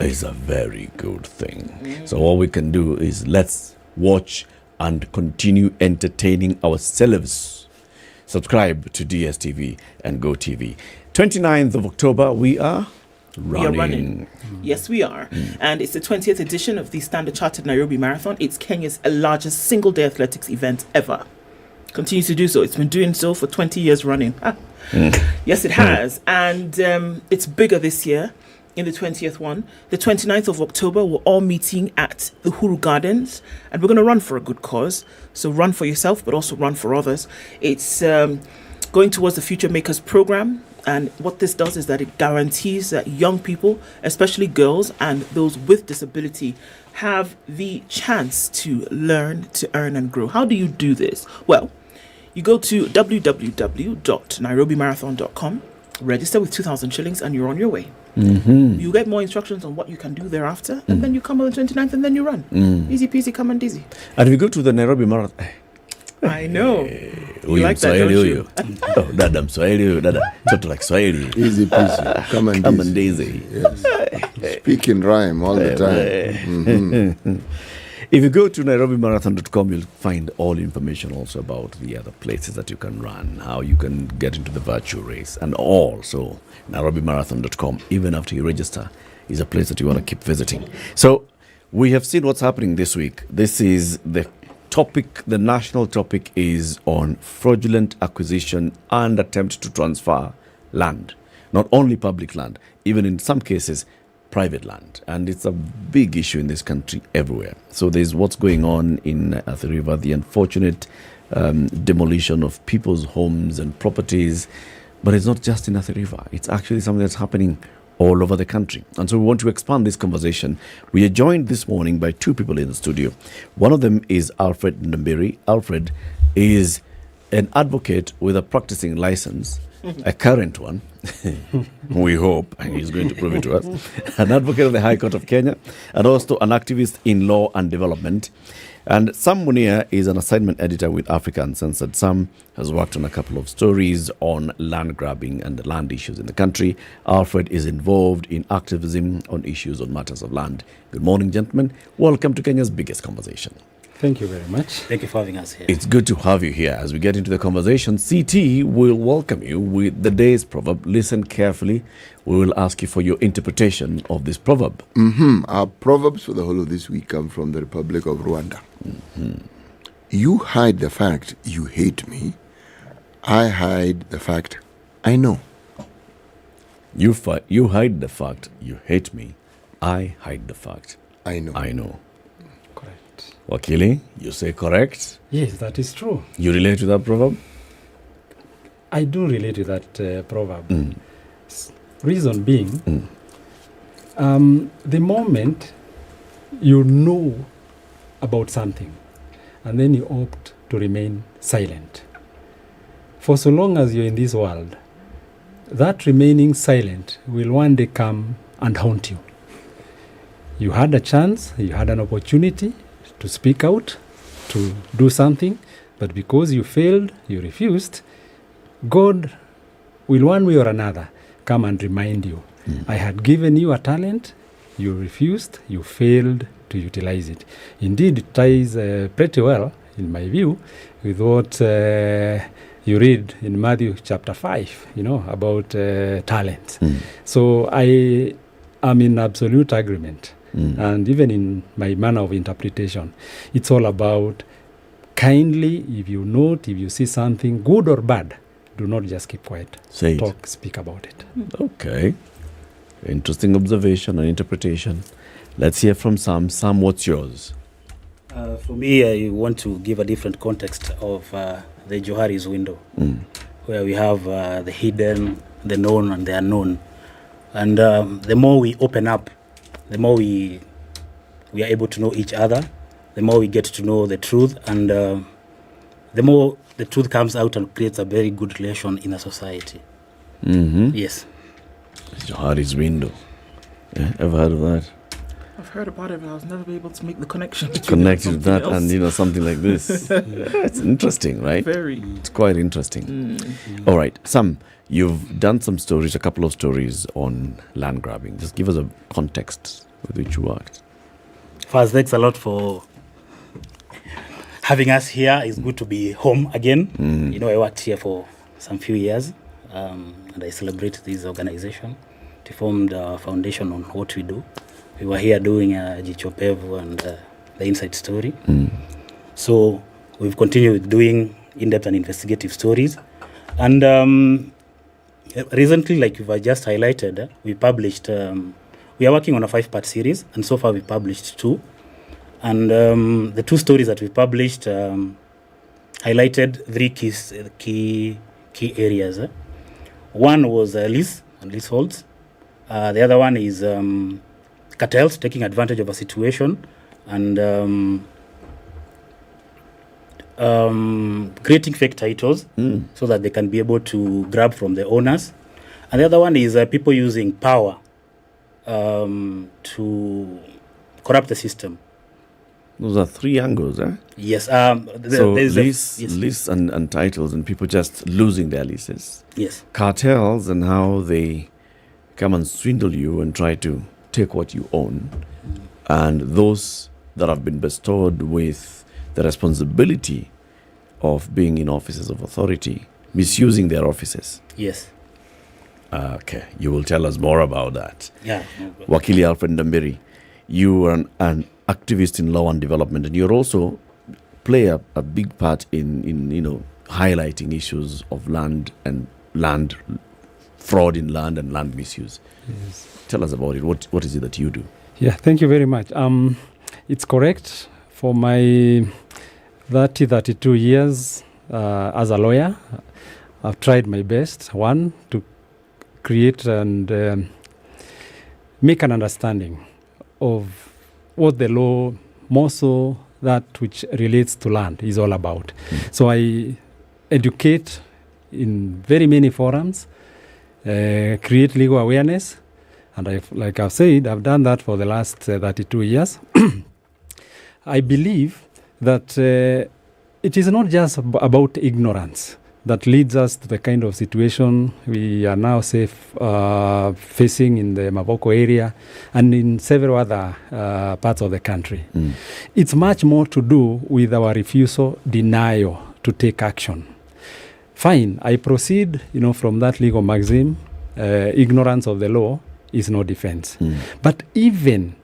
is a very good thing. So all we can do is let's watch and continue entertaining ourselves. Subscribe to DSTV and Go TV. 29th of October, we are running. We are running. Yes, we are. And it's the 20th edition of the Standard Chartered Nairobi Marathon. It's Kenya's largest single-day athletics event ever. Continues to do so. It's been doing so for 20 years running. Yes, it has. And it's bigger this year. In the 20th one, the 29th of October, we're all meeting at the Huru Gardens, and we're going to run for a good cause. So run for yourself, but also run for others. It's going towards the Future Makers program, and what this does is that it guarantees that young people, especially girls and those with disability, have the chance to learn, to earn and grow. How do you do this? Well, you go to www.nairobimarathon.com, register with 2,000 shillings, and you're on your way. You get more instructions on what you can do thereafter, and then you come on the 29th and then you run. Easy peasy, come and easy. And we go to the Nairobi Marathon. I know. You like that, don't you? Oh, dada Mswahili, dada choto like Swahili. Easy peasy, come and easy. Yes. Speak in rhyme all the time. If you go to nairobimarathon.com, you'll find all information also about the other places that you can run, how you can get into the virtual race, and all. So nairobimarathon.com, even after you register, is a place that you want to keep visiting. So we have seen what's happening this week. This is the topic, the national topic is on fraudulent acquisition and attempt to transfer land. Not only public land, even in some cases, private land, and it's a big issue in this country everywhere. So there's what's going on in Athi River, the unfortunate demolition of people's homes and properties, but it's not just in Athi River. It's actually something that's happening all over the country. And so we want to expand this conversation. We are joined this morning by two people in the studio. One of them is Alfred Ndambiri. Alfred is an advocate with a practicing license, a current one, we hope, and he's going to prove it to us, an advocate of the High Court of Kenya, and also an activist in law and development. And Sam Munia is an assignment editor with Africa Uncensored. Sam has worked on a couple of stories on land grabbing and the land issues in the country. Alfred is involved in activism on issues on matters of land. Good morning, gentlemen. Welcome to Kenya's biggest conversation. Thank you very much. Thank you for having us here. It's good to have you here. As we get into the conversation, CT will welcome you with the day's proverb. Listen carefully. We will ask you for your interpretation of this proverb. Our proverbs for the whole of this week come from the Republic of Rwanda. You hide the fact you hate me. I hide the fact I know. You hide the fact you hate me. I hide the fact I know. I know. Wakili, you say correct? Yes, that is true. You relate to that proverb? I do relate to that proverb. Reason being, the moment you know about something and then you opt to remain silent, for so long as you're in this world, that remaining silent will one day come and haunt you. You had a chance, you had an opportunity to speak out, to do something, but because you failed, you refused, God will one way or another come and remind you, I had given you a talent, you refused, you failed to utilize it. Indeed, it ties pretty well, in my view, with what you read in Matthew chapter 5, about talent. So I am in absolute agreement. And even in my manner of interpretation, it's all about kindly, if you see something good or bad, do not just keep quiet. Say Talk, it. speak about it. Okay. Interesting observation and interpretation. Let's hear from Sam. Sam, what's yours? For me, I want to give a different context of the Johari's window, where we have the hidden, the known, and the unknown. And the more we open up, the more we are able to know each other, the more we get to know the truth, and the more the truth comes out and creates a very good relation in a society. Yes. Johari's window. Yeah, ever heard of that? I've heard about it, but I was never able to make the connection. Connected to that else. And, something like this. It's interesting, right? Very. It's quite interesting. All right. Sam, you've done some stories, a couple of stories on land grabbing. Just give us a context with which you worked. First, thanks a lot for having us here. It's good to be home again. I worked here for some few years, and I celebrate this organization. We formed a foundation on what we do. We were here doing Jichopevu and the Inside Story. So we've continued doing in-depth and investigative stories. And recently, like you've just highlighted, we published, we are working on a 5-part series, and so far we published 2. And the 2 stories that we published highlighted 3 key areas. One was lease and leaseholds. The other one is cartels taking advantage of a situation and creating fake titles so that they can be able to grab from the owners. And the other one is people using power to corrupt the system. Those are 3 angles, eh? Yes. So lease and titles and people just losing their leases. Yes. Cartels and how they come and swindle you and try to take what you own. And those that have been bestowed with the responsibility of being in offices of authority, misusing their offices. Yes. Okay, you will tell us more about that. Yeah. Wakili Alfred Ndambiri, you are an activist in law and development, and you're also play a big part in highlighting issues of land fraud in land and land misuse. Yes. Tell us about it. What is it that you do? Yeah, thank you very much. It's correct. For my 32 years as a lawyer, I've tried my best, one, to create and make an understanding of what the law, more so that which relates to land, is all about. So I educate in very many forums, create legal awareness, and like I've said, I've done that for the last 32 years. I believe that it is not just about ignorance that leads us to the kind of situation we are now facing in the Mavoko area and in several other parts of the country. It's much more to do with our refusal, denial to take action. Fine, I proceed, from that legal maxim, ignorance of the law is no defense. But even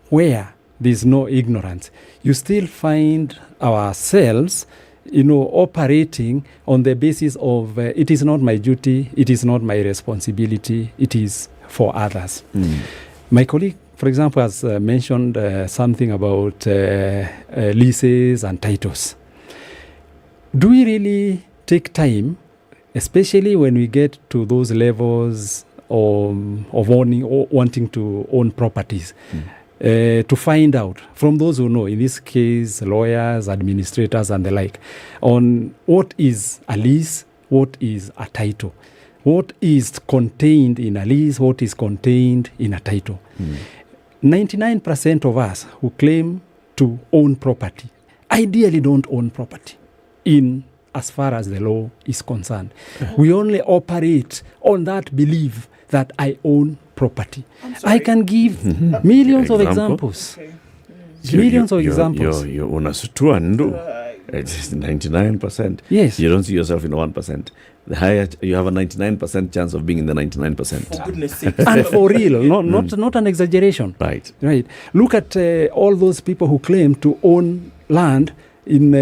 where there's no ignorance, you still find ourselves operating on the basis of it is not my duty, it is not my responsibility, it is for others. My colleague, for example, has mentioned something about leases and titles. Do we really take time, especially when we get to those levels of owning or wanting to own properties, to find out from those who know, in this case, lawyers, administrators, and the like, on what is a lease, what is a title, what is contained in a lease, what is contained in a title. 99% of us who claim to own property ideally don't own property in as far as the law is concerned. We only operate on that belief that I own property. I can give millions of examples. Millions of examples. You own a sutuandu. It's 99%. Yes. You don't see yourself in 1%. The higher you have a 99% chance of being in the 99%. For goodness sake. And for real, not an exaggeration. Right. Look at all those people who claim to own land in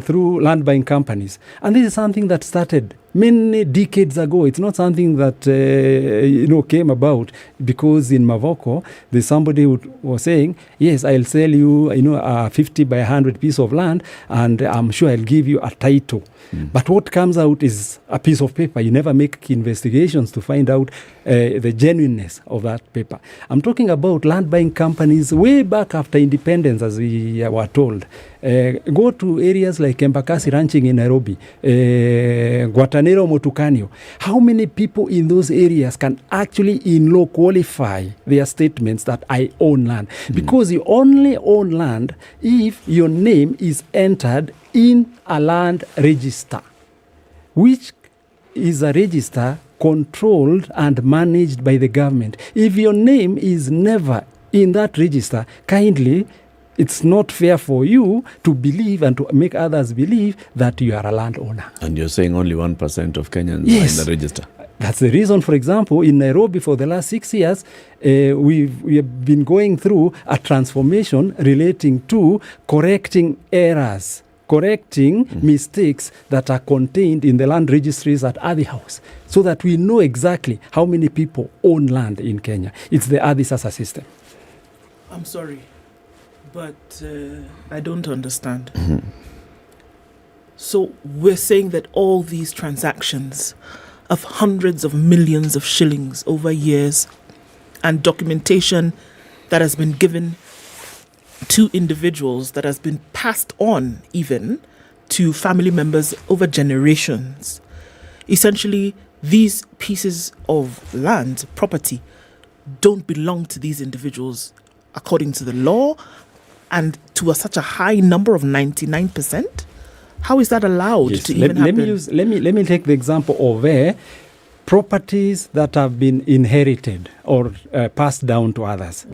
through land buying companies, and this is something that started many decades ago. It's not something that came about because in Mavoko there's somebody who was saying, yes, I'll sell you a 50 by 100 piece of land, and I'm sure I'll give you a title. But what comes out is a piece of paper. You never make investigations to find out the genuineness of that paper. I'm talking about land buying companies way back after independence, as we were told. Go to areas like Embakasi Ranching in Nairobi, Guatanero, Motukanyo. How many people in those areas can actually in law qualify their statements that I own land? Because you only own land if your name is entered in a land register, which is a register controlled and managed by the government. If your name is never in that register, kindly, it's not fair for you to believe and to make others believe that you are a landowner. And you're saying only 1% of Kenyans are in the register. That's the reason, for example, in Nairobi for the last 6 years, we have been going through a transformation relating to correcting errors, correcting mistakes that are contained in the land registries at Ardhi House, so that we know exactly how many people own land in Kenya. It's the Ardhi Sasa system. I'm sorry, but I don't understand. So we're saying that all these transactions of hundreds of millions of shillings over years and documentation that has been given to individuals, that has been passed on even to family members over generations. Essentially, these pieces of land, property, don't belong to these individuals according to the law, and to such a high number of 99%. How is that allowed to even happen? Let me take the example of properties that have been inherited or passed down to others.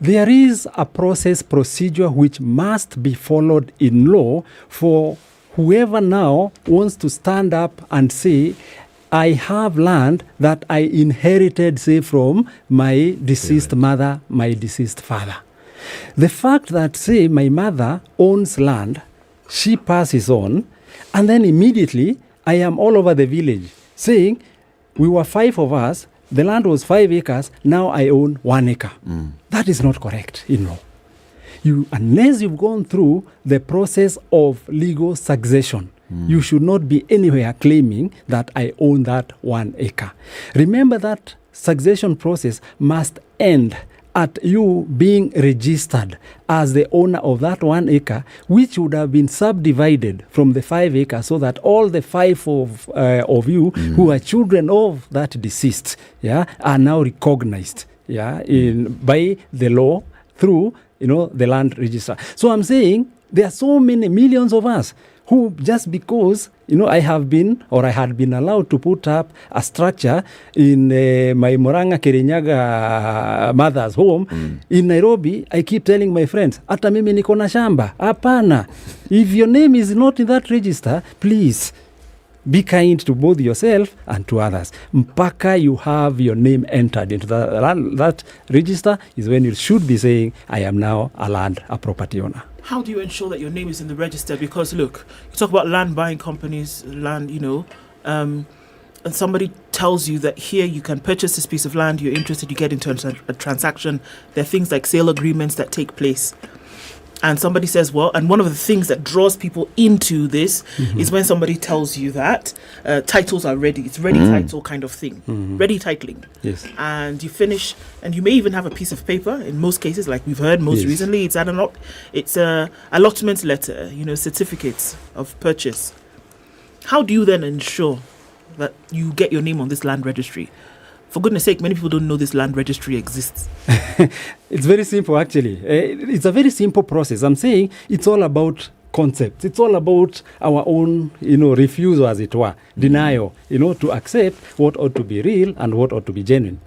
There is a procedure which must be followed in law for whoever now wants to stand up and say, I have land that I inherited, say, from my deceased mother, my deceased father. The fact that, say, my mother owns land, she passes on, and then immediately I am all over the village saying, we were 5 of us, the land was 5 acres, now I own 1 acre. That is not correct in law. Unless you've gone through the process of legal succession, you should not be anywhere claiming that I own that 1 acre. Remember that succession process must end at you being registered as the owner of that 1 acre, which would have been subdivided from the 5 acres, so that all the 5 of you who are children of that deceased are now recognized by the law through the land register. So I'm saying there are so many millions of us who, just because I had been allowed to put up a structure in my Moranga Kirinyaga mother's home in Nairobi, I keep telling my friends, hata mimi niko na shamba. Hapana. If your name is not in that register, please be kind to both yourself and to others. Mpaka you have your name entered into that register is when you should be saying, I am now a property owner. How do you ensure that your name is in the register? Because look, you talk about land buying companies, land, and somebody tells you that here you can purchase this piece of land, you're interested, you get into a transaction. There are things like sale agreements that take place. And somebody says, well, and one of the things that draws people into this is when somebody tells you that titles are ready. It's ready title kind of thing. Ready titling. Yes. And you finish, and you may even have a piece of paper. In most cases, like we've heard most recently, it's a allotment letter, certificates of purchase. How do you then ensure that you get your name on this land registry? For goodness sake, many people don't know this land registry exists. It's very simple, actually. It's a very simple process. I'm saying it's all about concepts. It's all about our own, refusal, as it were, denial, to accept what ought to be real and what ought to be genuine.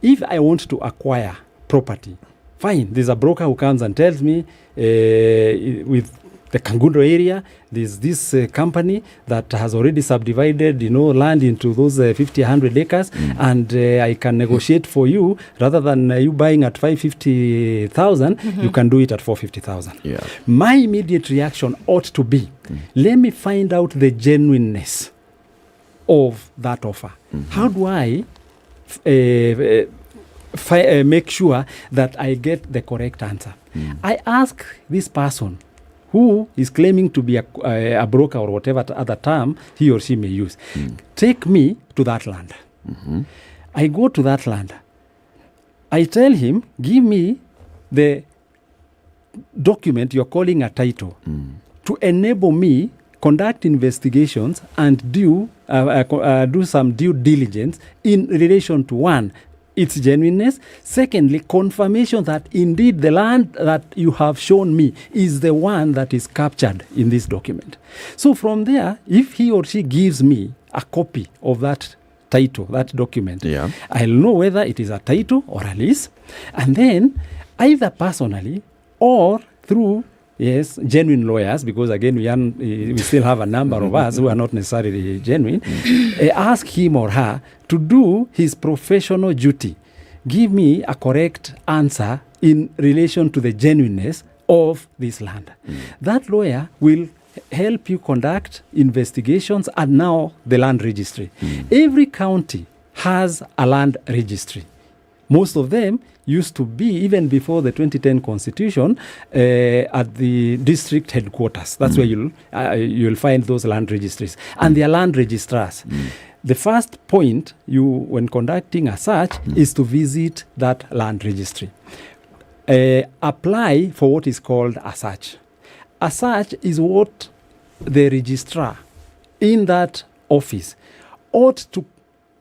If I want to acquire property, fine. There's a broker who comes and tells me with the Kangundo area, there's this company that has already subdivided, land into those 50, 100 acres, and I can negotiate for you, rather than you buying at 550,000, you can do it at 450,000. Yeah. My immediate reaction ought to be, let me find out the genuineness of that offer. How do I make sure that I get the correct answer? I ask this person who is claiming to be a broker or whatever other term he or she may use. Take me to that land. I go to that land. I tell him, give me the document you're calling a title to enable me conduct investigations and do some due diligence in relation to, one, its genuineness. Secondly, confirmation that indeed the land that you have shown me is the one that is captured in this document. So from there, if he or she gives me a copy of that title, that document, I'll know whether it is a title or a lease. And then either personally or through genuine lawyers, because again we still have a number of us who are not necessarily genuine, ask him or her to do his professional duty. Give me a correct answer in relation to the genuineness of this land. That lawyer will help you conduct investigations and now the land registry. Every county has a land registry. Most of them used to be, even before the 2010 constitution, at the district headquarters. That's where you'll find those land registries. And they are land registrars. The first point when conducting a search is to visit that land registry. Apply for what is called a search. A search is what the registrar in that office ought to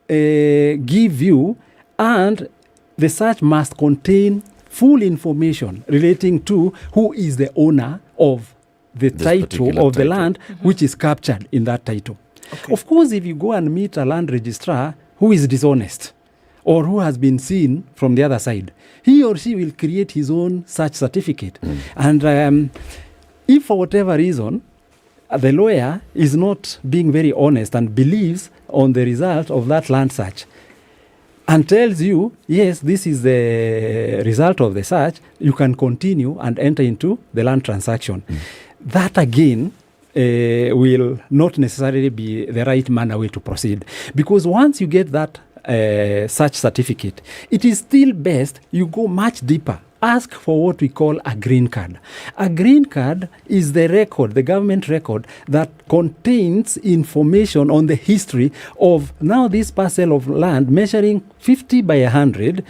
give you, and the search must contain full information relating to who is the owner of the title of the land which is captured in that title. Of course, if you go and meet a land registrar who is dishonest or who has been seen from the other side, he or she will create his own search certificate. And if for whatever reason the lawyer is not being very honest and believes on the result of that land search and tells you, yes, this is the result of the search, you can continue and enter into the land transaction. That again will not necessarily be the right manner way to proceed. Because once you get that search certificate, it is still best you go much deeper. Ask for what we call a green card. A green card is the record, the government record, that contains information on the history of now this parcel of land measuring 50 by 100.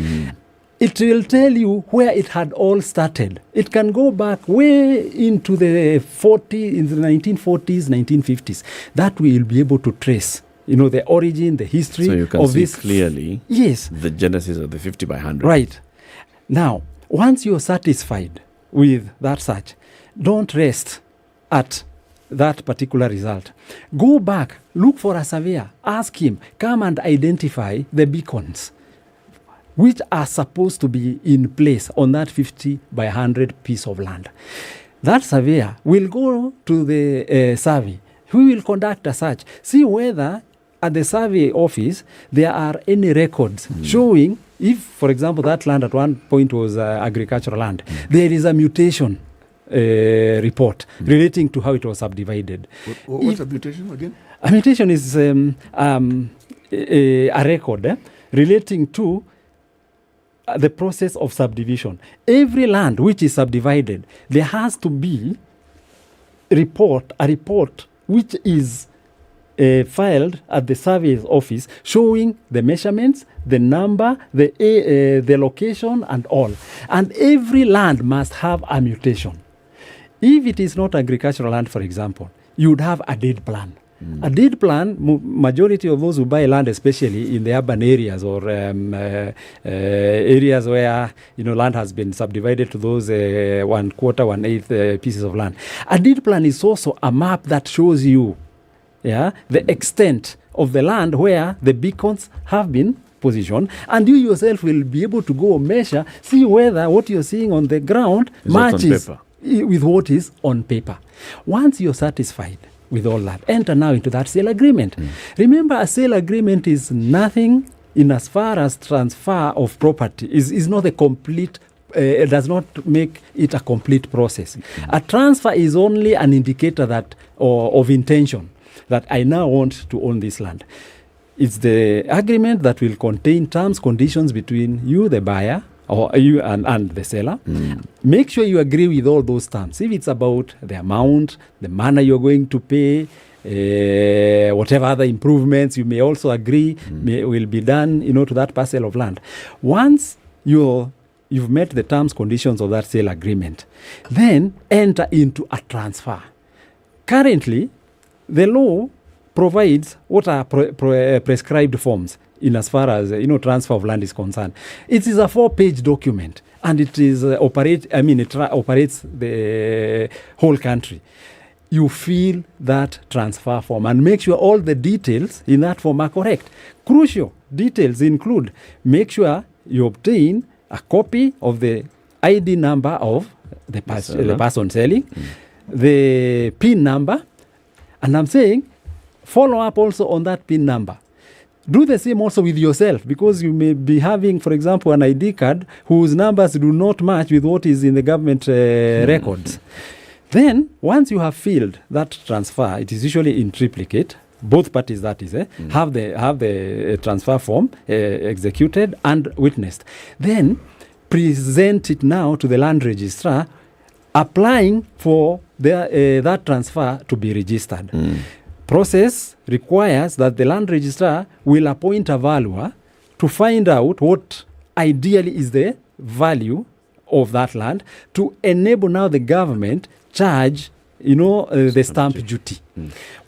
It will tell you where it had all started. It can go back way into the 1940s, 1950s. That we will be able to trace. The origin, the history so you can of see this. Clearly, the genesis of the 50 by 100. Right. Now, once you're satisfied with that search, don't rest at that particular result. Go back, look for a surveyor, ask him, come and identify the beacons which are supposed to be in place on that 50 by 100 piece of land. That surveyor will go to the survey. We will conduct a search, see whether at the survey office there are any records showing if, for example, that land at one point was agricultural land, there is a mutation report relating to how it was subdivided. What's a mutation again? A mutation is a record relating to the process of subdivision. Every land which is subdivided, there has to be a report which is filed at the survey's office showing the measurements, the number, the location and all. And every land must have a mutation. If it is not agricultural land, for example, you would have a deed plan. A deed plan, majority of those who buy land, especially in the urban areas or areas where land has been subdivided to those 1/4, 1/8 pieces of land. A deed plan is also a map that shows you the extent of the land where the beacons have been positioned, and you yourself will be able to go measure, see whether what you're seeing on the ground matches with what is on paper. Once you're satisfied with all that, enter now into that sale agreement. Remember, a sale agreement is nothing in as far as transfer of property is not a complete. It does not make it a complete process. A transfer is only an indicator of intention. that I now want to own this land. It's the agreement that will contain terms, conditions between you, the buyer, or you and the seller. Make sure you agree with all those terms. If it's about the amount, the manner you're going to pay, whatever other improvements you may also agree will be done, to that parcel of land. Once you've met the terms, conditions of that sale agreement, then enter into a transfer. Currently, the law provides what are prescribed forms in as far as transfer of land is concerned. It is a 4-page document, and it is operates the whole country. You fill that transfer form and make sure all the details in that form are correct. Crucial details include: make sure you obtain a copy of the ID number of the person selling, the PIN number, and I'm saying follow up also on that PIN number. Do the same also with yourself, because you may be having, for example, an ID card whose numbers do not match with what is in the government records. Then, once you have filled that transfer, it is usually in triplicate. Both parties, that is, have the transfer form executed and witnessed. Then, present it now to the land registrar, applying for that transfer to be registered. Process requires that the land registrar will appoint a valuer to find out what ideally is the value of that land, to enable now the government charge the stamp duty.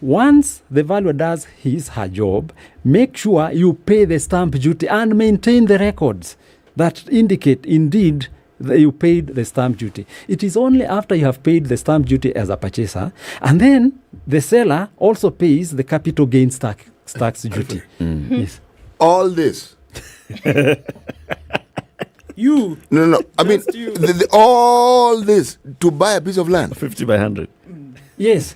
Once the valuer does her job, make sure you pay the stamp duty and maintain the records that indicate indeed that you paid the stamp duty. It is only after you have paid the stamp duty as a purchaser, and then the seller also pays the capital gains tax duty. Yes. All this. You. No. I mean, all this to buy a piece of land. 50 by 100. Yes.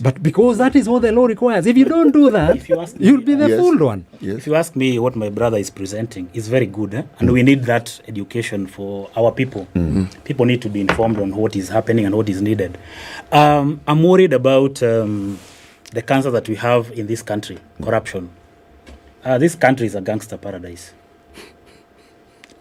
But because that is what the law requires. If you don't do that, you'll be the fooled one. If you ask me what my brother is presenting, it's very good. And we need that education for our people. People need to be informed on what is happening and what is needed. I'm worried about the cancer that we have in this country, corruption. This country is a gangster paradise.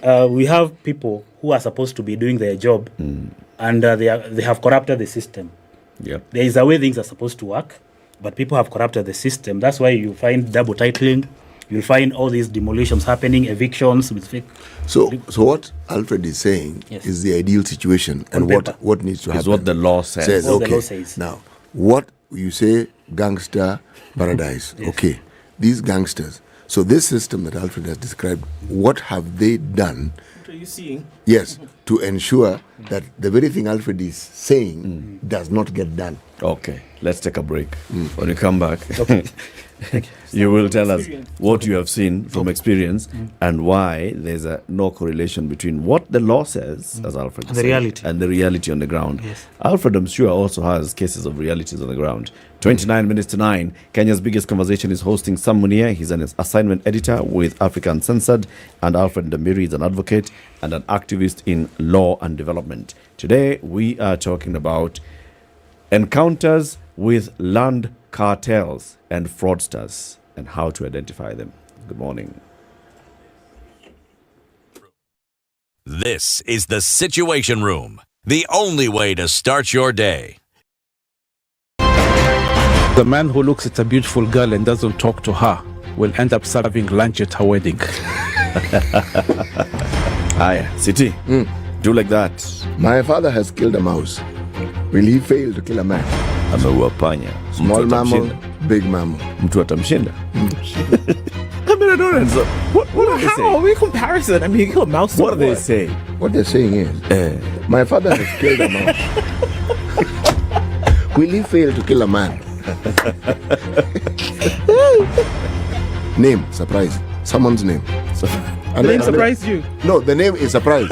We have people who are supposed to be doing their job, and they have corrupted the system. Yep. There is a way things are supposed to work, but people have corrupted the system. That's why you find double titling. You'll find all these demolitions happening, evictions with fake. So what Alfred is saying is the ideal situation, and what needs to happen. Is what the law says. What the law says. Now, what you say, gangster paradise. Okay, these gangsters. So this system that Alfred has described, what have they done? What are you seeing? Yes, to ensure that the very thing Alfred is saying does not get done. Okay, let's take a break. When you come back, you will tell us what you have seen from experience and why there's no correlation between what the law says, as Alfred said, and the reality on the ground. Yes. Alfred, I'm sure, also has cases of realities on the ground. 29 minutes to 9, Kenya's biggest conversation is hosting Sam Munia. He's an assignment editor with Africa Uncensored, and Alfred Ndamiri is an advocate and an activist in law and development. Today, we are talking about encounters with land cartels and fraudsters and how to identify them. Good morning. This is the Situation Room, the only way to start your day. The man who looks at a beautiful girl and doesn't talk to her will end up serving lunch at her wedding. Aye, City, do like that. My father has killed a mouse. Will he fail to kill a man? Ameua panya. Small mammal, big mammal. Mtu atamshinda. I mean, I don't know. What are they saying? How are we comparison? I mean, you kill a mouse. What are they saying? What they're saying is, my father has killed a mouse. Will he fail to kill a man? Name, surprise. Someone's name. The name surprised you? No, the name is surprise.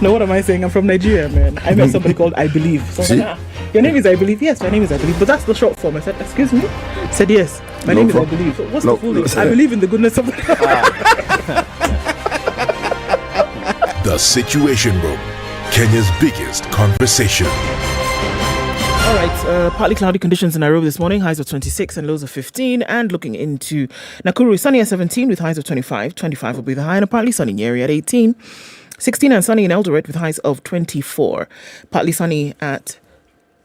No, what am I saying? I'm from Nigeria, man. I met somebody called I Believe. So See? Your name is I Believe? Yes, my name is I Believe. But that's the short form. I said, excuse me? I said, yes, my name is I Believe. So what's the full name? I believe in the goodness of God. The Situation Room, Kenya's biggest conversation. All right, partly cloudy conditions in Nairobi this morning, highs of 26 and lows of 15. And looking into Nakuru, sunny at 17 with highs of 25. 25 will be the high, and a partly sunny Nyeri at 18. 16 and sunny in Eldoret with highs of 24. Partly sunny at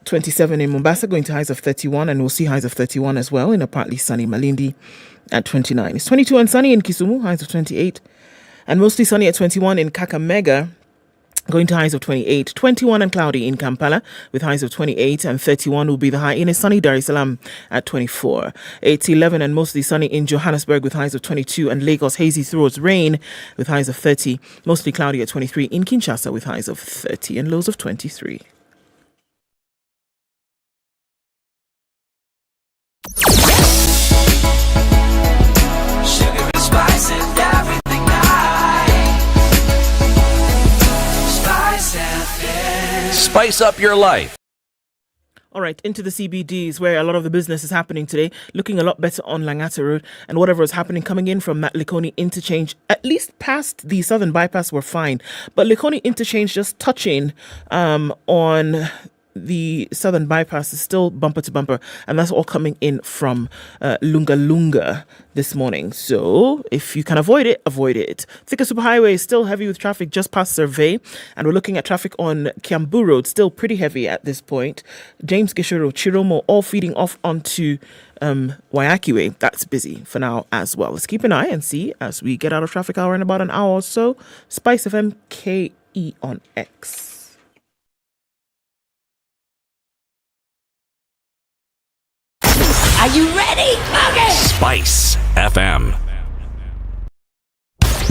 27 in Mombasa, going to highs of 31, and we'll see highs of 31 as well in a partly sunny Malindi at 29. It's 22 and sunny in Kisumu, highs of 28, and mostly sunny at 21 in Kakamega, going to highs of 28. 21 and cloudy in Kampala with highs of 28, and 31 will be the high in a sunny Dar es Salaam at 24. It's 11 and mostly sunny in Johannesburg with highs of 22, and Lagos hazy through rain with highs of 30, mostly cloudy at 23 in Kinshasa with highs of 30 and lows of 23. Sugar and spice and everything nice. SpiceFm. Spice up your life. All right, into the CBDs where a lot of the business is happening today, looking a lot better on Langata Road, and whatever is happening coming in from that Likoni interchange, at least past the Southern Bypass, were fine. But Likoni interchange just touching on the Southern Bypass is still bumper to bumper, and that's all coming in from Lunga Lunga this morning. So if you can avoid it, avoid it. Thika Superhighway is still heavy with traffic just past Survey, and we're looking at traffic on Kiambu Road, still pretty heavy at this point. James Gishoro, Chiromo, all feeding off onto Wayaki Way. That's busy for now as well. Let's keep an eye and see as we get out of traffic hour in about an hour or so. SpiceFM KE on X. Are you ready? Okay. Spice FM.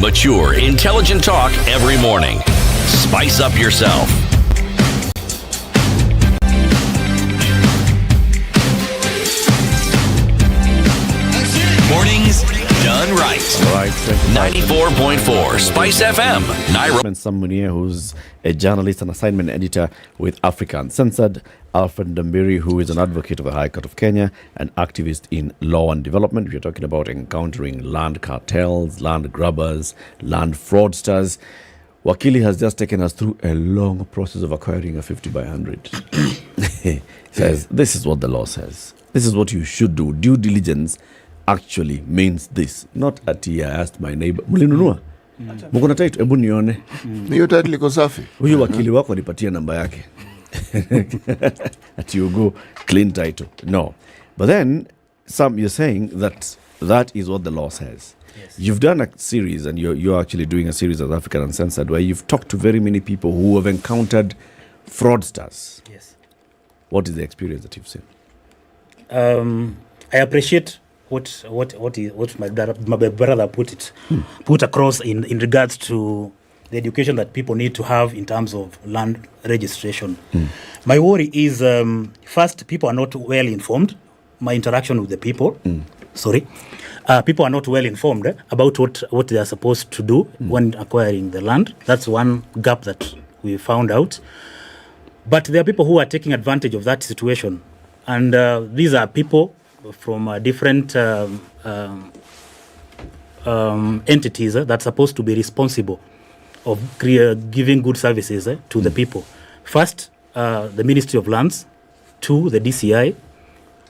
Mature, intelligent talk every morning. Spice up yourself. Mornings done right. Right. 94.4 Spice FM. Nairobi. Samunia, who's a journalist and assignment editor with Africa Uncensored. Alfred Ndambiri, who is an advocate of the High Court of Kenya, an activist in law and development. We're talking about encountering land cartels, land grabbers, land fraudsters. Wakili has just taken us through a long process of acquiring a 50 by 100. He says, this is what the law says. This is what you should do. Due diligence actually means this. Not ati I asked my neighbor, mulinunua? Mukuna title, ebu nione. Hiyo title iko safi. Huyu wakili wako nipatie namba yake. That you go clean title. No. But then you're saying that is what the law says. Yes. You've done a series, and you're actually doing a series of African Uncensored, where you've talked to very many people who have encountered fraudsters. Yes. What is the experience that you've seen? I appreciate what my brother put across in regards to the education that people need to have in terms of land registration. My worry is, first, people are not well informed. My interaction with the people, people are not well informed about what they are supposed to do when acquiring the land. That's one gap that we found out. But there are people who are taking advantage of that situation. And these are people from different entities that are supposed to be responsible of giving good services to the people. First, the Ministry of Lands. 2, the DCI,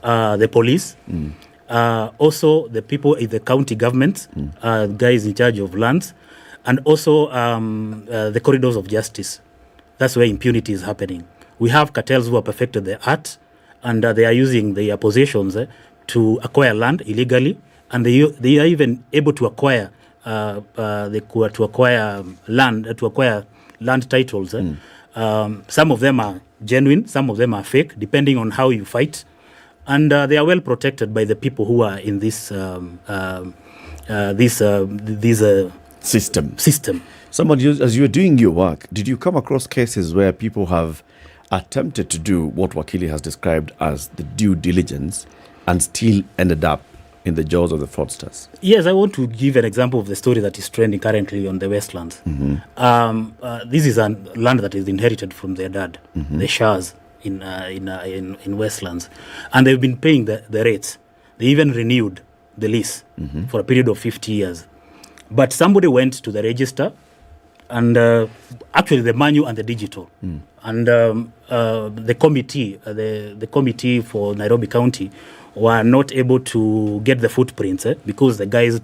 the police. Also, the people in the county government, guys in charge of lands, and also the corridors of justice. That's where impunity is happening. We have cartels who have perfected the art, and they are using their possessions to acquire land illegally, and they are even able to acquire land titles. Some of them are genuine, some of them are fake, depending on how you fight, and they are well protected by the people who are in this system. Somebody, as you were doing your work, did you come across cases where people have attempted to do what Wakili has described as the due diligence and still ended up in the jaws of the fraudsters? Yes, I want to give an example of the story that is trending currently on the Westlands. This is a land that is inherited from their dad, the Shahs in Westlands, and they've been paying the rates. They even renewed the lease for a period of 50 years. But somebody went to the register and actually the manual and the digital. And the committee for Nairobi County were not able to get the footprints because the guys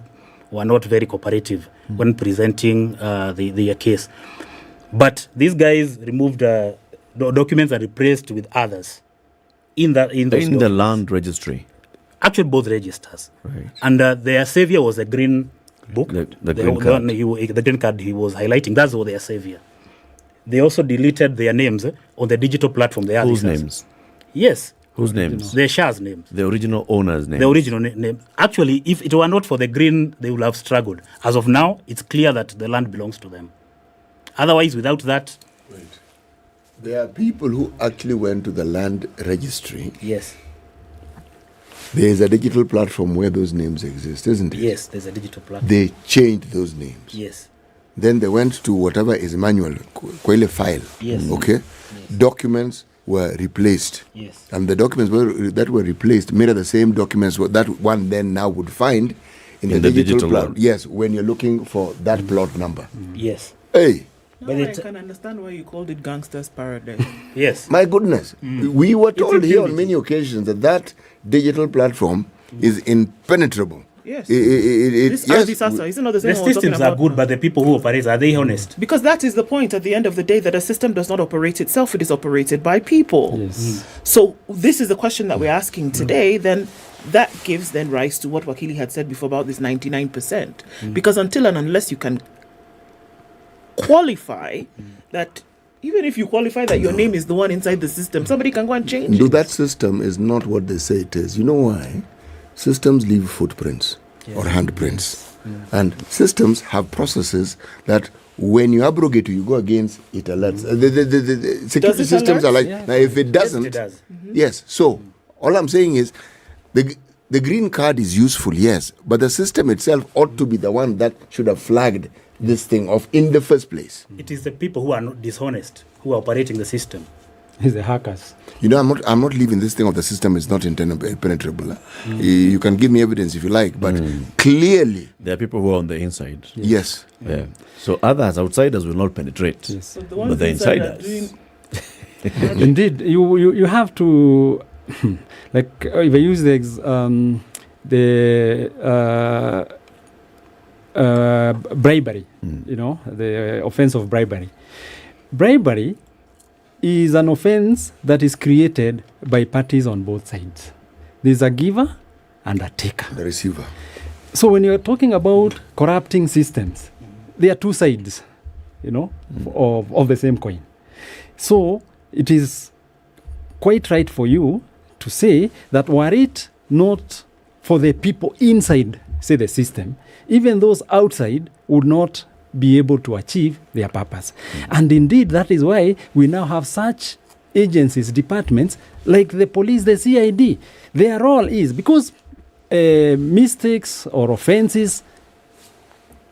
were not very cooperative when presenting the case. But these guys removed documents and replaced with others in the land registry. Actually, both registers. Right. And their savior was a green book. The green card. The green card he was highlighting. That's what their savior. They also deleted their names on the digital platform. Whose names? Yes. Whose names? The Shah's names. The original owner's name. The original name. Actually, if it were not for the green, they would have struggled. As of now, it's clear that the land belongs to them. Otherwise, without that... Wait. There are people who actually went to the land registry. Yes. There is a digital platform where those names exist, isn't it? Yes, there's a digital platform. They changed those names. Yes. Then they went to whatever is manual, Kwele file. Yes. Okay? Yes. Documents were replaced. Yes. And the documents that were replaced mirror the same documents that one then now would find in the digital plot. one. Yes, when you're looking for that plot number. Yes. Hey. Now I can understand why you called it gangster's paradise. Yes. My goodness. We were told here on many occasions that digital platform is impenetrable. Yes. Yes. Disaster. Isn't that the same The one systems are good, but the people who operate, are they honest? Because that is the point at the end of the day, that a system does not operate itself, it is operated by people. Yes. So this is the question that we're asking today. Then that gives then rise to what Wakili had said before about this 99%. Because until and unless you can qualify that, even if you qualify that your name is the one inside the system, somebody can go and change No, it. that system is not what they say it is. You know why? Systems leave footprints or handprints. And systems have processes that when you abrogate, you go against, it alerts. The security systems are like, now if it doesn't, Yes, it does. yes. So all I'm saying is the green card is useful, yes, but the system itself ought to be the one that should have flagged this thing off in the first place. It is the people who are not dishonest who are operating the system. It's the hackers. You know, I'm not leaving this thing of the system is not impenetrable. You can give me evidence if you like, but clearly there are people who are on the inside. Yes. Yeah. So others, outsiders, will not penetrate. Yes. But the insiders. Indeed, you have to like if I use bribery, you know, the offense of bribery. Bribery is an offense that is created by parties on both sides. There's a giver and a taker. The receiver. So when you're talking about corrupting systems, there are two sides, you know, of the same coin. So it is quite right for you to say that were it not for the people inside, say, the system, even those outside would not be able to achieve their purpose. And indeed, that is why we now have such agencies, departments, like the police, the CID. Their role is, because mistakes or offenses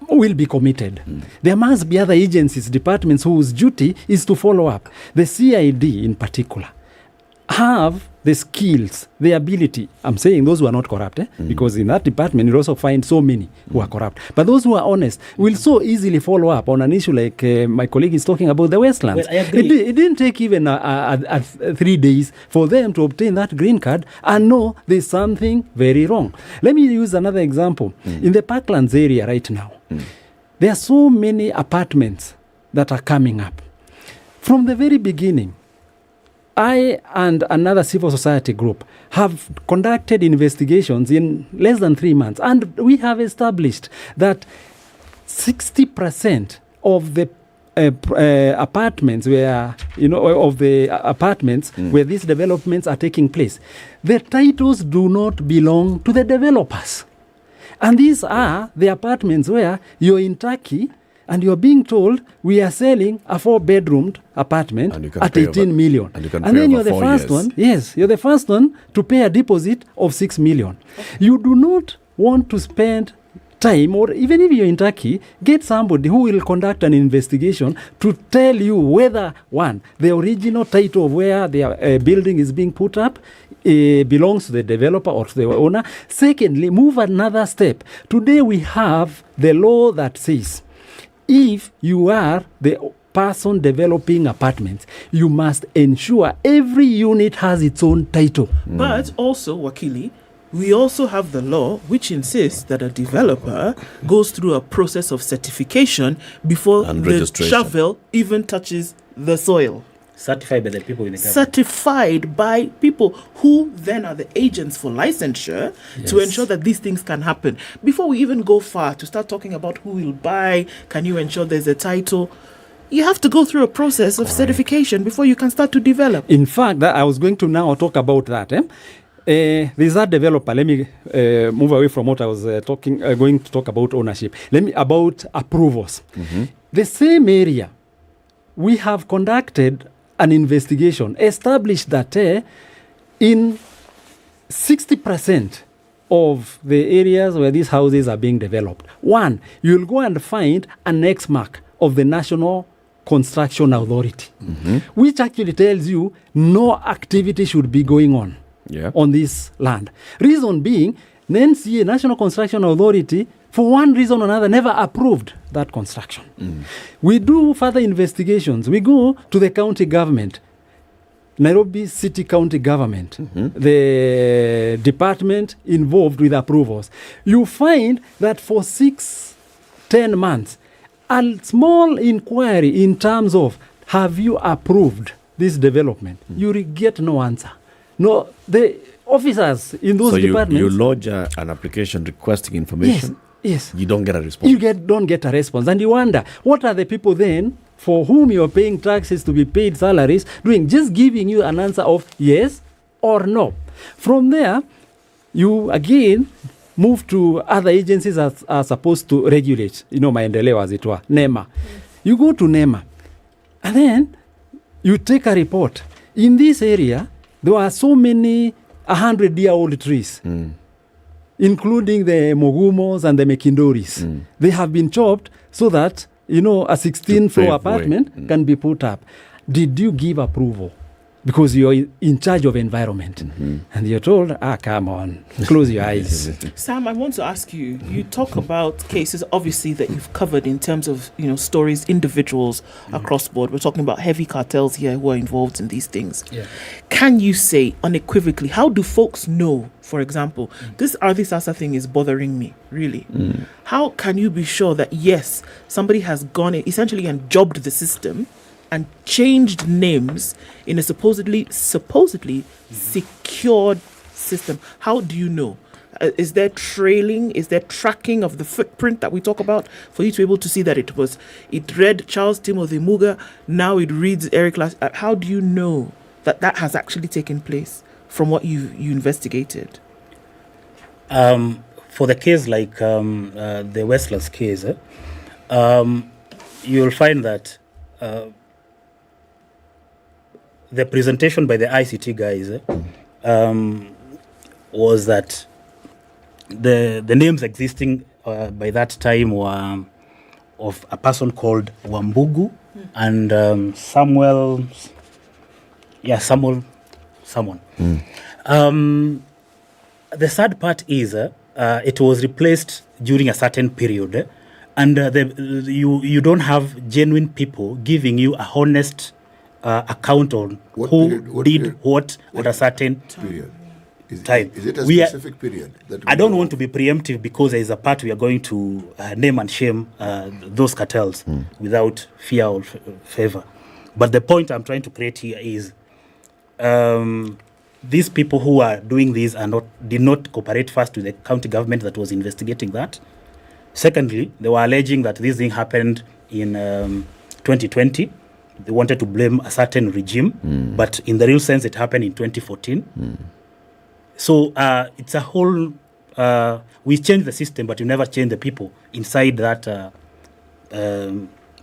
will be committed. There must be other agencies, departments whose duty is to follow up. The CID in particular have the skills, the ability. I'm saying those who are not corrupt, because in that department you also find so many who are corrupt. But those who are honest will so easily follow up on an issue like my colleague is talking about the Westlands. Well, I agree. It didn't take even 3 days for them to obtain that green card and know there's something very wrong. Let me use another example. In the Parklands area right now, there are so many apartments that are coming up. From the very beginning, I and another civil society group have conducted investigations in less than 3 months, and we have established that 60% of the apartments where, you know, of the apartments where these developments are taking place, the titles do not belong to the developers. And these are the apartments where you're in Turkey and you're being told we are selling a 4-bedroomed apartment at 18 million. And then you're the first one. Yes, you're the first one to pay a deposit of 6 million. You do not want to spend time, or even if you're in Turkey, get somebody who will conduct an investigation to tell you whether, one, the original title of where the building is being put up belongs to the developer or to the owner. Secondly, move another step. Today we have the law that says, if you are the person developing apartments, you must ensure every unit has its own title. But also, Wakili, we also have the law which insists that a developer goes through a process of certification before the shovel even touches the soil. Certified by the people in the government. Certified by people who then are the agents for licensure to ensure that these things can happen. Before we even go far to start talking about who will buy, can you ensure there's a title? You have to go through a process of certification before you can start to develop. In fact, I was going to now talk about that. There's that developer. Let me move away from what I was going to talk about ownership. About approvals. The same area, we have conducted an investigation, established that in 60% of the areas where these houses are being developed, one, you'll go and find an X mark of the National Construction Authority, which actually tells you no activity should be going on on this land. Reason being, the NCA, National Construction Authority, for one reason or another, never approved that construction. We do further investigations. We go to the county government, Nairobi City County Government, the department involved with approvals. You find that for 6-10 months, a small inquiry in terms of have you approved this development, you get no answer. No, the officers in those departments. You lodge an application requesting information. Yes. You don't get a response. Don't get a response. And you wonder, what are the people then for whom you're paying taxes to be paid salaries doing? Just giving you an answer of yes or no. From there, you again move to other agencies that are supposed to regulate, maendeleo as it were, NEMA. You go to NEMA, and then you take a report. In this area, there are so many 100-year-old trees, including the mogumos and the mekindoris. They have been chopped so that, a 16-floor apartment can be put up. Did you give approval? Because you're in charge of environment. And you're told, come on, close your eyes. Sam, I want to ask you, you talk about cases, obviously, that you've covered in terms of, stories, individuals across board. We're talking about heavy cartels here who are involved in these things. Can you say unequivocally, how do folks know, for example, this Asa thing is bothering me, really? How can you be sure that, yes, somebody has gone in, essentially and jobbed the system and changed names in a supposedly secured system? How do you know? Is there trailing? Is there tracking of the footprint that we talk about for you to be able to see that it read Charles Timothy Muga, now it reads Eric Lass? How do you know that has actually taken place from what you investigated? For the case like the Westlands case, you'll find that the presentation by the ICT guys was that the names existing by that time were of a person called Wambugu and someone. The sad part is it was replaced during a certain period, and you don't have genuine people giving you a honest account on who did what at a certain period. Time. Is it a specific period? I don't want to be preemptive because there is a part we are going to name and shame those cartels without fear or favor. But the point I'm trying to create here is these people who are doing this did not cooperate first with the county government that was investigating that. Secondly, they were alleging that this thing happened in 2020. They wanted to blame a certain regime, but in the real sense, it happened in 2014. So it's a whole, we changed the system, but you never change the people inside that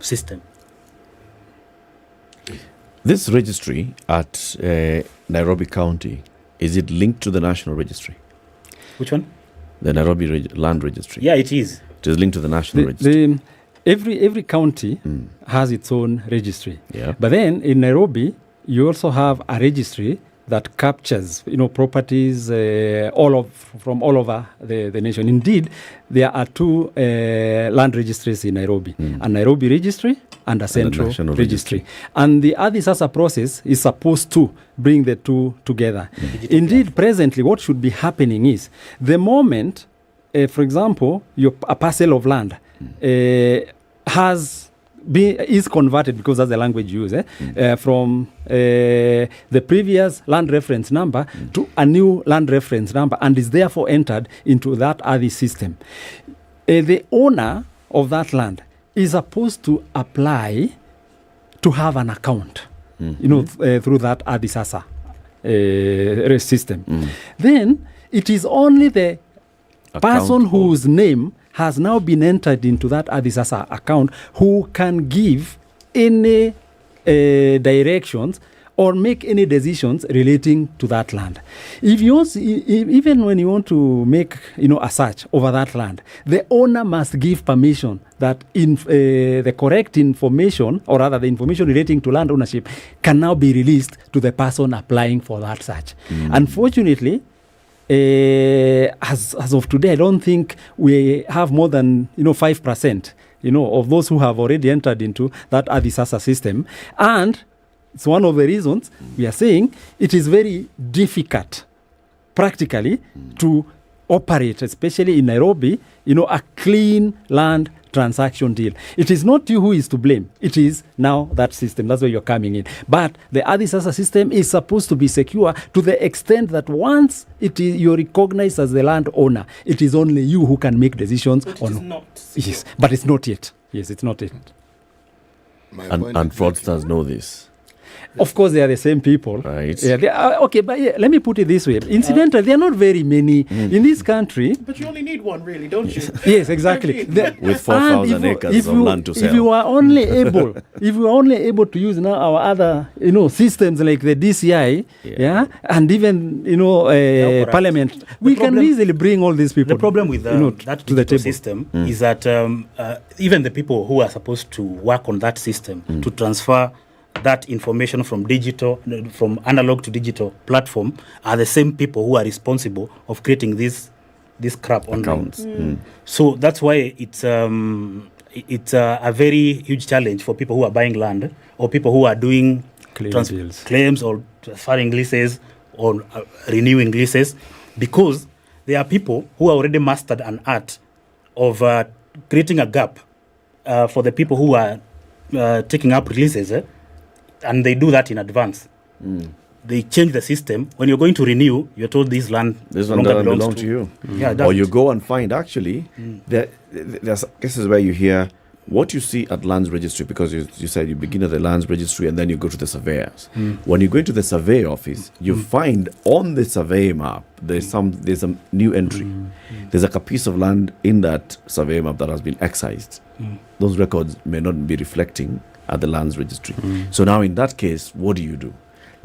system. This registry at Nairobi County, is it linked to the National Registry? Which one? The Nairobi Land Registry. Yeah, it is. It is linked to the National Registry. Every county has its own registry. Yeah. But then in Nairobi, you also have a registry that captures, properties from all over the nation. Indeed, there are two land registries in Nairobi, a Nairobi registry and a central registry. And the Adisasa process is supposed to bring the two together. Indeed, presently, what should be happening is the moment, for example, a parcel of land is converted, because that's the language used, from the previous land reference number to a new land reference number, and is therefore entered into that ADI system. The owner of that land is supposed to apply to have an account, through that Adisasa system. Then it is only the person whose name has now been entered into that Adisasa account who can give any directions or make any decisions relating to that land. If you also, even when you want to make a search over that land, the owner must give permission that the correct information, or rather the information relating to land ownership, can now be released to the person applying for that search. Unfortunately, as of today, I don't think we have more than 5%, of those who have already entered into that Adisasa system, and it's one of the reasons we are saying it is very difficult, practically, to operate, especially in Nairobi, a clean land transaction deal. It is not you who is to blame. It is now that system. That's where you're coming in. But the Adisasa system is supposed to be secure to the extent that once you're recognized as the landowner, it is only you who can make decisions on. Yes, but it's not yet. Yes, it's not yet. And fraudsters know this. Of course, they are the same people. Right. Yeah, okay, but let me put it this way. Incidentally, there are not very many in this country. But you only need one, really, don't you? Yes, exactly. With 4,000 acres of land to sell. If you are only able, to use now our other, systems like the DCI, and even Parliament, we can easily bring all these people. The problem with that to the table. system is that even the people who are supposed to work on that system to transfer that information from analog to digital platform are the same people who are responsible of creating this crap online. So that's why it's a very huge challenge for people who are buying land, or people who are doing claims or transferring leases or renewing leases, because there are people who are already mastered an art of creating a gap for the people who are taking up leases. And they do that in advance. They change the system. When you're going to renew, you're told this land doesn't belong to you. Or you go and find, actually, there's cases where you hear what you see at lands registry, because you said you begin at the lands registry and then you go to the surveyors. When you go into the survey office, you find on the survey map there's a new entry. There's a piece of land in that survey map that has been excised. Those records may not be reflecting at the lands registry. So now in that case, what do you do?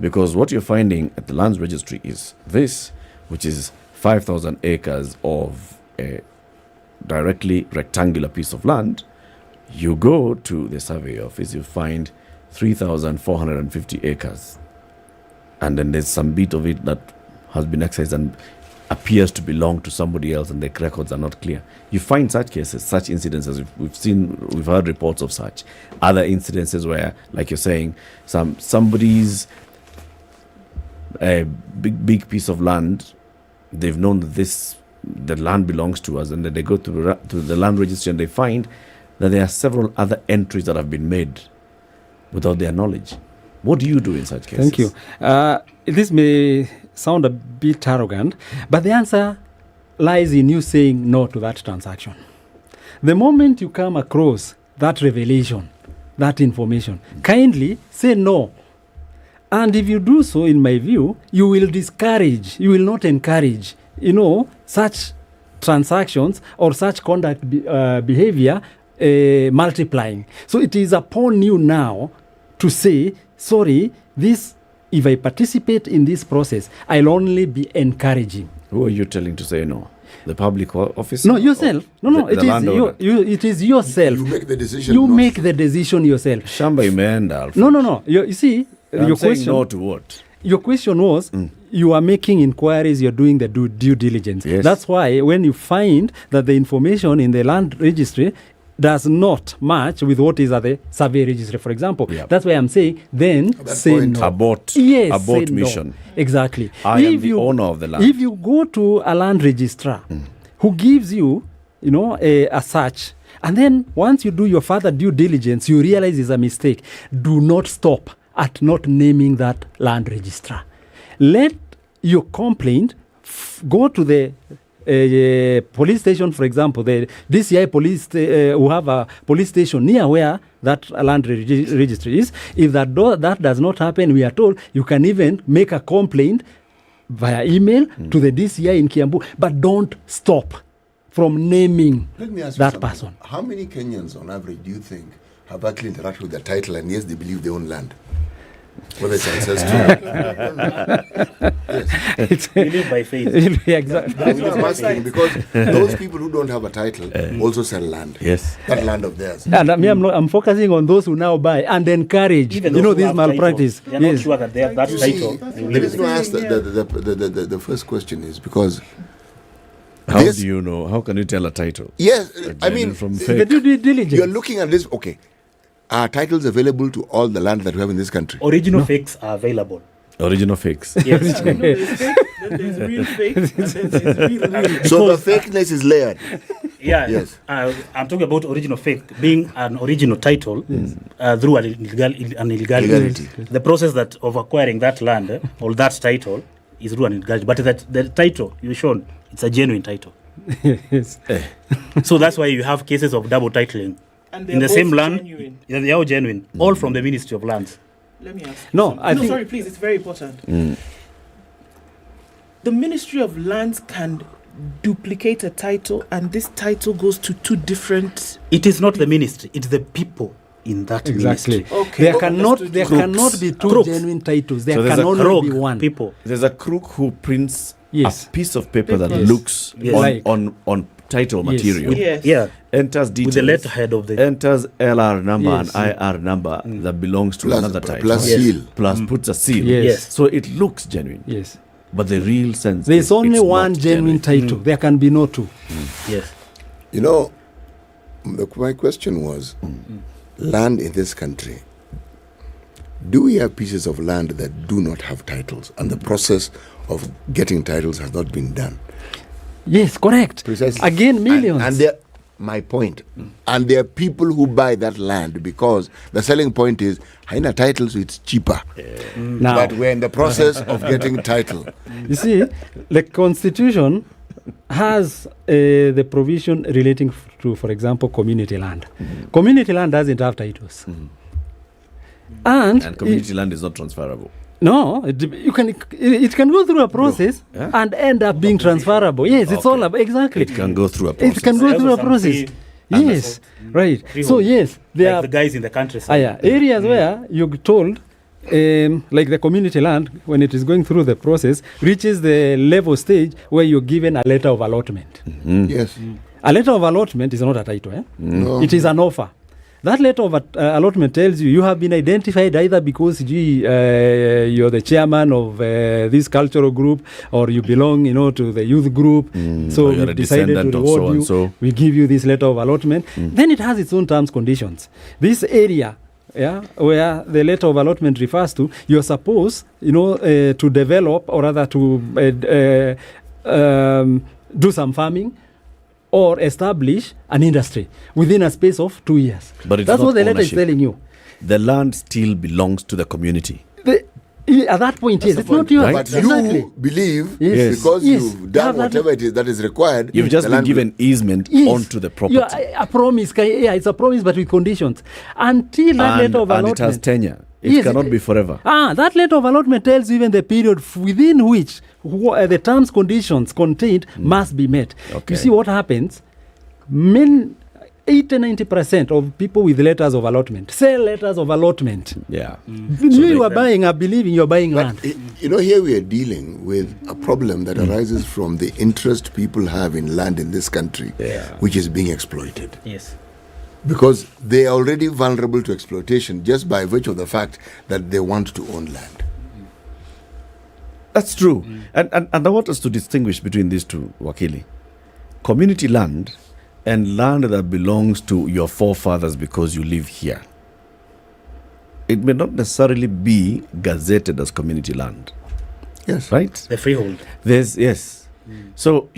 Because what you're finding at the lands registry is this, which is 5,000 acres of a directly rectangular piece of land. You go to the survey office, you find 3,450 acres. And then there's some bit of it that has been excised and appears to belong to somebody else, and the records are not clear. You find such cases, such incidences. We've heard reports of such. Other incidences where, like you're saying, somebody's big piece of land, they've known that the land belongs to us, and then they go to the land registry and they find that there are several other entries that have been made without their knowledge. What do you do in such cases? Thank you. This may sound a bit arrogant, but the answer lies in you saying no to that transaction. The moment you come across that revelation, that information, kindly say no. And if you do so, in my view, you will not encourage, such transactions or such conduct behavior multiplying. So it is upon you now to say, sorry, if I participate in this process, I'll only be encouraging. Who are you telling to say no? The public officer? No, yourself. It is yourself. You make the decision. You make the decision yourself. Shamba imeenda. No. You see, I'm your saying question. no to what? your question was, you are making inquiries, you're doing the due diligence. Yes. That's why when you find that the information in the land registry does not match with what is at the survey registry, for example, that's why I'm saying, then say no. Abort. Yes, Abort say mission. No. Exactly. I am the owner of the land. If you go to a land registrar who gives you, a search, and then once you do your further due diligence, you realize it's a mistake, do not stop at not naming that land registrar. Let your complaint go to the police station, for example, the DCI police who have a police station near where that land registry is. If that does not happen, we are told you can even make a complaint via email to the DCI in Kiambu, but don't stop from naming Let me ask that you person. How many Kenyans on average do you think have actually interacted with their title and yes, they believe they own land? Whether it's ancestral. It's you live by faith. Exactly. That's what I'm asking, because those people who don't have a title also sell land. Yes. That land of theirs. And I'm focusing on those who now buy and encourage, Even this malpractice. They're not sure that they have that You title. see, the reason I asked the first question is because How do you know? How can you tell a title? Yes, I mean, from fake. The due diligence. You're looking at this, okay. Are titles available to all the land that we have in this country? Original fakes are available. Original fakes. Yes. There's real fake, and then there's real. So the fakeness is layered. Yeah. Yes. I'm talking about original fake being an original title through an illegality. The process of acquiring that land or that title is through an illegality. But that the title you've shown, it's a genuine title. Yes. So that's why you have cases of double titling. And In the they're same both land, genuine. yeah, they are genuine. All from the Ministry of Lands. Let me ask. No, I think. Sorry, please. It's very important. The Ministry of Lands can duplicate a title, and this title goes to two different. It is not the ministry; it's the people in that Exactly. ministry. Okay. There cannot be two Crooks. genuine titles. There So there's can a only crook be one. people. There's a crook who prints Yes. a piece of paper that Yes. looks Yes. on title Yes. material. Yes. Yeah, Enters details. with the letterhead of the. Enters LR number Yes. and IR number that belongs to Plus- another title. plus Yes. seal. Plus puts a seal. Yes. Yes. So it looks genuine. Yes. But the real sense There's is only it's one not genuine title. There can be no two. Yes. You know, my question was, land in this country, do we have pieces of land that do not have titles and the process of getting titles has not been done? Yes, correct. Precisely. Again, millions. And there, my point. And there are people who buy that land because the selling point is, haina title, so it's cheaper. Now, But we're in the process of getting title. you see, the Constitution has the provision relating to, for example, community land. Community land doesn't have titles. And community land is not transferable. No, it can go through a process and end up being transferable. Yes, it's all about, exactly. It can go through a process. It can go through a process. Yes, right. So yes, there Like are the guys in the countryside. areas where you're told, like the community land, when it is going through the process, reaches the level stage where you're given a letter of allotment. Yes. A letter of allotment is not a title. No. It is an offer. That letter of allotment tells you have been identified either because you're the chairman of this cultural group, or you belong, to the youth group. So or you're we a decided to descendant of reward you. so-and-so. We give you this letter of allotment. Then it has its own terms, conditions. This area, where the letter of allotment refers to, you're supposed, to develop, or rather to do some farming, or establish an industry within a space of 2 years. But it's That's not what the letter is ownership. telling you. The land still belongs to the community. At that point, yes, it's not yours. But Exactly. you believe Yes. because Yes. you've done Have that- whatever it is that is required. You've just the been land given easement Yes. onto the property. A promise. It's a promise, but with conditions. Until that letter of and allotment. it has tenure. It Yes, cannot be forever. That letter of allotment tells you even the period within which the terms, conditions contained must be met. Okay. You see what happens? 80-90% of people with letters of allotment sell letters of allotment. Yeah. You are buying, are believing you're buying land. Here we are dealing with a problem that arises from the interest people have in land in this country, which is being exploited. Yes. Because they are already vulnerable to exploitation just by virtue of the fact that they want to own land. That's true. And I want us to distinguish between these two, Wakili. Community land and land that belongs to your forefathers because you live here. It may not necessarily be gazetted as community land. Yes. Right? The freehold. Yes. So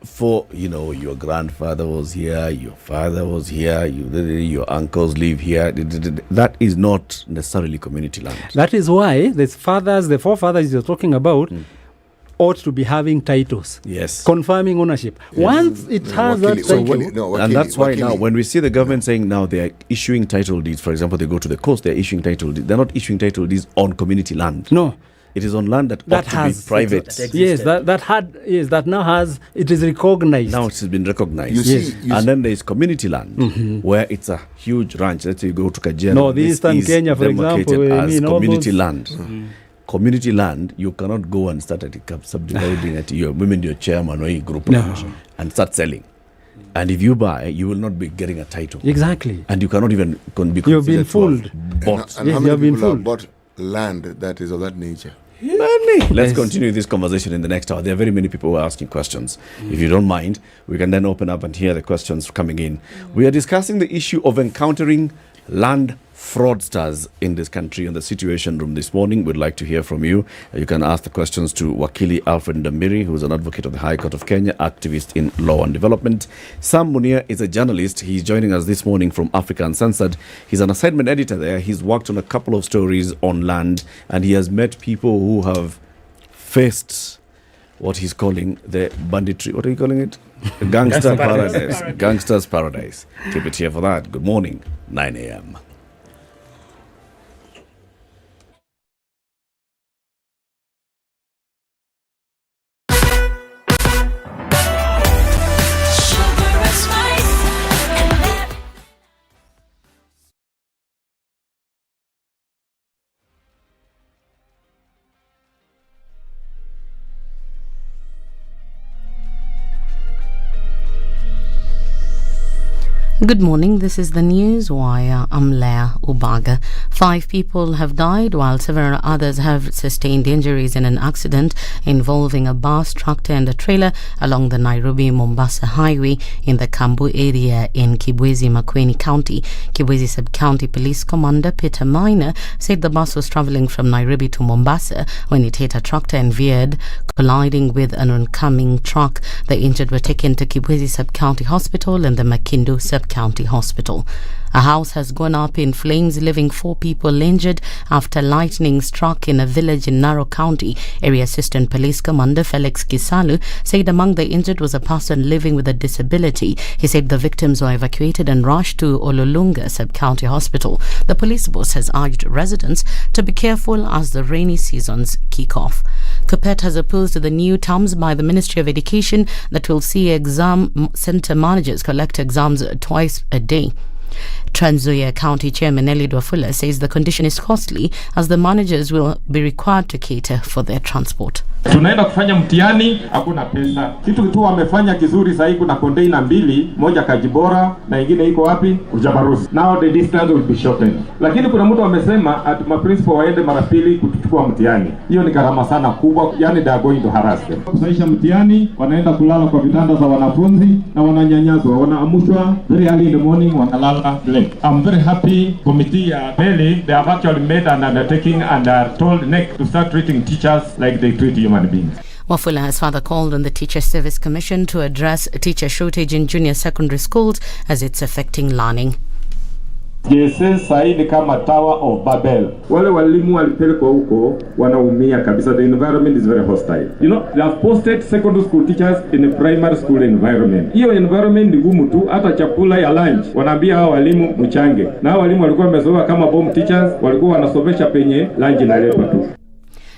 for, your grandfather was here, your father was here, your uncles live here. That is not necessarily community land. That is why the forefathers you're talking about ought to be having titles. Yes. Confirming ownership. Yes. Once it has that title. And that's why now when we see the government saying now they are issuing title deeds, for example, they go to the coast, they're issuing title deeds. They're not issuing title deeds on community land. No. It is on land that ought to be private. That now has, it is recognized. Now it has been recognized. And then there is community land where it's a huge ranch. Let's say you go to Kajiado. No, the Eastern Kenya, for example, as community land. Community land, you cannot go and start subdividing it. Your women, your chairman or your group and start selling. And if you buy, you will not be getting a title. Exactly. And you cannot even be You've been fooled. Bought. And how many people have bought land that is of that nature? Many. Let's continue this conversation in the next hour. There are very many people who are asking questions. If you don't mind, we can then open up and hear the questions coming in. We are discussing the issue of encountering land fraudsters in this country on the Situation Room this morning. We'd like to hear from you. You can ask the questions to Wakili Alfred Ndamiri, who is an advocate of the High Court of Kenya, activist in law and development. Sam Munia is a journalist. He's joining us this morning from Africa Uncensored. He's an assignment editor there. He's worked on a couple of stories on land, and he has met people who have faced what he's calling the banditry. What are you calling it? Gangster paradise. Gangster's paradise. Keep it here for that. Good morning. 9 a.m. Good morning, this is the news wire. I'm Leah Ubaga. 5 people have died while several others have sustained injuries in an accident involving a bus, tractor and a trailer along the Nairobi-Mombasa highway in the Kambu area in Kibwezi, Makueni County. Kibwezi Sub-County Police Commander Peter Minor said the bus was travelling from Nairobi to Mombasa when it hit a tractor and veered, colliding with an oncoming truck. The injured were taken to Kibwezi Sub-County Hospital and the Makindu Sub-County Hospital. A house has gone up in flames, leaving 4 people injured after lightning struck in a village in Narok County. Area Assistant Police Commander Felix Kisalu said among the injured was a person living with a disability. He said the victims were evacuated and rushed to Ololunga Sub-County Hospital. The police boss has urged residents to be careful as the rainy seasons kick off. Kupet has opposed the new terms by the Ministry of Education that will see exam centre managers collect exams twice a day. Trans Nzoia County Chairman Elid Wafula says the condition is costly as the managers will be required to cater for their transport. Tunaenda kufanya mtihani, hakuna pesa. Kitu tu wamefanya kizuri sasa, kuna container 2, moja Kajibora na ingine iko wapi? Ujabarusi. Now the distance will be shortened. Lakini kuna mtu amesema at my principal waende mara 2 kuchukua mtihani. Hiyo ni gharama sana kubwa, yani they are going to harass them. Kusaisha mtihani, wanaenda kulala kwa vitanda za wanafunzi na wananyanyaswa, wanaamushwa very early in the morning, wanalala late. I'm very happy committee Delhi, they have actually made an undertaking and are told next to start treating teachers like they treat human beings. Wafula has further called on the Teacher Service Commission to address a teacher shortage in junior secondary schools as it's affecting learning. JSS sahi ni kama Tower of Babel. Wale walimu walipelekwa huko wanaumia kabisa. The environment is very hostile. You know, they have posted secondary school teachers in a primary school environment. Hiyo environment ni gumu tu, hata chakula ya lunch wanaambia hao walimu mchange. Na hao walimu walikuwa wamezoea kama bomb teachers, walikuwa wanasomesha penye lunch inaletwa tu.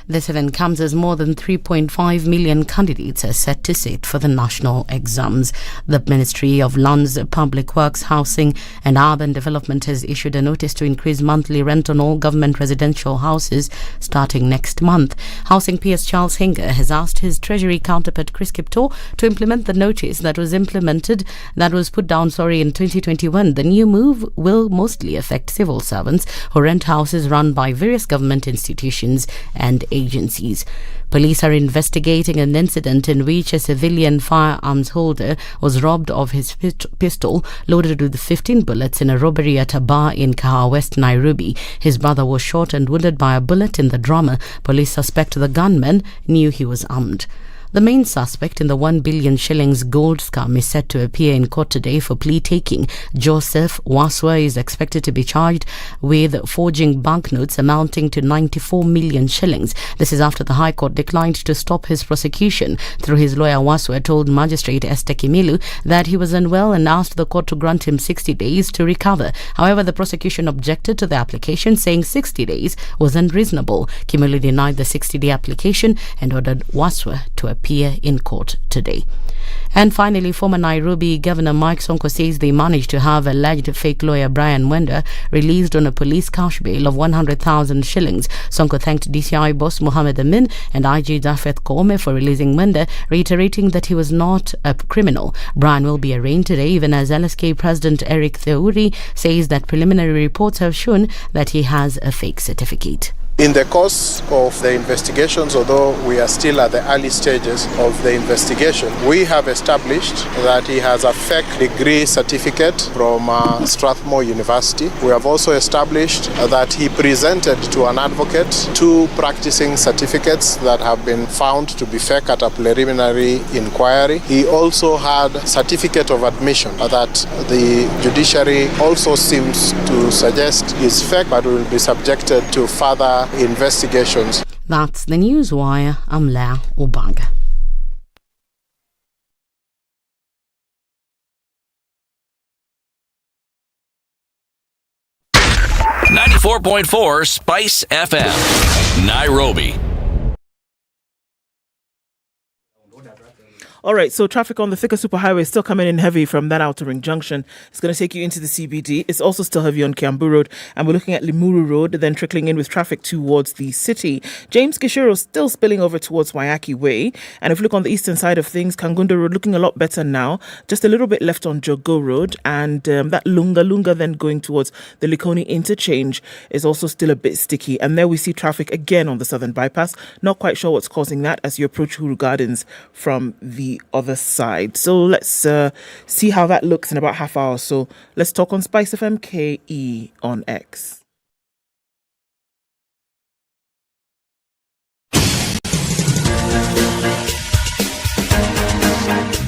This event comes as more than 3.5 million candidates are set to sit for the national exams. The Ministry of Lands, Public Works, Housing and Urban Development has issued a notice to increase monthly rent on all government residential houses starting next month. Housing PS Charles Hinger has asked his Treasury counterpart Chris Kipto to implement the notice that was put down in 2021. The new move will mostly affect civil servants who rent houses run by various government institutions and agencies. Police are investigating an incident in which a civilian firearms holder was robbed of his pistol loaded with 15 bullets in a robbery at a bar in Kaha West, Nairobi. His brother was shot and wounded by a bullet in the drama. Police suspect the gunman knew he was armed. The main suspect in the 1 billion shillings gold scam is set to appear in court today for plea taking. Joseph Waswa is expected to be charged with forging banknotes amounting to 94 million shillings. This is after the High Court declined to stop his prosecution. Through his lawyer, Waswa told Magistrate Esther Kimilu that he was unwell and asked the court to grant him 60 days to recover. However, the prosecution objected to the application, saying 60 days was unreasonable. Kimilu denied the 60-day application and ordered Waswa to appear in court today. And finally, former Nairobi Governor Mike Sonko says they managed to have alleged fake lawyer Brian Mwenda released on a police cash bail of 100,000 shillings. Sonko thanked DCI boss Mohammed Amin and IG Jafeth Koome for releasing Mwenda, reiterating that he was not a criminal. Brian will be arraigned today, even as LSK President Eric Theuri says that preliminary reports have shown that he has a fake certificate. In the course of the investigations, although we are still at the early stages of the investigation, we have established that he has a fake degree certificate from Strathmore University. We have also established that he presented to an advocate 2 practicing certificates that have been found to be fake at a preliminary inquiry. He also had certificate of admission that the judiciary also seems to suggest is fake, but will be subjected to further investigations. That's the Newswire. I'm Lea Obanga. .4 Spice FM, Nairobi. All right, so traffic on the Thika Superhighway is still coming in heavy from that outer ring junction. It's going to take you into the CBD. It's also still heavy on Kiambu Road, and we're looking at Limuru Road, then trickling in with traffic towards the city. James Gishiro still spilling over towards Wayaki Way. And if you look on the eastern side of things, Kangundo Road looking a lot better now. Just a little bit left on Jogo Road, and that Lunga then going towards the Likoni interchange is also still a bit sticky. And there we see traffic again on the southern bypass. Not quite sure what's causing that as you approach Huru Gardens from the other side. So let's see how that looks in about half hour. So let's talk on SpiceFM KE on X.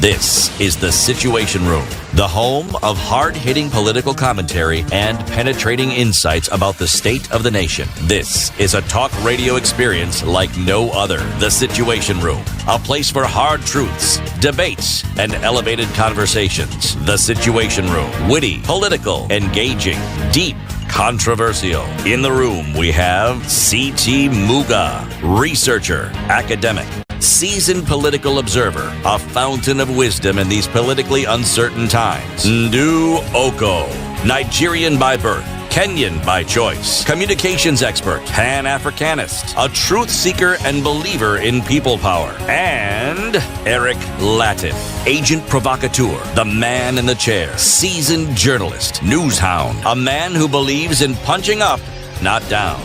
This is The Situation Room, the home of hard-hitting political commentary and penetrating insights about the state of the nation. This is a talk radio experience like no other. The Situation Room, a place for hard truths, debates, and elevated conversations. The Situation Room, witty, political, engaging, deep, controversial. In the room, we have C.T. Muga, researcher, academic, seasoned political observer, a fountain of wisdom in these politically uncertain times. Okoh, Nigerian by birth, Kenyan by choice, communications expert, Pan-Africanist, a truth seeker and believer in people power, and Eric Latiff, agent provocateur, the man in the chair, seasoned journalist, news hound, a man who believes in punching up, not down.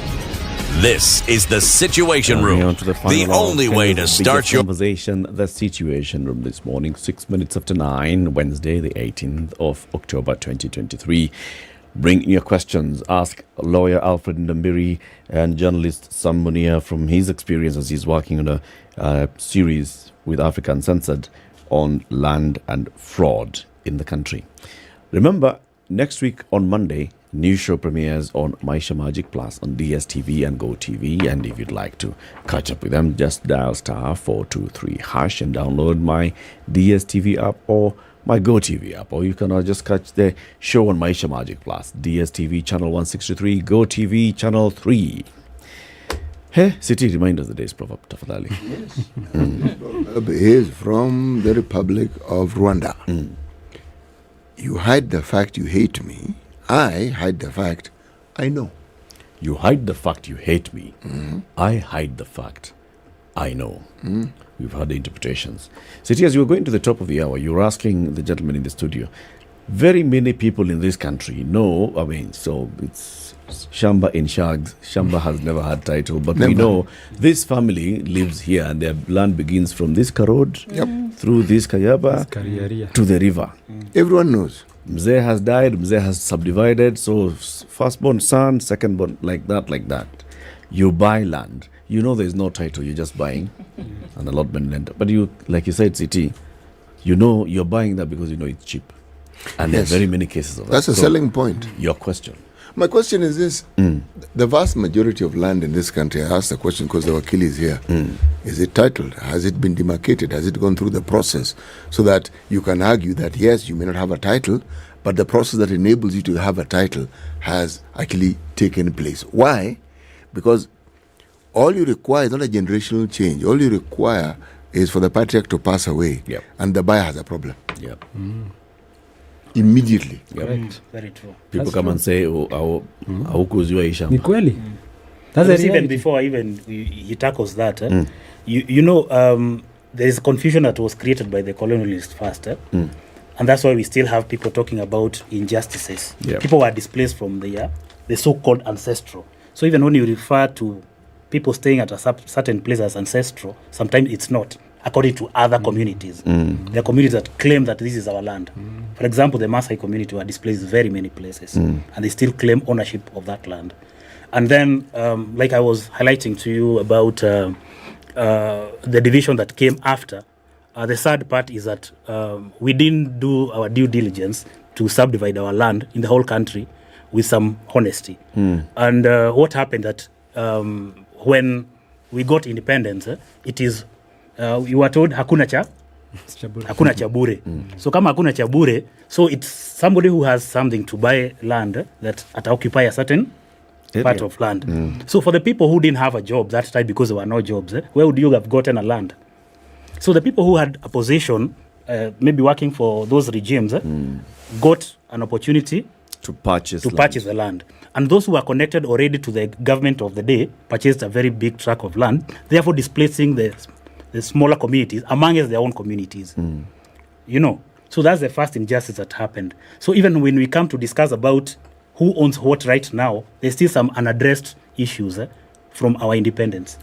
This is The Situation Room, the only way to start your conversation. The Situation Room this morning, 6 minutes after 9, Wednesday, the 18th of October, 2023. Bring your questions. Ask lawyer Alfred Ndambiri and journalist Sam Munia from his experience as he's working on a series with Africa Uncensored on land and fraud in the country. Remember, next week on Monday, new show premieres on Maisha Magic Plus on DSTV and GoTV. And if you'd like to catch up with them, just dial *423# and download my DSTV app or my GoTV app. Or you can just catch the show on Maisha Magic Plus, DSTV channel 163, GoTV channel 3. Hey, City, remind us the day's proverb, tafadhali. Yes. Proverb is from the Republic of Rwanda. You hide the fact you hate me. I hide the fact I know. You hide the fact you hate me. I hide the fact I know. We've heard the interpretations. City, as you were going to the top of the hour, you were asking the gentleman in the studio, very many people in this country know, I mean, so it's Shamba in Shags. Shamba has never had title, but we know this family lives here and their land begins from this road through this Kayaba to the river. Everyone knows. Mzee has died, Mzee has subdivided, so firstborn son, secondborn, like that. You buy land. You know there's no title, you're just buying an allotment land. But you, like you said, CT, you know you're buying that because you know it's cheap. And there are very many cases of that. That's a selling point. Your question. My question is this. The vast majority of land in this country, I asked the question because the Wakili is here. Is it titled? Has it been demarcated? Has it gone through the process? So that you can argue that, yes, you may not have a title, but the process that enables you to have a title has actually taken place. Why? Because all you require is not a generational change. All you require is for the patriarch to pass away, and the buyer has a problem. Immediately. Correct. Very true. People That's come true. And say, haukuuziwa hii shamba. Ni kweli. That's even before he tackles that. You know, there is confusion that was created by the colonialists first. And that's why we still have people talking about injustices. People were displaced from the so-called ancestral. So even when you refer to people staying at a certain place as ancestral, sometimes it's not, according to other communities. There are communities that claim that this is our land. For example, the Maasai community were displaced in very many places, and they still claim ownership of that land. And then, like I was highlighting to you about the division that came after, the sad part is that we didn't do our due diligence to subdivide our land in the whole country with some honesty. And what happened that when we got independence, it is, we were told hakuna cha bure. So kama hakuna cha bure, so it's somebody who has something to buy land that occupy a certain part of land. So for the people who didn't have a job that time because there were no jobs, where would you have gotten a land? So the people who had a position, maybe working for those regimes, got an opportunity to purchase the land. And those who were connected already to the government of the day purchased a very big tract of land, therefore displacing the smaller communities amongst their own communities. You know, so that's the first injustice that happened. So even when we come to discuss about who owns what right now, there's still some unaddressed issues from our independence.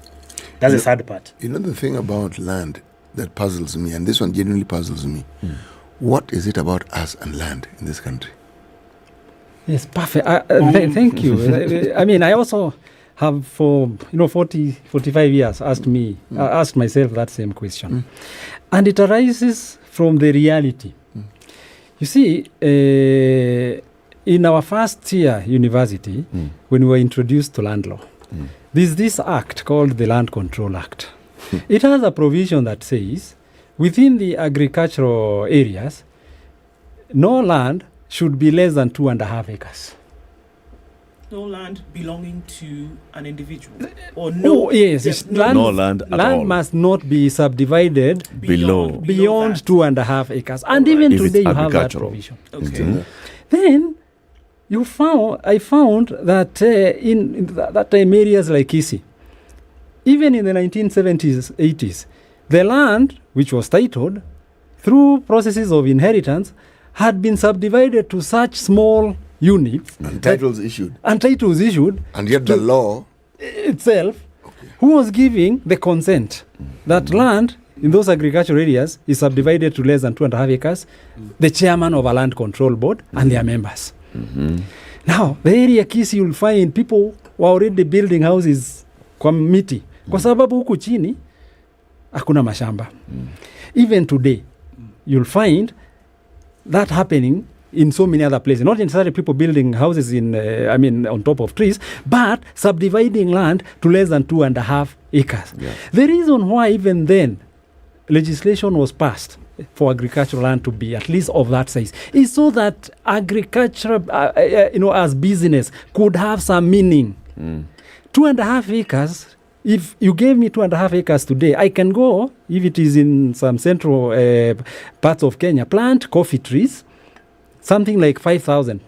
That's the sad part. You know the thing about land that puzzles me, and this one genuinely puzzles me. What is it about us and land in this country? Yes, perfect. Thank you. I mean, I also have for 45 years asked myself that same question. And it arises from the reality. You see, in our first year university, when we were introduced to land law, there's this act called the Land Control Act. It has a provision that says within the agricultural areas, no land should be less than 2.5 acres. No land belonging to an individual, or no? Oh, yes, no land at all. Land must not be subdivided beyond 2.5 acres, and even if today you have that provision. Okay. Then I found that in that time areas like Kisi, even in the 1970s, 80s, the land which was titled through processes of inheritance had been subdivided to such small units. And titles issued. And yet the law itself, who was giving the consent that land in those agricultural areas is subdivided to less than 2.5 acres, the chairman of a land control board and their members. Now, the area Kisi, you'll find people were already building houses kwa miti. Kwa sababu huku chini, hakuna mashamba. Even today, you'll find that happening in so many other places. Not necessarily people building houses on top of trees, but subdividing land to less than 2.5 acres. The reason why even then legislation was passed for agricultural land to be at least of that size is so that agriculture, as business could have some meaning. 2.5 acres. If you gave me 2.5 acres today, I can go, if it is in some central parts of Kenya, plant coffee trees, something like 5,000,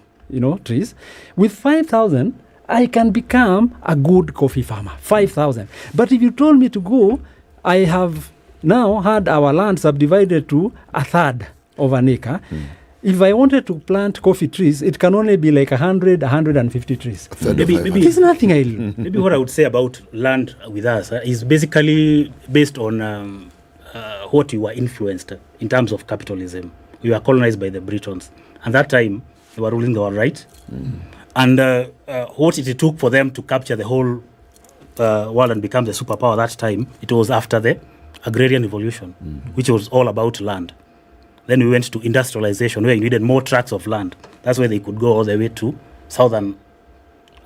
trees. With 5,000, I can become a good coffee farmer. 5,000. But if you told me to go, I have now had our land subdivided to 1/3 of an acre. If I wanted to plant coffee trees, it can only be like 100, 150 trees. Maybe it's nothing I do. Maybe what I would say about land with us is basically based on what we were influenced in terms of capitalism. We were colonized by the Britons. And that time, they were ruling the world, right? And what it took for them to capture the whole world and become the superpower that time, it was after the agrarian revolution, which was all about land. Then we went to industrialization, where you needed more tracts of land. That's where they could go all the way to Southern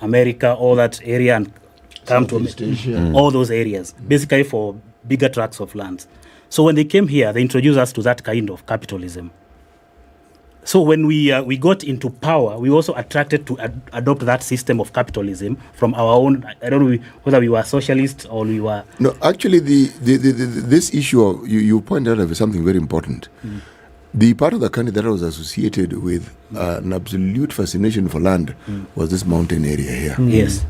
America, all that area, and come to all those areas, basically for bigger tracts of land. So when they came here, they introduced us to that kind of capitalism. So when we got into power, we also attracted to adopt that system of capitalism from our own. I don't know whether we were socialists or we were. No, actually, this issue of you pointed out something very important. The part of the country that was associated with an absolute fascination for land was this mountain area here. Yes.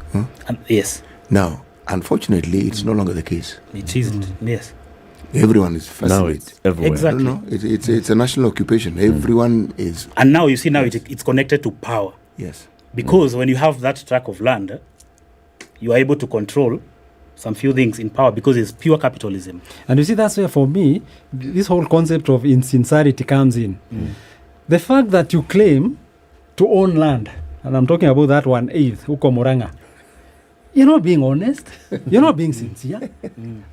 Yes. Now, unfortunately, it's no longer the case. It isn't. Yes. Everyone is fascinated. Now it's everywhere. Exactly. No, it's a national occupation. Everyone is. And now you see, now it's connected to power. Yes. Because when you have that tract of land, you are able to control some few things in power because it's pure capitalism. And you see, that's where for me, this whole concept of insincerity comes in. The fact that you claim to own land, and I'm talking about that 1/8, Okoh Murang'a, you're not being honest. You're not being sincere.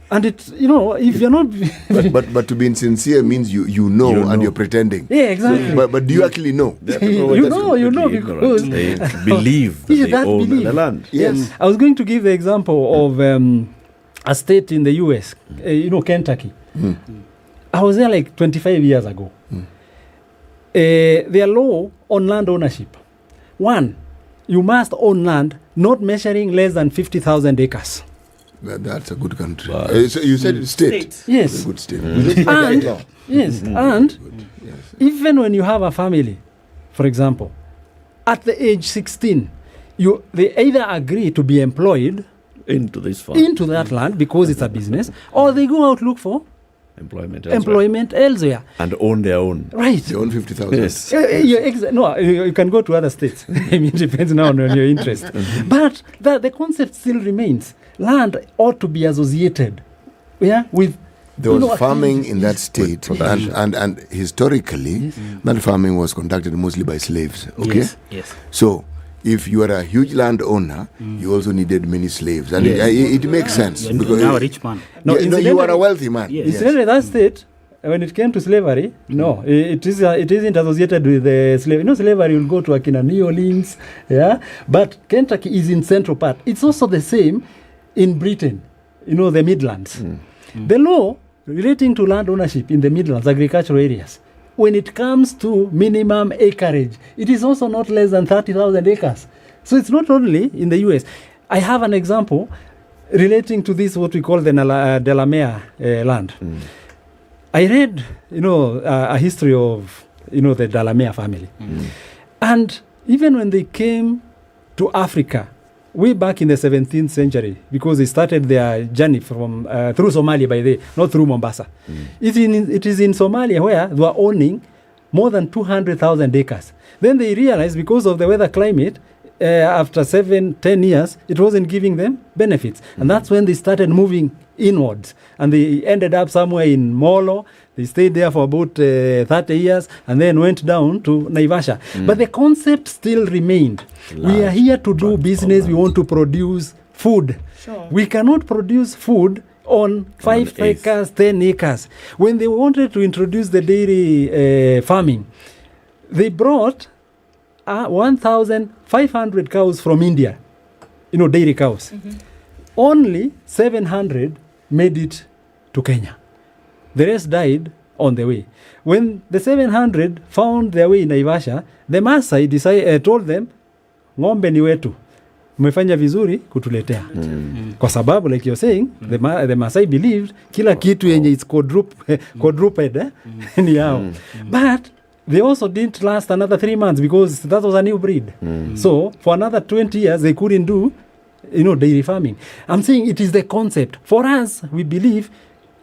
And it's, if you're not... but to be insincere means you know and you're pretending. Yeah, exactly. But do you actually know? you know, because... They believe that they own the land. Yes. I was going to give the example of a state in the US, Kentucky. I was there like 25 years ago. Their law on land ownership. One, you must own land not measuring less than 50,000 acres. That's a good country. So you said state. Yes. A good state. And, yes. And even when you have a family, for example, at the age 16, they either agree to be employed into this farm, into that land because it's a business, or they go out look for employment elsewhere. And own their own. Right. They own 50,000. Yes. You can go to other states. I mean, it depends now on your interest. But the concept still remains. Land ought to be associated with... There was farming in that state, and historically, that farming was conducted mostly by slaves. Okay? Yes. So, if you are a huge landowner, you also needed many slaves. And it makes sense. Because now a rich man. You are a wealthy man. Incidentally, that state, when it came to slavery, no, it isn't associated with the slavery. Slavery will go to Akina New Orleans, but Kentucky is in central part. It's also the same in Britain, the Midlands. The law relating to land ownership in the Midlands, agricultural areas, when it comes to minimum acreage, it is also not less than 30,000 acres. So it's not only in the US. I have an example relating to this, what we call the Delamere land. I read, a history of, the Delamere family. And even when they came to Africa, way back in the 17th century, because they started their journey from through Somalia, by the way, not through Mombasa. It is in Somalia where they were owning more than 200,000 acres. Then they realized because of the weather climate, after 7-10 years, it wasn't giving them benefits. And that's when they started moving inwards. And they ended up somewhere in Molo. They stayed there for about 30 years and then went down to Naivasha. But the concept still remained. We are here to do business. We want to produce food. Sure. We cannot produce food on 5 acres, 10 acres. When they wanted to introduce the dairy farming, they brought 1,500 cows from India, dairy cows. Only 700 made it to Kenya. The rest died on the way. When the 700 found their way in Naivasha, the Maasai told them, ng'ombe ni wetu, mmefanya vizuri kutuletea. Kwa sababu, like you're saying, the Maasai believed kila kitu yenye it's quadruped ni yao. But they also didn't last another 3 months because that was a new breed. So for another 20 years, they couldn't do, dairy farming. I'm saying it is the concept. For us, we believe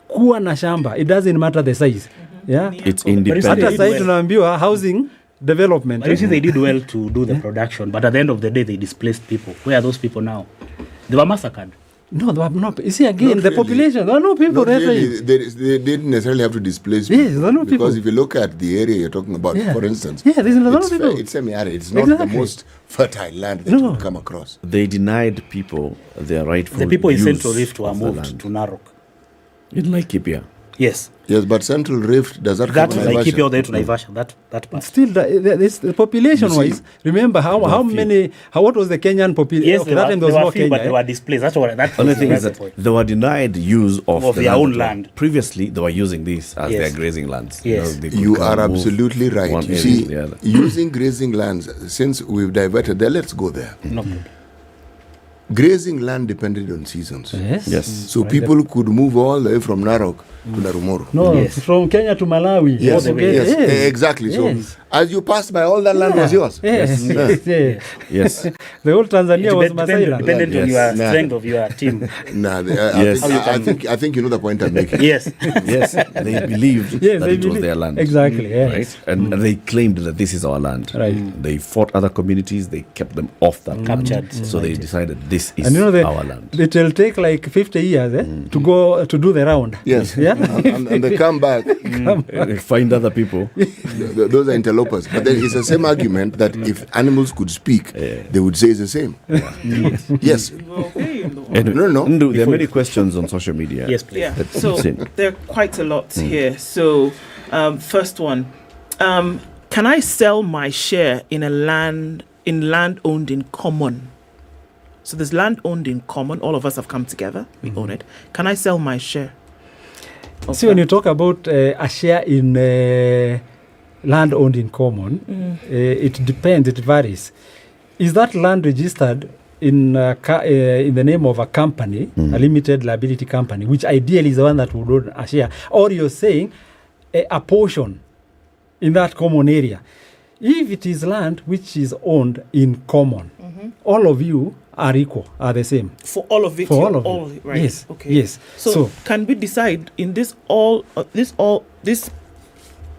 kuwa na shamba. It doesn't matter the size. Yeah, it's independent. Hata sasa tunaambiwa housing development. But you see, they did well to do the production, but at the end of the day, they displaced people. Where are those people now? They were massacred. No, they were not. You see, again, Not the really. population, there are no people Not there. really. They didn't necessarily have to displace people. Yes, there are no people. Because if you look at the area you're talking about, Yeah. for instance, Yeah, there's a lot of people. It's semi-arid. It's not the Exactly. most fertile land that you come across. They denied people their rightful The people in use Central Rift were of the moved land. to Narok. In Laikipia. Yes. Yes, but Central Rift does that That cover Laikipia Naivasha? or there to Naivasha, that part. Still, the population-wise, remember what was the Kenyan population? Yes, Okay, there that time there was were more few, Kenya. but they were displaced. That's what. That's Only thing is the that point. they were denied use of Of the their own that land. were- Previously, they were using this as Yes. their grazing lands. Yes. They could You come are move absolutely right. one You area see, to the other. using grazing lands, since we've diverted there, let's go there. No good. Grazing land depended on seasons. Yes. Yes. So people could move all the way from Narok to Narumoro. No, Yes. from Kenya to Malawi. Yes, altogether. yes, exactly. Yes. So as you passed by, all that land was yours. Yes. Yes. Yes. The whole Tanzania was Dependent Maasai. dependent on Yes. your strength of your team. Nah, Yes. I think you know the point I'm making. Yes. Yes, they believed Yes, that they it was believe- their land. Exactly, yes. Right? And they claimed that this is our land. Right. They fought other communities, they kept them off that land. Captured So they decided this is And you know, our land. it will take like 50 years to go to do the round. Yes. Yeah. And they come back. They find other people. Those are interlopers. But then it's the same argument that if animals could speak, they would say it's the same. Yes. Anyway, No. Ndu, there are many questions on social media. Yes, please. Yeah, Let's so see. there are quite a lot here. So, first one, can I sell my share in land owned in common? So there's land owned in common. All of us have come together. We own it. Can I sell my share? See, when you talk about a share in land owned in common, it depends, it varies. Is that land registered in the name of a company, a limited liability company, which ideally is the one that would own a share? Or you're saying a portion in that common area? If it is land which is owned in common, all of you are equal, are the same. For all of it, For you're all of you. right? Yes. Okay. Yes. So can we decide in this all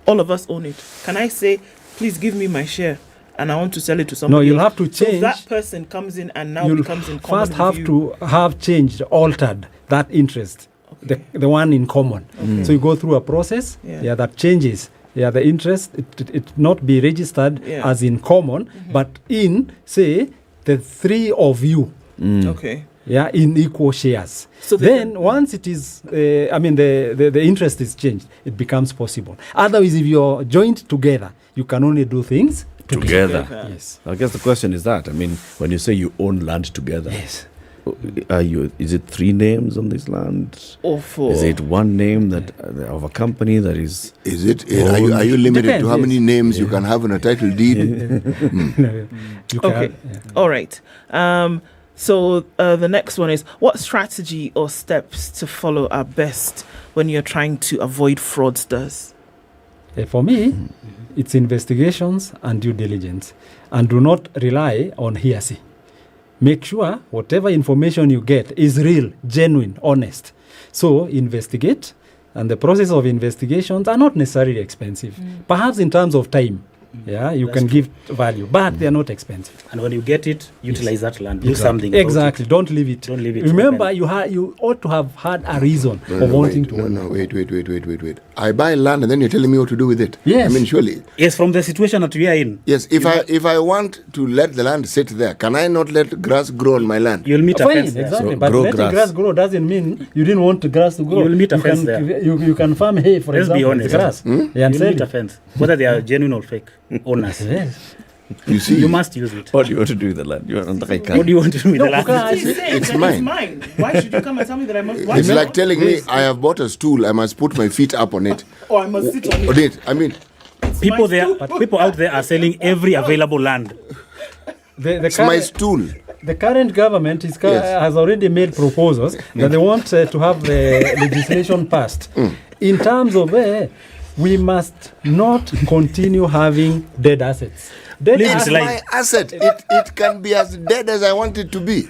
of us own it? Can I say, please give me my share, and I want to sell it to somebody? No, you'll else? have to So change. that person comes in and now You'll becomes in common first with have you. to have changed, altered that interest, the one in common. So you go through a process that changes the interest, it not be registered as in common, but in, say, the three of you. Okay. Yeah, in equal shares. So then once it is, the interest is changed, it becomes possible. Otherwise, if you're joined together, you can only do things Together. Yes. I guess the question is that. I mean, when you say you own land together, yes. Is it three names on this land? Or four? Is it one name that of a company that is? Is it? Are you limited to how many names you can have on a title deed? Okay. All right. So the next one is, what strategy or steps to follow are best when you're trying to avoid fraudsters? For me, it's investigations and due diligence. And do not rely on hearsay. Make sure whatever information you get is real, genuine, honest. So investigate, and the process of investigations are not necessarily expensive. Perhaps in terms of time, you can give value, but they are not expensive. And when you get it, utilize that land. Do something. Exactly. Don't leave it. Don't leave it. Remember, you ought to have had a reason for wanting to. Wait. I buy land and then you're telling me what to do with it. Yes. I mean, surely. Yes, from the situation that we are in. Yes. If I want to let the land sit there, can I not let grass grow on my land? You'll meet a fence there. Exactly. So but grow letting grass grow doesn't mean you didn't want the grass to grow. You'll meet a fence there. You can farm hay, for Let's example, be honest. with grass. You'll meet a fence, whether they are genuine or fake owners. Yes. You see, you must use it. What do you want to do with the land? What do you want to do with the land? It's mine. Why should you come and tell me that I must? It's like telling me I have bought a stool, I must put my feet up on it. Or I must sit on it. I mean, people out there are selling every available land. It's my stool. The current government has already made proposals that they want to have the legislation passed. In terms of we must not continue having dead assets. It's my asset. It can be as dead as I want it to be.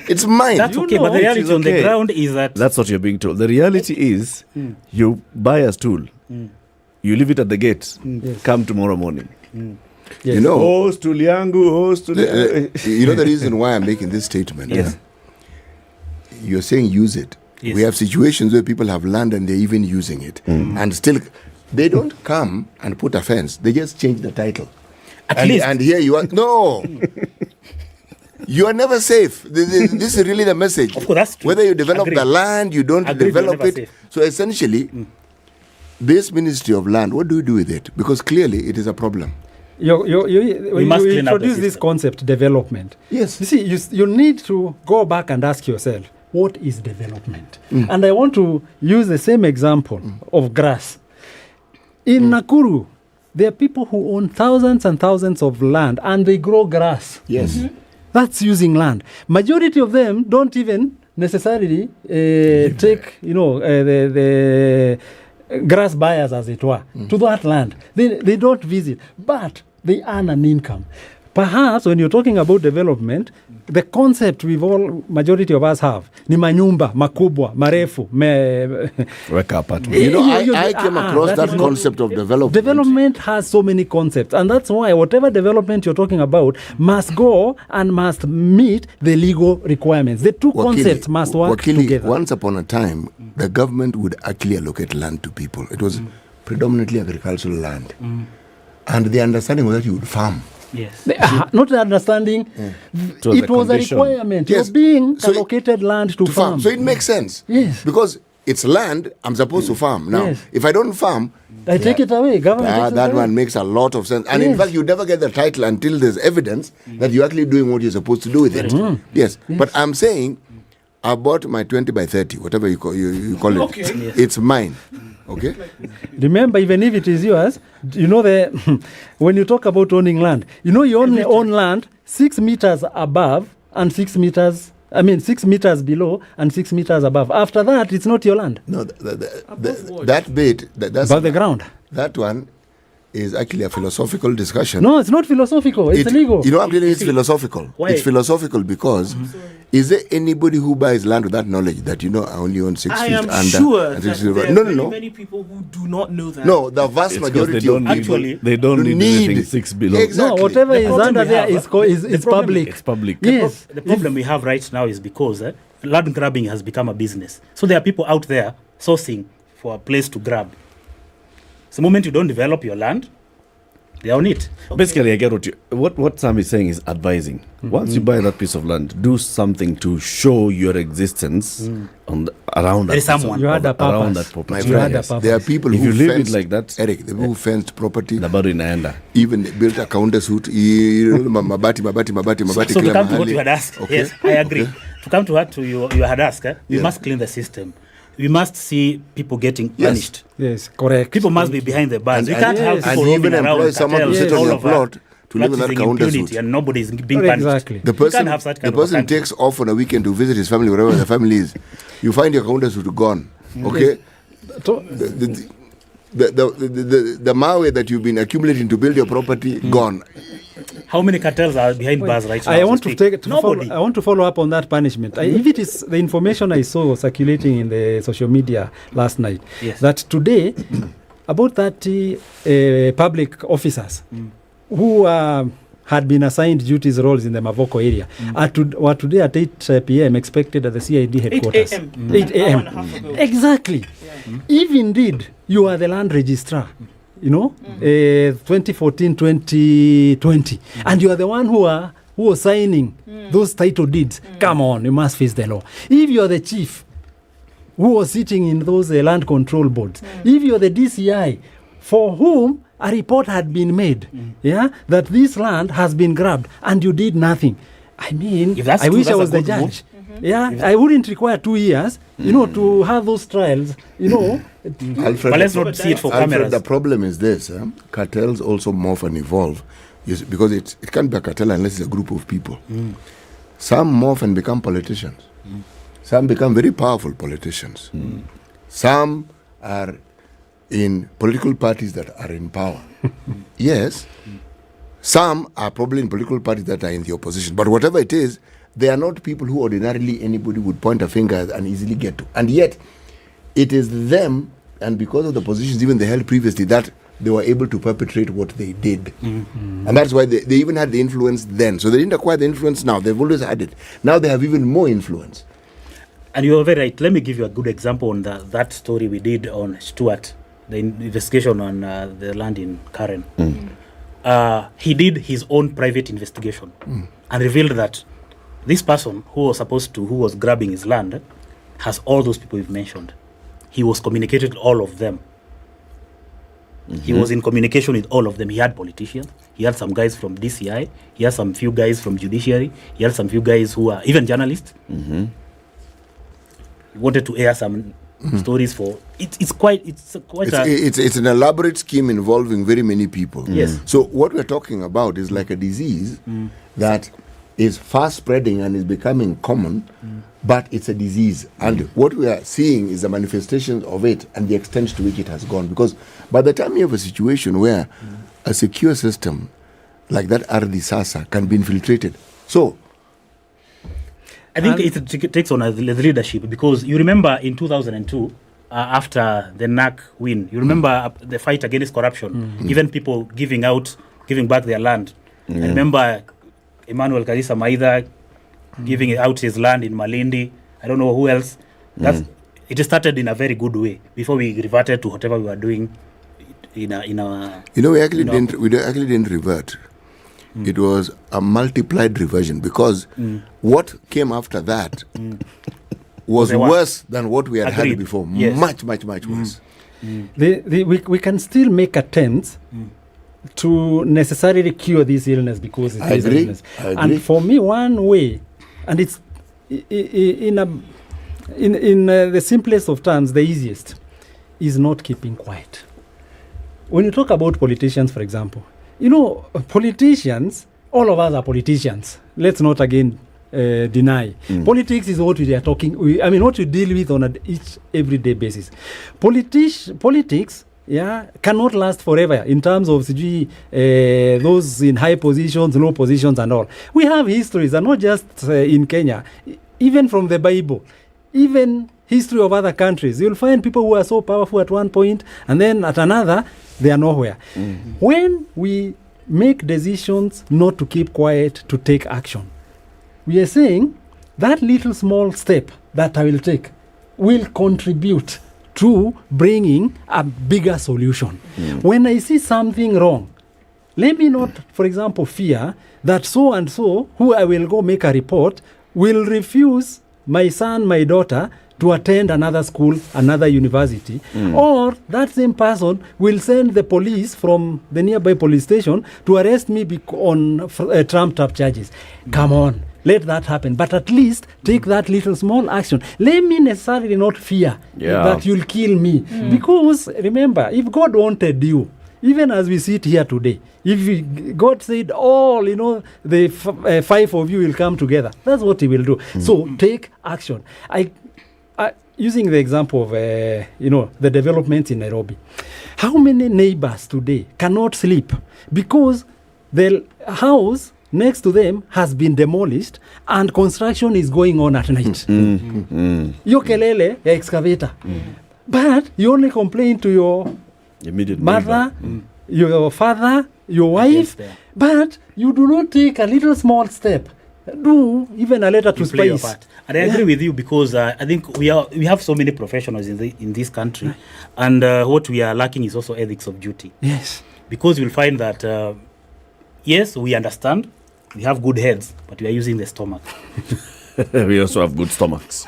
It's mine. That's okay, but the reality on the ground is that... That's what you're being told. The reality is you buy a stool, you leave it at the gate, come tomorrow morning. Yes. You know, host Tuliangu. you know the reason why I'm making this statement. Yes. You're saying use it. Yes. We have situations where people have land and they're even using it, and still they don't come and put a fence. They just change the title. And here you are. No. You are never safe. This is really the message. Of course, that's true. Whether you develop Agreed. the land, you don't Agreed, develop you're never it. safe. So essentially, this Ministry of Land, what do we do with it? Because clearly it is a problem. You must clean up the introduce this system. concept, development. Yes. You see, you need to go back and ask yourself, what is development? And I want to use the same example of grass. In Nakuru, there are people who own thousands and thousands of land and they grow grass. Yes. That's using land. Majority of them don't even necessarily take, the grass buyers, as it were, to that land. They don't visit, but they earn an income. Perhaps when you're talking about development, the concept majority of us have, ni manyumba, makubwa, marefu, Weka apartment. You know, I came across that concept of development. Development has so many concepts, and that's why whatever development you're talking about must go and must meet the legal requirements. The two concepts must work together. Once upon a time, the government would actually allocate land to people. It was predominantly agricultural land. And the understanding was that you would farm. Yes. Not the understanding. It was a requirement. Yes. You're being allocated land to farm. So it makes sense. Yes. Because it's land, I'm supposed to farm. Now, if I don't farm, I take it away. Government takes it that away. one makes a lot of sense. And in Yes. fact, you never get the title until there's evidence that you're actually doing what you're supposed to do with it. Yes. But I'm saying, I bought my 20 by 30, whatever you call it. Okay. Yes. It's mine. Okay? Remember, even if it is yours, when you talk about owning land, you only own land 6 meters above and 6 meters. 6 meters below and 6 meters above. After that, it's not your land. No, that bit, that's above the ground. That one is actually a philosophical discussion. No, it's not philosophical. It's legal. You know, actually, it's philosophical. Why? It's philosophical because is there anybody who buys land with that knowledge that I only own 6 feet under? I am sure and that 6 feet there over? are many people who do not know that. No, the vast majority of people they don't need anything 6 below. Exactly. No, whatever is under there is public. It's public. Yes. The problem we have right now is because land grabbing has become a business. So there are people out there sourcing for a place to grab. So the moment you don't develop your land, they own it. Basically, I get what Sam is saying is advising. Once you buy that piece of land, do something to show your existence around There is that someone. You had a purpose. around that property. My You had friend, a purpose. there are people If who you leave it fenced, like that, Eric, the people who fenced property, bado inaenda. even they built a counter suit, mabati So to kila come to what mahali. you had asked, Okay. yes, I agree. Okay. To come to what you had asked, we must clean the system. We must see people getting punished. Yes, correct. People must be behind the bars. We can't have people and roaming even around employ someone to cartels sit on all your over, plot to live in that practicing counter impunity suit. and nobody is being punished. Exactly. The We person, can't have that kind the of a person country. takes off on a weekend to visit his family, wherever the family is. You find your counter suit gone. Okay? The Maui that you've been accumulating to build your property, gone. How many cartels are behind bars right now? I as we want to speak? Nobody. I want to follow up on that punishment. If it is the information I saw circulating in the social media last night, Yes. that today about 30 public officers who had been assigned duties roles in the Mavoko area were today at 8 p.m. expected at the CID headquarters. 8 a.m. Exactly. If indeed you are the land registrar, 2014, 2020, and you are the one who was signing those title deeds, come on, you must face the law. If you are the chief who was sitting in those land control boards, if you are the DCI for whom a report had been made, that this land has been grabbed and you did nothing. I mean, If that's I true, wish I that's a was the good move. judge. I wouldn't require 2 years, to have those trials, Alfred, But let's not see it for cameras. The problem is this: cartels also morph and evolve, because it can't be a cartel unless it's a group of people. Some morph and become politicians. Some become very powerful politicians. Some are in political parties that are in power. Yes. Some are probably in political parties that are in the opposition. But whatever it is, they are not people who ordinarily anybody would point a finger at and easily get to. And yet, it is them, and because of the positions even they held previously, that they were able to perpetrate what they did. And that's why they even had the influence then. So they didn't acquire the influence now. They've always had it. Now they have even more influence. And you're very right. Let me give you a good example on that story we did on Stuart, the investigation on the land in Karen. He did his own private investigation and revealed that this person who was grabbing his land has all those people you've mentioned. He was communicated with all of them. He was in communication with all of them. He had politicians. He had some guys from DCI. He had some few guys from judiciary. He had some few guys who are even journalists. He wanted to air some stories for it's an elaborate scheme involving very many people. Yes. So what we're talking about is like a disease that is fast spreading and is becoming common, but it's a disease. And what we are seeing is the manifestation of it and the extent to which it has gone. Because by the time you have a situation where a secure system like that Ardhi Sasa can be infiltrated, so I think it takes on the leadership, because you remember in 2002, after the NAC win, you remember the fight against corruption, even people giving back their land. I remember Emmanuel Karisa Maitha giving out his land in Malindi. I don't know who else. It started in a very good way before we reverted to whatever we were doing in our. We actually didn't revert. It was a multiplied reversion, because what came after that was worse than what we had had before. Yes. Much worse. We can still make attempts to necessarily cure this illness, because it's an illness. I agree. And for me, one way, and it's in the simplest of terms, the easiest, is not keeping quiet. When you talk about politicians, for example, politicians, all of us are politicians. Let's not again deny. Politics is what we are talking, what you deal with on each everyday basis. Politics cannot last forever in terms of those in high positions, low positions and all. We have histories, and not just in Kenya, even from the Bible, even history of other countries. You'll find people who are so powerful at one point, and then at another, they are nowhere. When we make decisions not to keep quiet, to take action, we are saying that little small step that I will take will contribute to bringing a bigger solution. When I see something wrong, let me not, for example, fear that so and so, who I will go make a report, will refuse my son, my daughter, to attend another school, another university, or that same person will send the police from the nearby police station to arrest me on trumped-up charges. Come on, let that happen. But at least take that little small action. Let me necessarily not fear that you'll kill me. Because remember, if God wanted you, even as we sit here today, if God said the 5 of you will come together, that's what he will do. So take action. Using the example of the development in Nairobi, how many neighbors today cannot sleep because the house next to them has been demolished and construction is going on at night? Yo kelele ya excavator, but you only complain to your immediate mother, your father, your wife, but you do not take a little small step. Do even a letter to Spice. And I agree with you, because I think we have so many professionals in this country, and what we are lacking is also ethics of duty. Yes. Because you'll find that yes, we understand, we have good heads, but we are using the stomach. We also have good stomachs.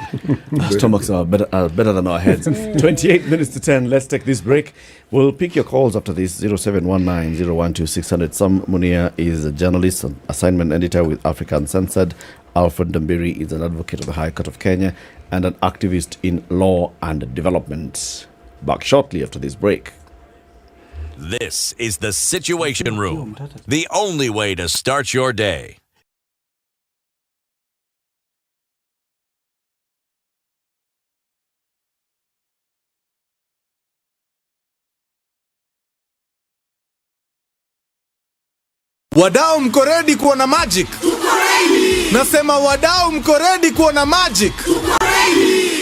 Our stomachs are better than our heads. 28 minutes to 10. Let's take this break. We'll pick your calls after this. 0719-012-600. Sam Munia is a journalist and assignment editor with Africa Uncensored. Alfred Ndambiri is an advocate of the High Court of Kenya and an activist in law and development. Back shortly after this break. This is the Situation Room, the only way to start your day. Wadau mko ready kuona magic? Nasema wadau mko ready kuona magic?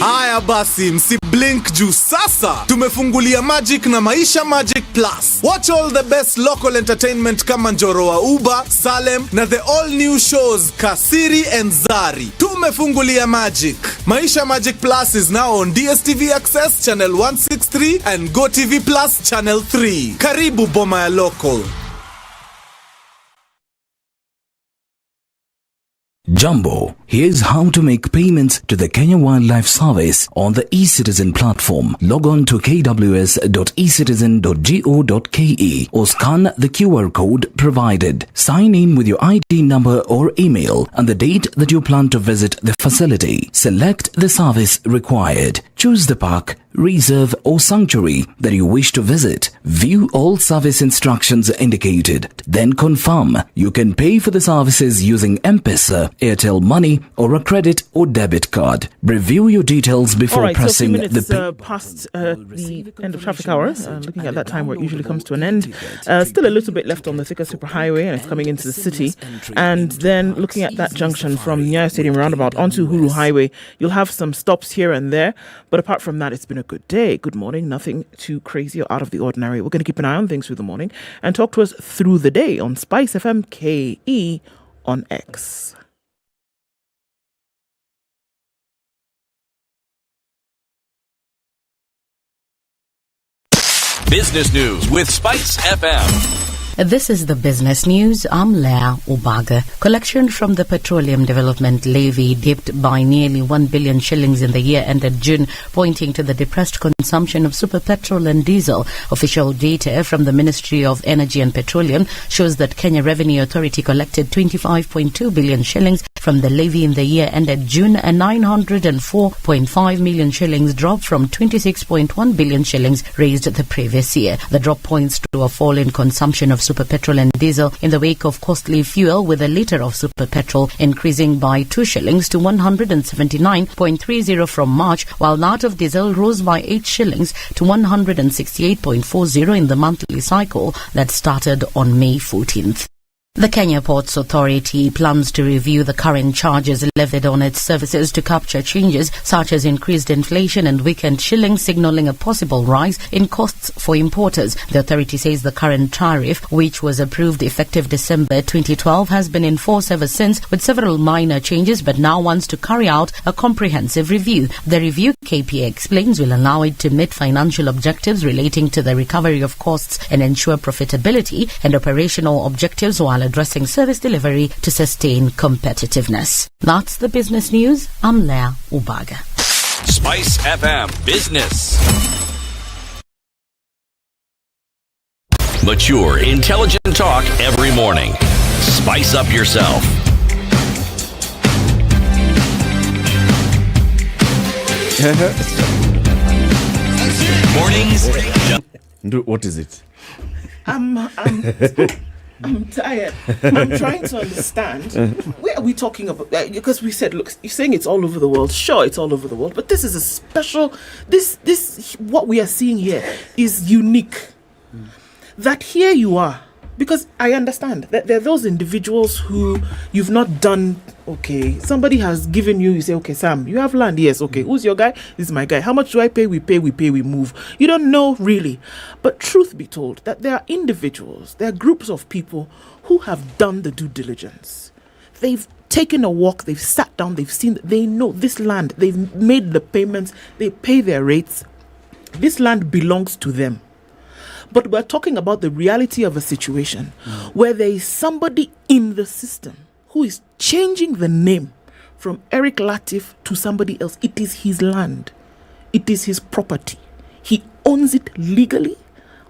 Haya basi, msiblink juu sasa tumefungulia Magic na Maisha Magic Plus. Watch all the best local entertainment kama Njoroge, Uba, Salem na the all new shows Kasiri and Zari. Tumefungulia Magic. Maisha Magic Plus is now on DSTV Access channel 163 and GoTV Plus channel 3. Karibu boma ya local. Jumbo, here's how to make payments to the Kenya Wildlife Service on the eCitizen platform. Log on to kws.ecitizen.go.ke or scan the QR code provided. Sign in with your ID number or email and the date that you plan to visit the facility. Select the service required. Choose the park, reserve or sanctuary that you wish to visit. View all service instructions indicated. Then confirm. You can pay for the services using M-Pesa, Airtel Money or a credit or debit card. Review your details before pressing so a few minutes, the past the end of traffic hour. Looking at that time where it usually comes to an end. Still a little bit left on the Thika Superhighway and it's coming into the city. And then looking at that junction from Nyeri Stadium roundabout onto Huru Highway, you'll have some stops here and there. But apart from that, it's been a good day. Good morning. Nothing too crazy or out of the ordinary. We're going to keep an eye on things through the morning and talk to us through the day on SpiceFM KE on X. Business News with Spice FM. This is the business news. I'm Leah Ubaga. Collection from the Petroleum Development Levy dipped by nearly 1 billion shillings in the year ended June, pointing to the depressed consumption of super petrol and diesel. Official data from the Ministry of Energy and Petroleum shows that Kenya Revenue Authority collected 25.2 billion shillings from the levy in the year ended June, and 904.5 million shillings dropped from 26.1 billion shillings raised the previous year. The drop points to a fall in consumption of super petrol and diesel in the wake of costly fuel, with a litre of super petrol increasing by 2 shillings to 179.30 from March, while that of diesel rose by 8 shillings to 168.40 in the monthly cycle that started on May 14th. The Kenya Ports Authority plans to review the current charges levied on its services to capture changes such as increased inflation and weakened shilling, signalling a possible rise in costs for importers. The authority says the current tariff, which was approved effective December 2012, has been in force ever since, with several minor changes, but now wants to carry out a comprehensive review. The review, KPA explains, will allow it to meet financial objectives relating to the recovery of costs and ensure profitability and operational objectives while addressing service delivery to sustain competitiveness. That's the business news. I'm Leah Ubaga. Spice FM Business. Mature, intelligent talk every morning. Spice up yourself. Mornings. What is it? I'm tired. I'm trying to understand. Where are we talking about? Because we said, look, you're saying it's all over the world. Sure, it's all over the world, but this is a special. This what we are seeing here is unique. That here you are, because I understand that there are those individuals who you've not done. Okay, somebody has given you. You say, okay, Sam, you have land. Yes, okay. Who's your guy? This is my guy. How much do I pay? We pay. We move. You don't know really. But truth be told, that there are individuals, there are groups of people who have done the due diligence. They've taken a walk. They've sat down. They've seen. They know this land. They've made the payments. They pay their rates. This land belongs to them. But we're talking about the reality of a situation where there is somebody in the system who is changing the name from Eric Latiff to somebody else. It is his land. It is his property. He owns it legally.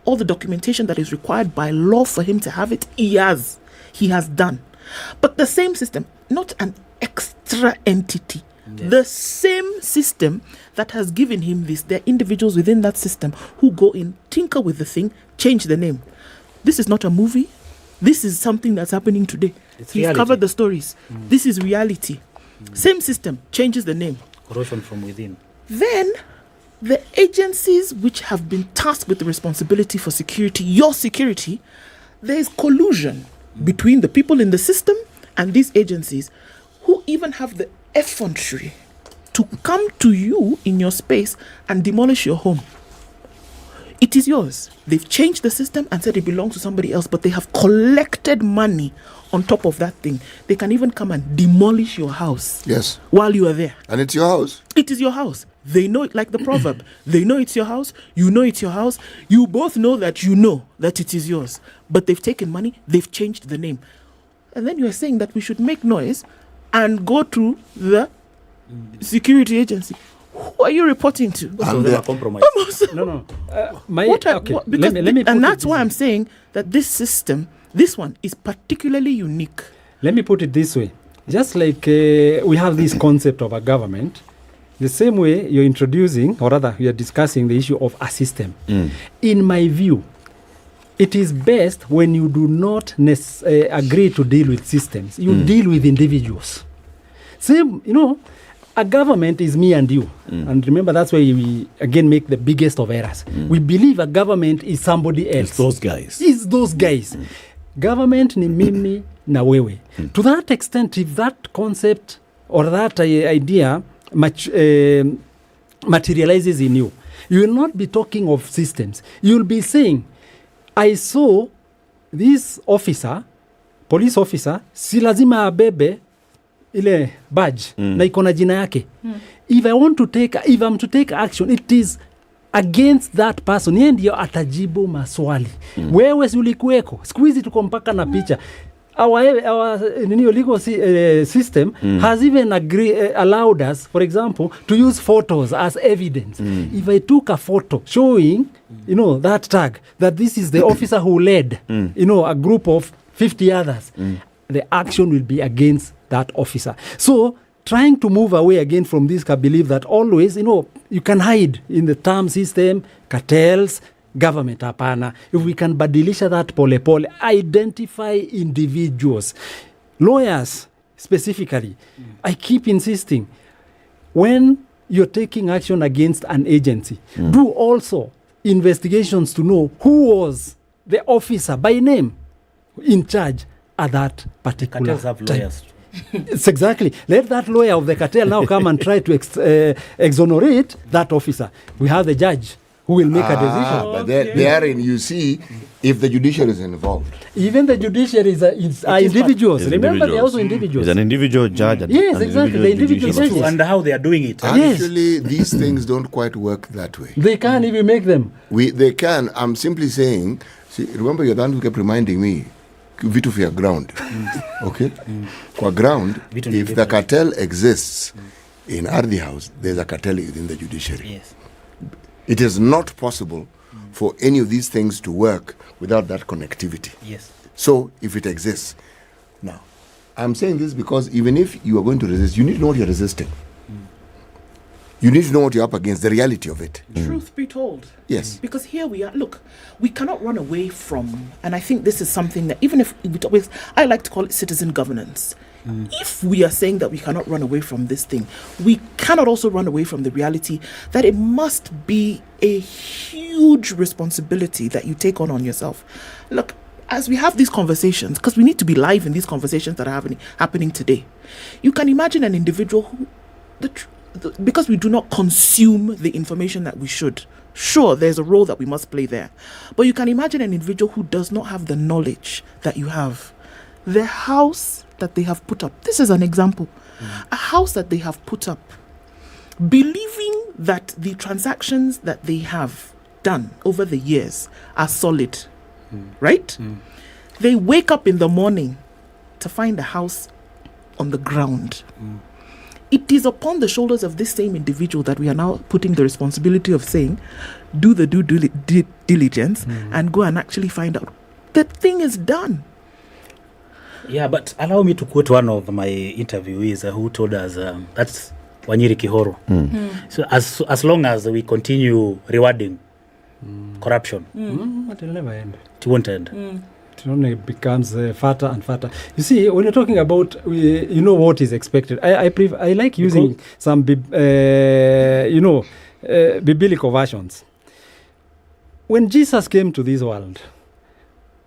All the documentation that is required by law for him to have it, he has done. But the same system, not an extra entity. Yes. The same system that has given him this, there are individuals within that system who go in, tinker with the thing, change the name. This is not a movie. This is something that's happening today. He's covered the stories. This is reality. Same system, changes the name. Corruption from within. Then, the agencies which have been tasked with the responsibility for security, your security, there is collusion between the people in the system and these agencies who even have the effrontery to come to you in your space and demolish your home. It is yours. They've changed the system and said it belongs to somebody else, but they have collected money on top of that thing. They can even come and demolish your house. Yes. While you are there. And it's your house. It is your house. They know it, like the proverb. They know it's your house. You know it's your house. You both know that it is yours. But they've taken money. They've changed the name. And then you are saying that we should make noise and go to the security agency. Who are you reporting to? So they were compromised. No. And that's why I'm saying that this system, this one, is particularly unique. Let me put it this way. Just like we have this concept of a government, the same way you're introducing, or rather we are discussing the issue of a system. In my view, it is best when you do not agree to deal with systems. You deal with individuals. Same, a government is me and you. And remember, that's why we, again, make the biggest of errors. We believe a government is somebody else. It's those guys. It's those guys. Government ni mimi na wewe. To that extent, if that concept or that idea materializes in you, you will not be talking of systems. You will be saying, I saw this officer, police officer, si lazima abebe ile badge na iko na jina yake. If I'm to take action, it is against that person. Yeye ndio atajibu maswali. Wewe si ulikuweko. Siku hizi tuko mpaka na picha. Our legal system has even allowed us, for example, to use photos as evidence. If I took a photo showing, that tag, that this is the officer who led, a group of 50 others, the action will be against that officer. So, trying to move away again from this belief that always, you can hide in the term system, cartels, government, hapana. If we can badilisha that pole, identify individuals. Lawyers, specifically, I keep insisting, when you're taking action against an agency, do also investigations to know who was the officer by name in charge at that particular Cartels have time. lawyers. It's exactly. Let that lawyer of the cartel now come and try to exonerate that officer. We have the judge who will make a decision. But therein you see if the judiciary is involved. Even the judiciary are individuals. Remember, they're also individuals. It's an individual judge. Yes, exactly. The individual judges. And how they are doing it. Actually, these things don't quite work that way. They can't even make them. They can. I'm simply saying, remember you're the one who kept reminding me, vitu vya ground. Okay? Kwa ground, if the cartel exists in Ardhi House, there's a cartel within the judiciary. Yes. It is not possible for any of these things to work without that connectivity. Yes. So, if it exists. Now, I'm saying this because even if you are going to resist, you need to know what you're resisting. You need to know what you're up against, the reality of it. Truth be told. Yes. Because here we are. Look, we cannot run away from, and I think this is something that even if I like to call it citizen governance. If we are saying that we cannot run away from this thing, we cannot also run away from the reality that it must be a huge responsibility that you take on yourself. Look, as we have these conversations, because we need to be live in these conversations that are happening today, you can imagine an individual who, because we do not consume the information that we should. Sure, there's a role that we must play there. But you can imagine an individual who does not have the knowledge that you have. The house that they have put up, this is an example, a house that they have put up, believing that the transactions that they have done over the years are solid, right? They wake up in the morning to find the house on the ground. It is upon the shoulders of this same individual that we are now putting the responsibility of saying, do the due diligence and go and actually find out. The thing is done. Yeah, but allow me to quote one of my interviewees who told us that's Nyeri Kihoro. So as long as we continue rewarding corruption, it will never end. It won't end. It only becomes fatter and fatter. You see, when you're talking about, what is expected. I like using some, biblical versions. When Jesus came to this world,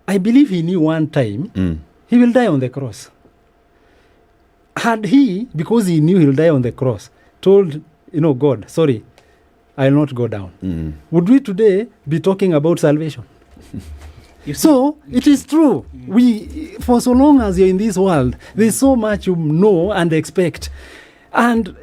I believe he knew one time he will die on the cross. Had he, because he knew he'll die on the cross, told, God, sorry, I'll not go down, would we today be talking about salvation? So it is true. We, for so long as you're in this world, there's so much you know and expect, and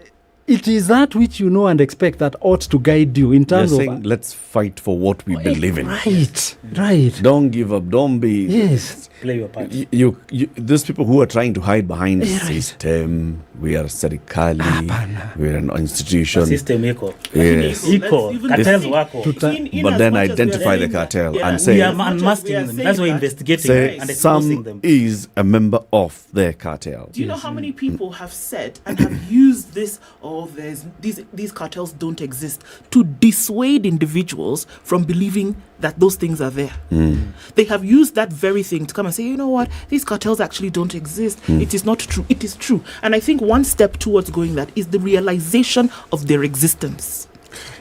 it is that which you know and expect that ought to guide you in terms You're of. saying, let's fight for what we believe in. Right. Don't give up. Don't be. Yes. Play your part. You those people who are trying to hide behind the system, we are serikali, we are an institution. The system iko. Yes. Iko. Cartels wako. But then identify the cartel and say, we are unmasking them. That's why investigating say and exposing some them. is a member of their cartel. Do you know how many people have said and have used this, these cartels don't exist, to dissuade individuals from believing that those things are there? They have used that very thing to come and say, you know what, these cartels actually don't exist. It is not true. It is true. And I think one step towards going that is the realization of their existence.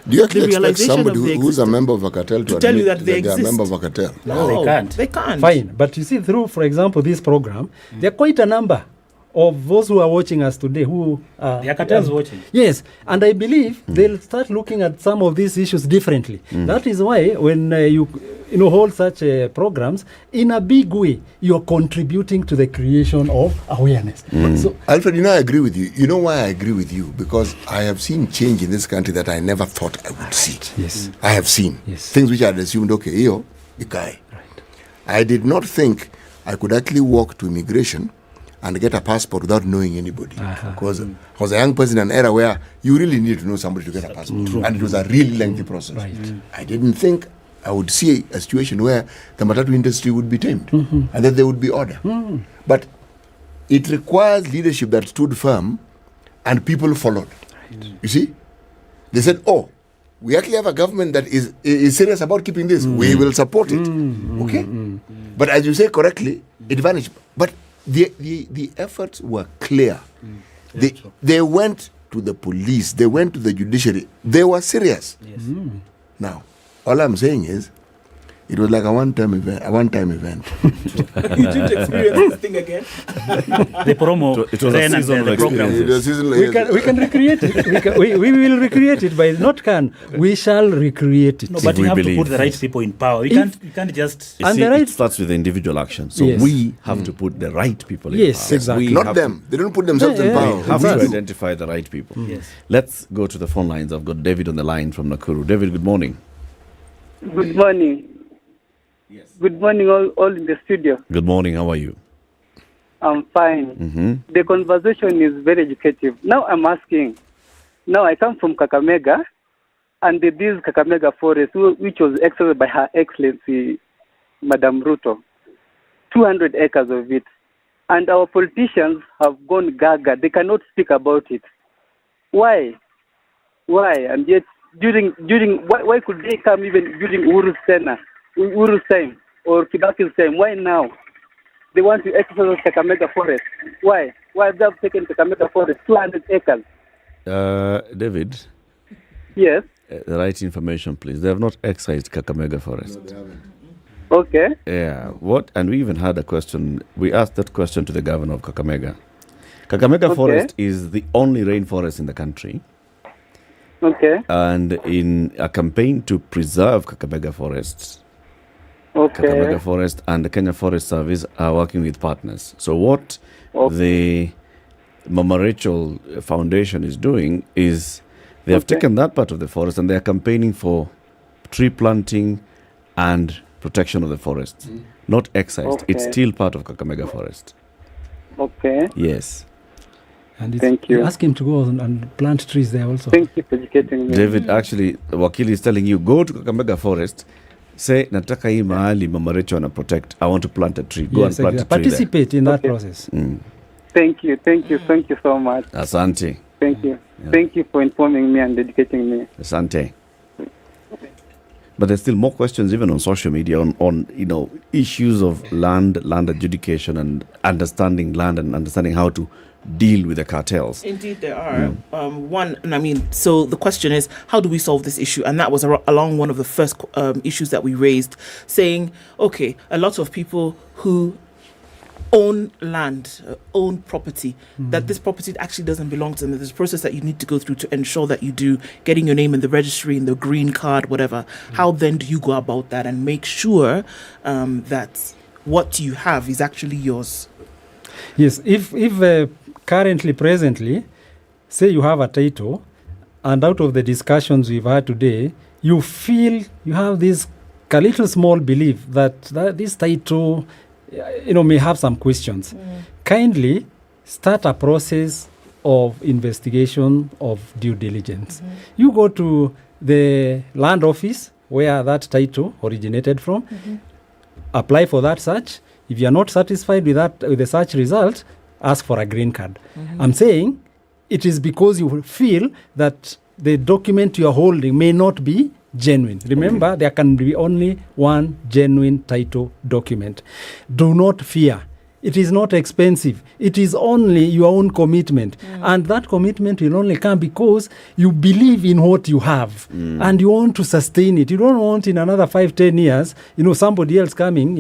Do you actually The expect realization somebody of their who's a member of a cartel to tell you admit that they are a exist? member of a cartel? No, they can't. They can't. Fine. But you see, through, for example, this program, there are quite a number of those who are watching us today who There are cartels watching. Yes, and I believe they'll start looking at some of these issues differently. That is why when you hold such programs, in a big way, you're contributing to the creation of awareness. So, Alfred, I agree with you. You know why I agree with you? Because I have seen change in this country that I never thought I would see. Yes. I have seen things which I had assumed, okay, ikai. I did not think I could actually walk to immigration and get a passport without knowing anybody. Because I was a young person in an era where you really need to know somebody to get a passport. And it was a really lengthy process. I didn't think I would see a situation where the matatu industry would be tamed and that there would be order. But it requires leadership that stood firm and people followed. You see? They said, we actually have a government that is serious about keeping this. We will support it. Okay? But as you say correctly, it vanished. But the efforts were clear. They went to the police. They went to the judiciary. They were serious. Now, all I'm saying is, it was like a one-time event. You didn't experience this thing again? The promo. It was a seasonal experience. we can recreate it. We will recreate it, but not can. We shall recreate it. No, but you have to put the right people in power. You can't just. It starts with the individual action. So we have to put the right people in power. Yes, exactly. Not them. They don't put themselves in power. We have to identify the right people. Yes. Let's go to the phone lines. I've got David on the line from Nakuru. David, good morning. Good morning. Yes. Good morning, all in the studio. Good morning. How are you? I'm fine. The conversation is very educative. Now I'm asking. Now I come from Kakamega, and this Kakamega forest, which was exercised by Her Excellency, Madam Ruto, 200 acres of it. And our politicians have gone gaga. They cannot speak about it. Why? And yet, why could they come even during Uru's time or Kibaki's time? Why now? They want to exercise Kakamega forest. Why? Why have they taken Kakamega forest, 200 acres? David? Yes? The right information, please. They have not excised Kakamega forest. No, they haven't. Okay. Yeah. What? And we even had a question. We asked that question to the governor of Kakamega. Kakamega forest is the only rainforest in the country. Okay. And in a campaign to preserve Kakamega Forest, Kakamega Forest and the Kenya Forest Service are working with partners. So what the Mama Rachel Foundation is doing is they have taken that part of the forest and they are campaigning for tree planting and protection of the forest. Not excised. It's still part of Kakamega Forest. Okay. Yes. And thank you. Ask him to go and plant trees there also. Thank you for educating me. David, actually, Wakili is telling you, go to Kakamega Forest, say, nataka hii mahali Mama Rachel ana protect. I want to plant a tree. Go and plant a tree. Participate in that process. Thank you so much. Asante. Thank you. Yeah. Thank you for informing me and educating me. Asante. But there's still more questions even on social media on issues of land adjudication and understanding land and understanding how to deal with the cartels. Indeed, there are. So the question is, how do we solve this issue? And that was along one of the first issues that we raised, saying, okay, a lot of people who own land, own property, that this property actually doesn't belong to them. There's a process that you need to go through to ensure that you do, getting your name in the registry, in the green card, whatever. How then do you go about that and make sure that what you have is actually yours? Yes, if currently, presently, say you have a title, and out of the discussions we've had today, you feel you have this a little small belief that this title, may have some questions. Kindly start a process of investigation of due diligence. You go to the land office where that title originated from, apply for that search. If you are not satisfied with the search result, ask for a green card. I'm saying it is because you feel that the document you are holding may not be genuine. Remember, there can be only one genuine title document. Do not fear. It is not expensive. It is only your own commitment. And that commitment will only come because you believe in what you have and you want to sustain it. You don't want in another 5-10 years, somebody else coming,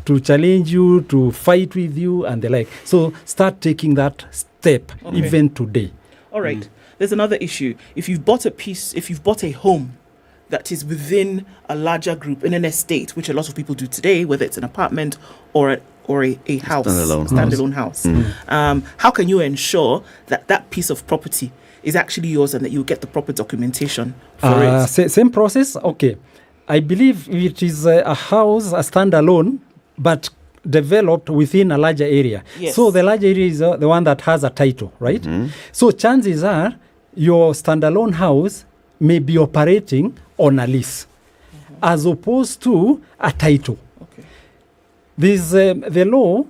to challenge you, to fight with you and the like. So start taking that step even today. All right. There's another issue. If you've bought a home that is within a larger group in an estate, which a lot of people do today, whether it's an apartment or a house, standalone house. How can you ensure that piece of property is actually yours and that you get the proper documentation for it? Same process. Okay. I believe it is a house, a standalone, but developed within a larger area. Yes. So the larger area is the one that has a title, right? So chances are your standalone house may be operating on a lease as opposed to a title. There's the law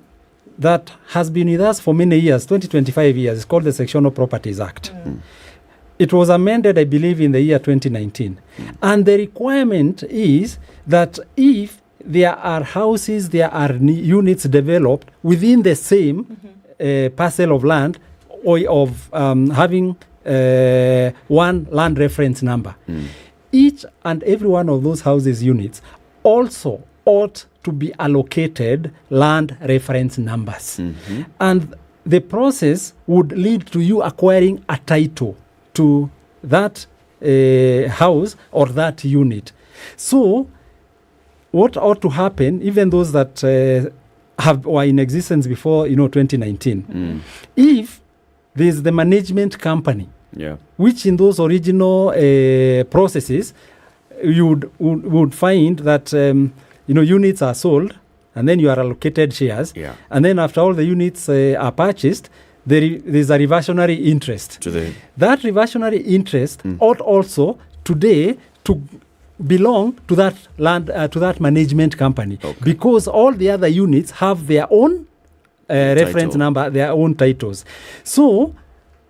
that has been with us for many years, 25 years. It's called the Sectional Properties Act. It was amended, I believe, in the year 2019. And the requirement is that if there are houses, there are units developed within the same parcel of land or of having one land reference number, each and every one of those houses units also ought to be allocated land reference numbers. And the process would lead to you acquiring a title to that house or that unit. So what ought to happen, even those that were in existence before 2019, if there's the management company, which in those original processes you would find that units are sold and then you are allocated shares, and then after all the units are purchased, there's a reversionary interest. That reversionary interest ought also today to belong to that land to that management company, because all the other units have their own reference number, their own titles. So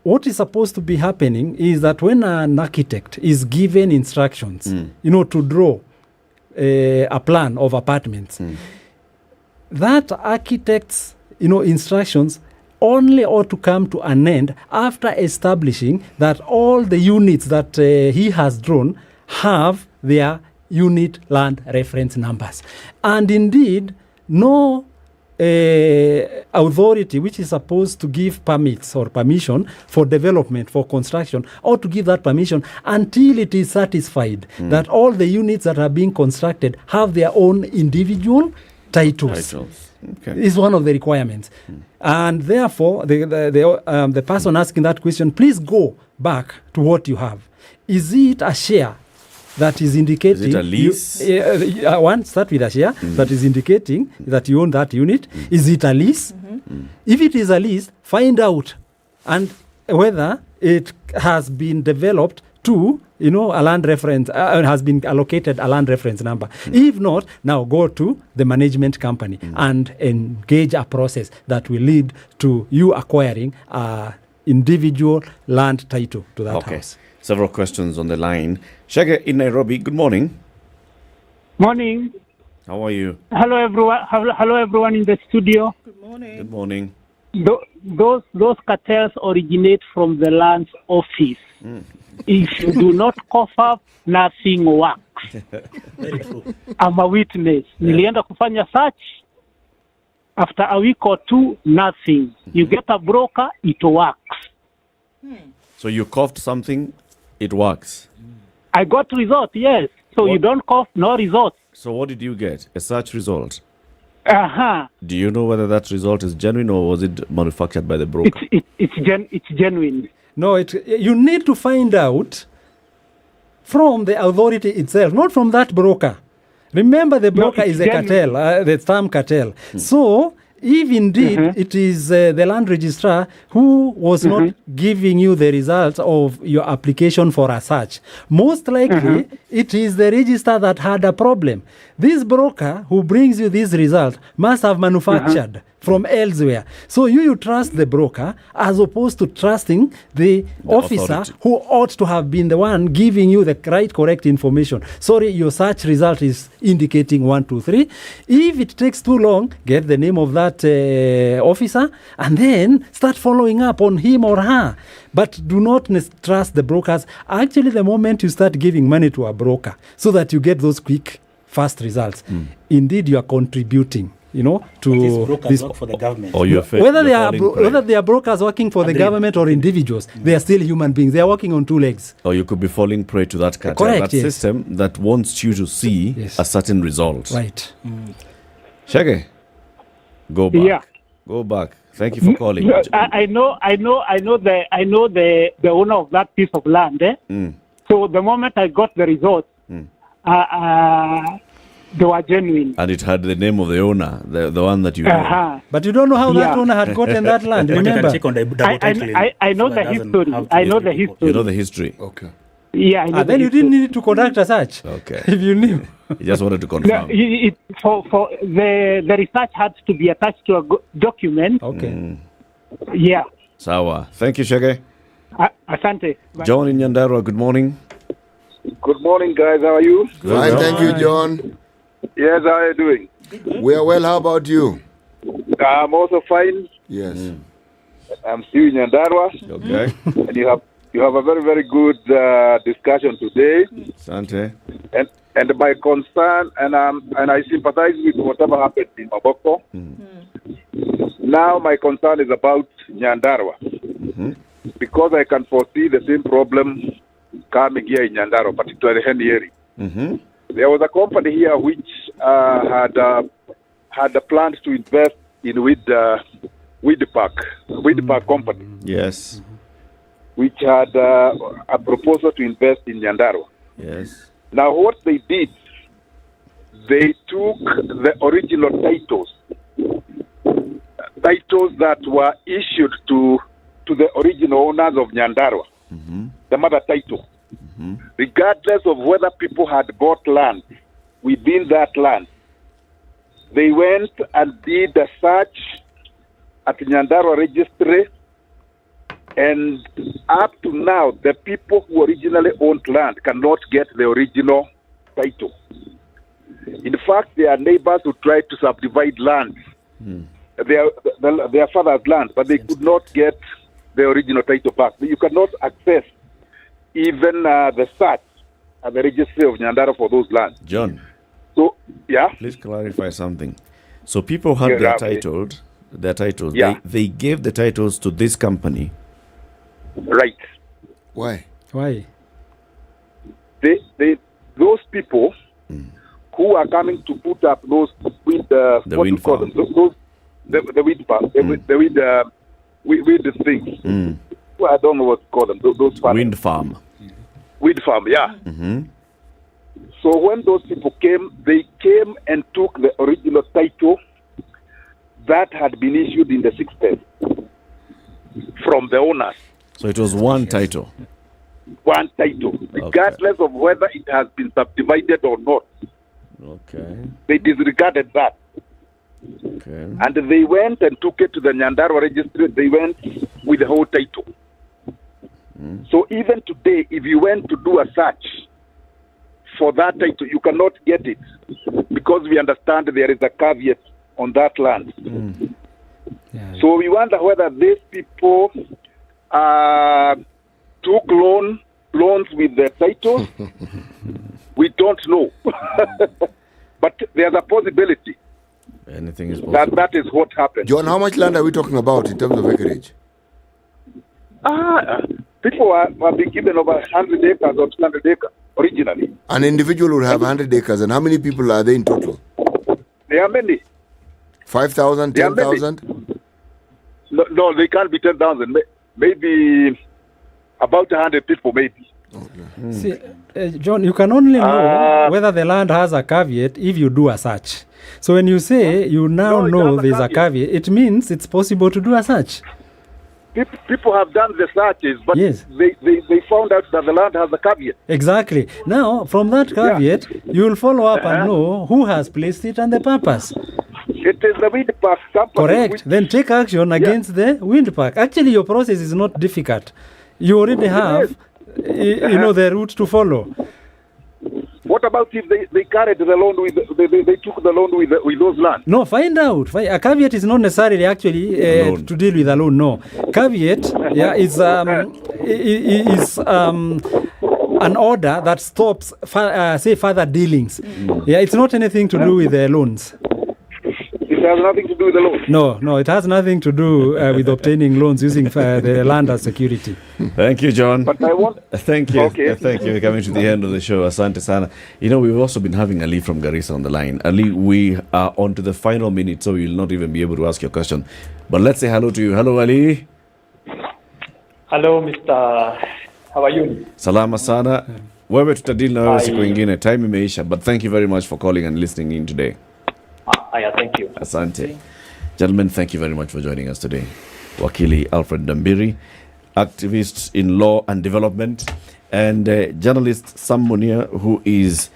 what is supposed to be happening is that when an architect is given instructions, to draw a plan of apartments, that architect's, instructions only ought to come to an end after establishing that all the units that he has drawn have their unit land reference numbers. And indeed, no authority which is supposed to give permits or permission for development, for construction, or to give that permission until it is satisfied that all the units that are being constructed have their own individual titles. Is one of the requirements. And therefore, the person asking that question, please go back to what you have. Is it a share that is indicating... Is it a lease? One, start with a share that is indicating that you own that unit. Is it a lease? If it is a lease, find out and whether it has been developed to, a land reference, has been allocated a land reference number. If not, now go to the management company and engage a process that will lead to you acquiring a individual land title to that house. Several questions on the line. Shage in Nairobi, good morning. Morning. How are you? Hello, everyone. Hello, everyone in the studio. Good morning. Good morning. Those cartels originate from the land office. If you do not cough up, nothing works. Very true. I'm a witness. Nilienda kufanya search. After a week or two, nothing. You get a broker, it works. So you coughed something, it works. I got result, yes. So you don't cough, no result. So what did you get? A search result? Uh-huh. Do you know whether that result is genuine or was it manufactured by the broker? It's genuine. No, you need to find out from the authority itself, not from that broker. Remember, the broker is a cartel, the term cartel. So, if indeed it is the land registrar who was not giving you the results of your application for a search, most likely it is the registrar that had a problem. This broker who brings you this result must have manufactured from elsewhere. So you trust the broker as opposed to trusting the officer authority who ought to have been the one giving you the correct information. Sorry, your search result is indicating 1, 2, 3. If it takes too long, get the name of that officer and then start following up on him or her. But do not trust the brokers. Actually, the moment you start giving money to a broker so that you get those quick, fast results, indeed you are contributing, to this work for the government. Or whether they are brokers working for the government or individuals, they are still human beings. They are working on two legs. Or you could be falling prey to that cartel, Correct, that system that wants you to see a certain result. Right. Shege, go back. Yeah. Go back. Thank you for calling. I know the owner of that piece of land. So the moment I got the results, they were genuine. And it had the name of the owner, the one that you know. But you don't know how that owner had gotten that land, remember? I know the history. I know the history. You know the history? Okay. Yeah, I know then you didn't need to conduct a search. Okay. If you knew. You just wanted to confirm. For the research had to be attached to a document. Okay. Yeah. Sawa. Thank you, Shege. Asante. Bye. John in Nyandarua, good morning. Good morning, guys. How are you? Fine, thank you, John. Yes, how are you doing? We are well. How about you? I'm also fine. Yes. I'm still in Nyandarua. Okay. And you have a very, very good discussion today. Sante. And my concern, and I sympathize with whatever happened in Okoh. Now my concern is about Nyandarua. Because I can foresee the same problem coming here in Nyandarua, particularly Nyeri. There was a company here which had the plans to invest in Weed Park company. Yes. Which had a proposal to invest in Nyandarua. Yes. Now what they did, they took the original titles that were issued to the original owners of Nyandarua, the mother title. Regardless of whether people had bought land within that land, they went and did a search at Nyandarua registry, and up to now, the people who originally owned land cannot get the original title. In fact, there are neighbors who tried to subdivide land, their father's land, but they could not get the original title back. You cannot access even the search at the registry of Nyandarua for those lands. John. So, yeah? Please clarify something. So people had their titles. Yeah. They gave the titles to this company. Right. Why? Those people who are coming to put up those wind farm. The weed things. Well, I don't know what to call them. Those farms. Wind farm. Wind farm, yeah. So when those people came, they came and took the original title that had been issued in the 60s from the owners. So it was one title. One title, regardless of whether it has been subdivided or not. Okay. They disregarded that. Okay. And they went and took it to the Nyandarua registry. They went with the whole title. So even today, if you went to do a search for that title, you cannot get it because we understand there is a caveat on that land. So we wonder whether these people took loans with the title. We don't know. But there's a possibility Anything is possible. That is what happened. John, how much land are we talking about in terms of acreage? People have been given over 100 acres or 200 acres originally. An individual would have 100 acres, and how many people are there in total? There are many. 5,000, 10,000? No, they can't be 10,000. Maybe about 100 people, maybe. Okay. See, John, you can only know whether the land has a caveat if you do a search. So when you say you now know there's a caveat, it means it's possible to do a search. People have done the searches, but yes. they found out that the land has a caveat. Exactly. Now, from that caveat, you'll follow up and know who has placed it and the purpose. It is the wind park company. Correct. Then take action against the wind park. Actually, your process is not difficult. You already have, the route to follow. What about if they carried the loan with they took the loan with those lands? No, find out. A caveat is not necessarily actually to deal with a loan. No, caveat is an order that stops further dealings. Yeah, it's not anything to do with the loans. It has nothing to do with the loan. No, it has nothing to do with obtaining loans using the land as security. Thank you, John. But I want. Thank you. Okay. Thank you for coming to the end of the show. Asante sana. We've also been having Ali from Garissa on the line. Ali, we are on to the final minute, so you'll not even be able to ask your question. But let's say hello to you. Hello, Ali. Hello, Mr. How are you? Salama sana. Wewe tutadili na wewe siku ingine. Time imeisha. But thank you very much for calling and listening in today. Thank you. Asante. Gentlemen, thank you very much for joining us today. Wakili Alfred Dambiri, activist in law and development, and journalist Sam Munir, who is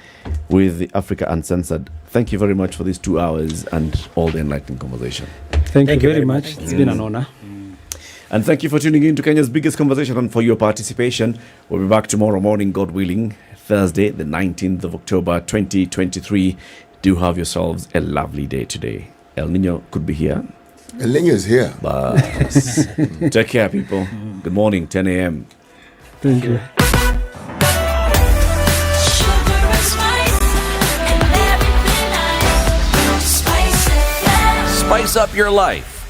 with the Africa Uncensored. Thank you very much for these 2 hours and all the enlightening conversation. Thank you very much. It's been an honor. And thank you for tuning in to Kenya's biggest conversation and for your participation. We'll be back tomorrow morning, God willing, Thursday, the 19th of October, 2023. Do have yourselves a lovely day today. El Nino could be here. El Nino is here. But take care, people. Good morning, 10 a.m. Thank you. Spice up your life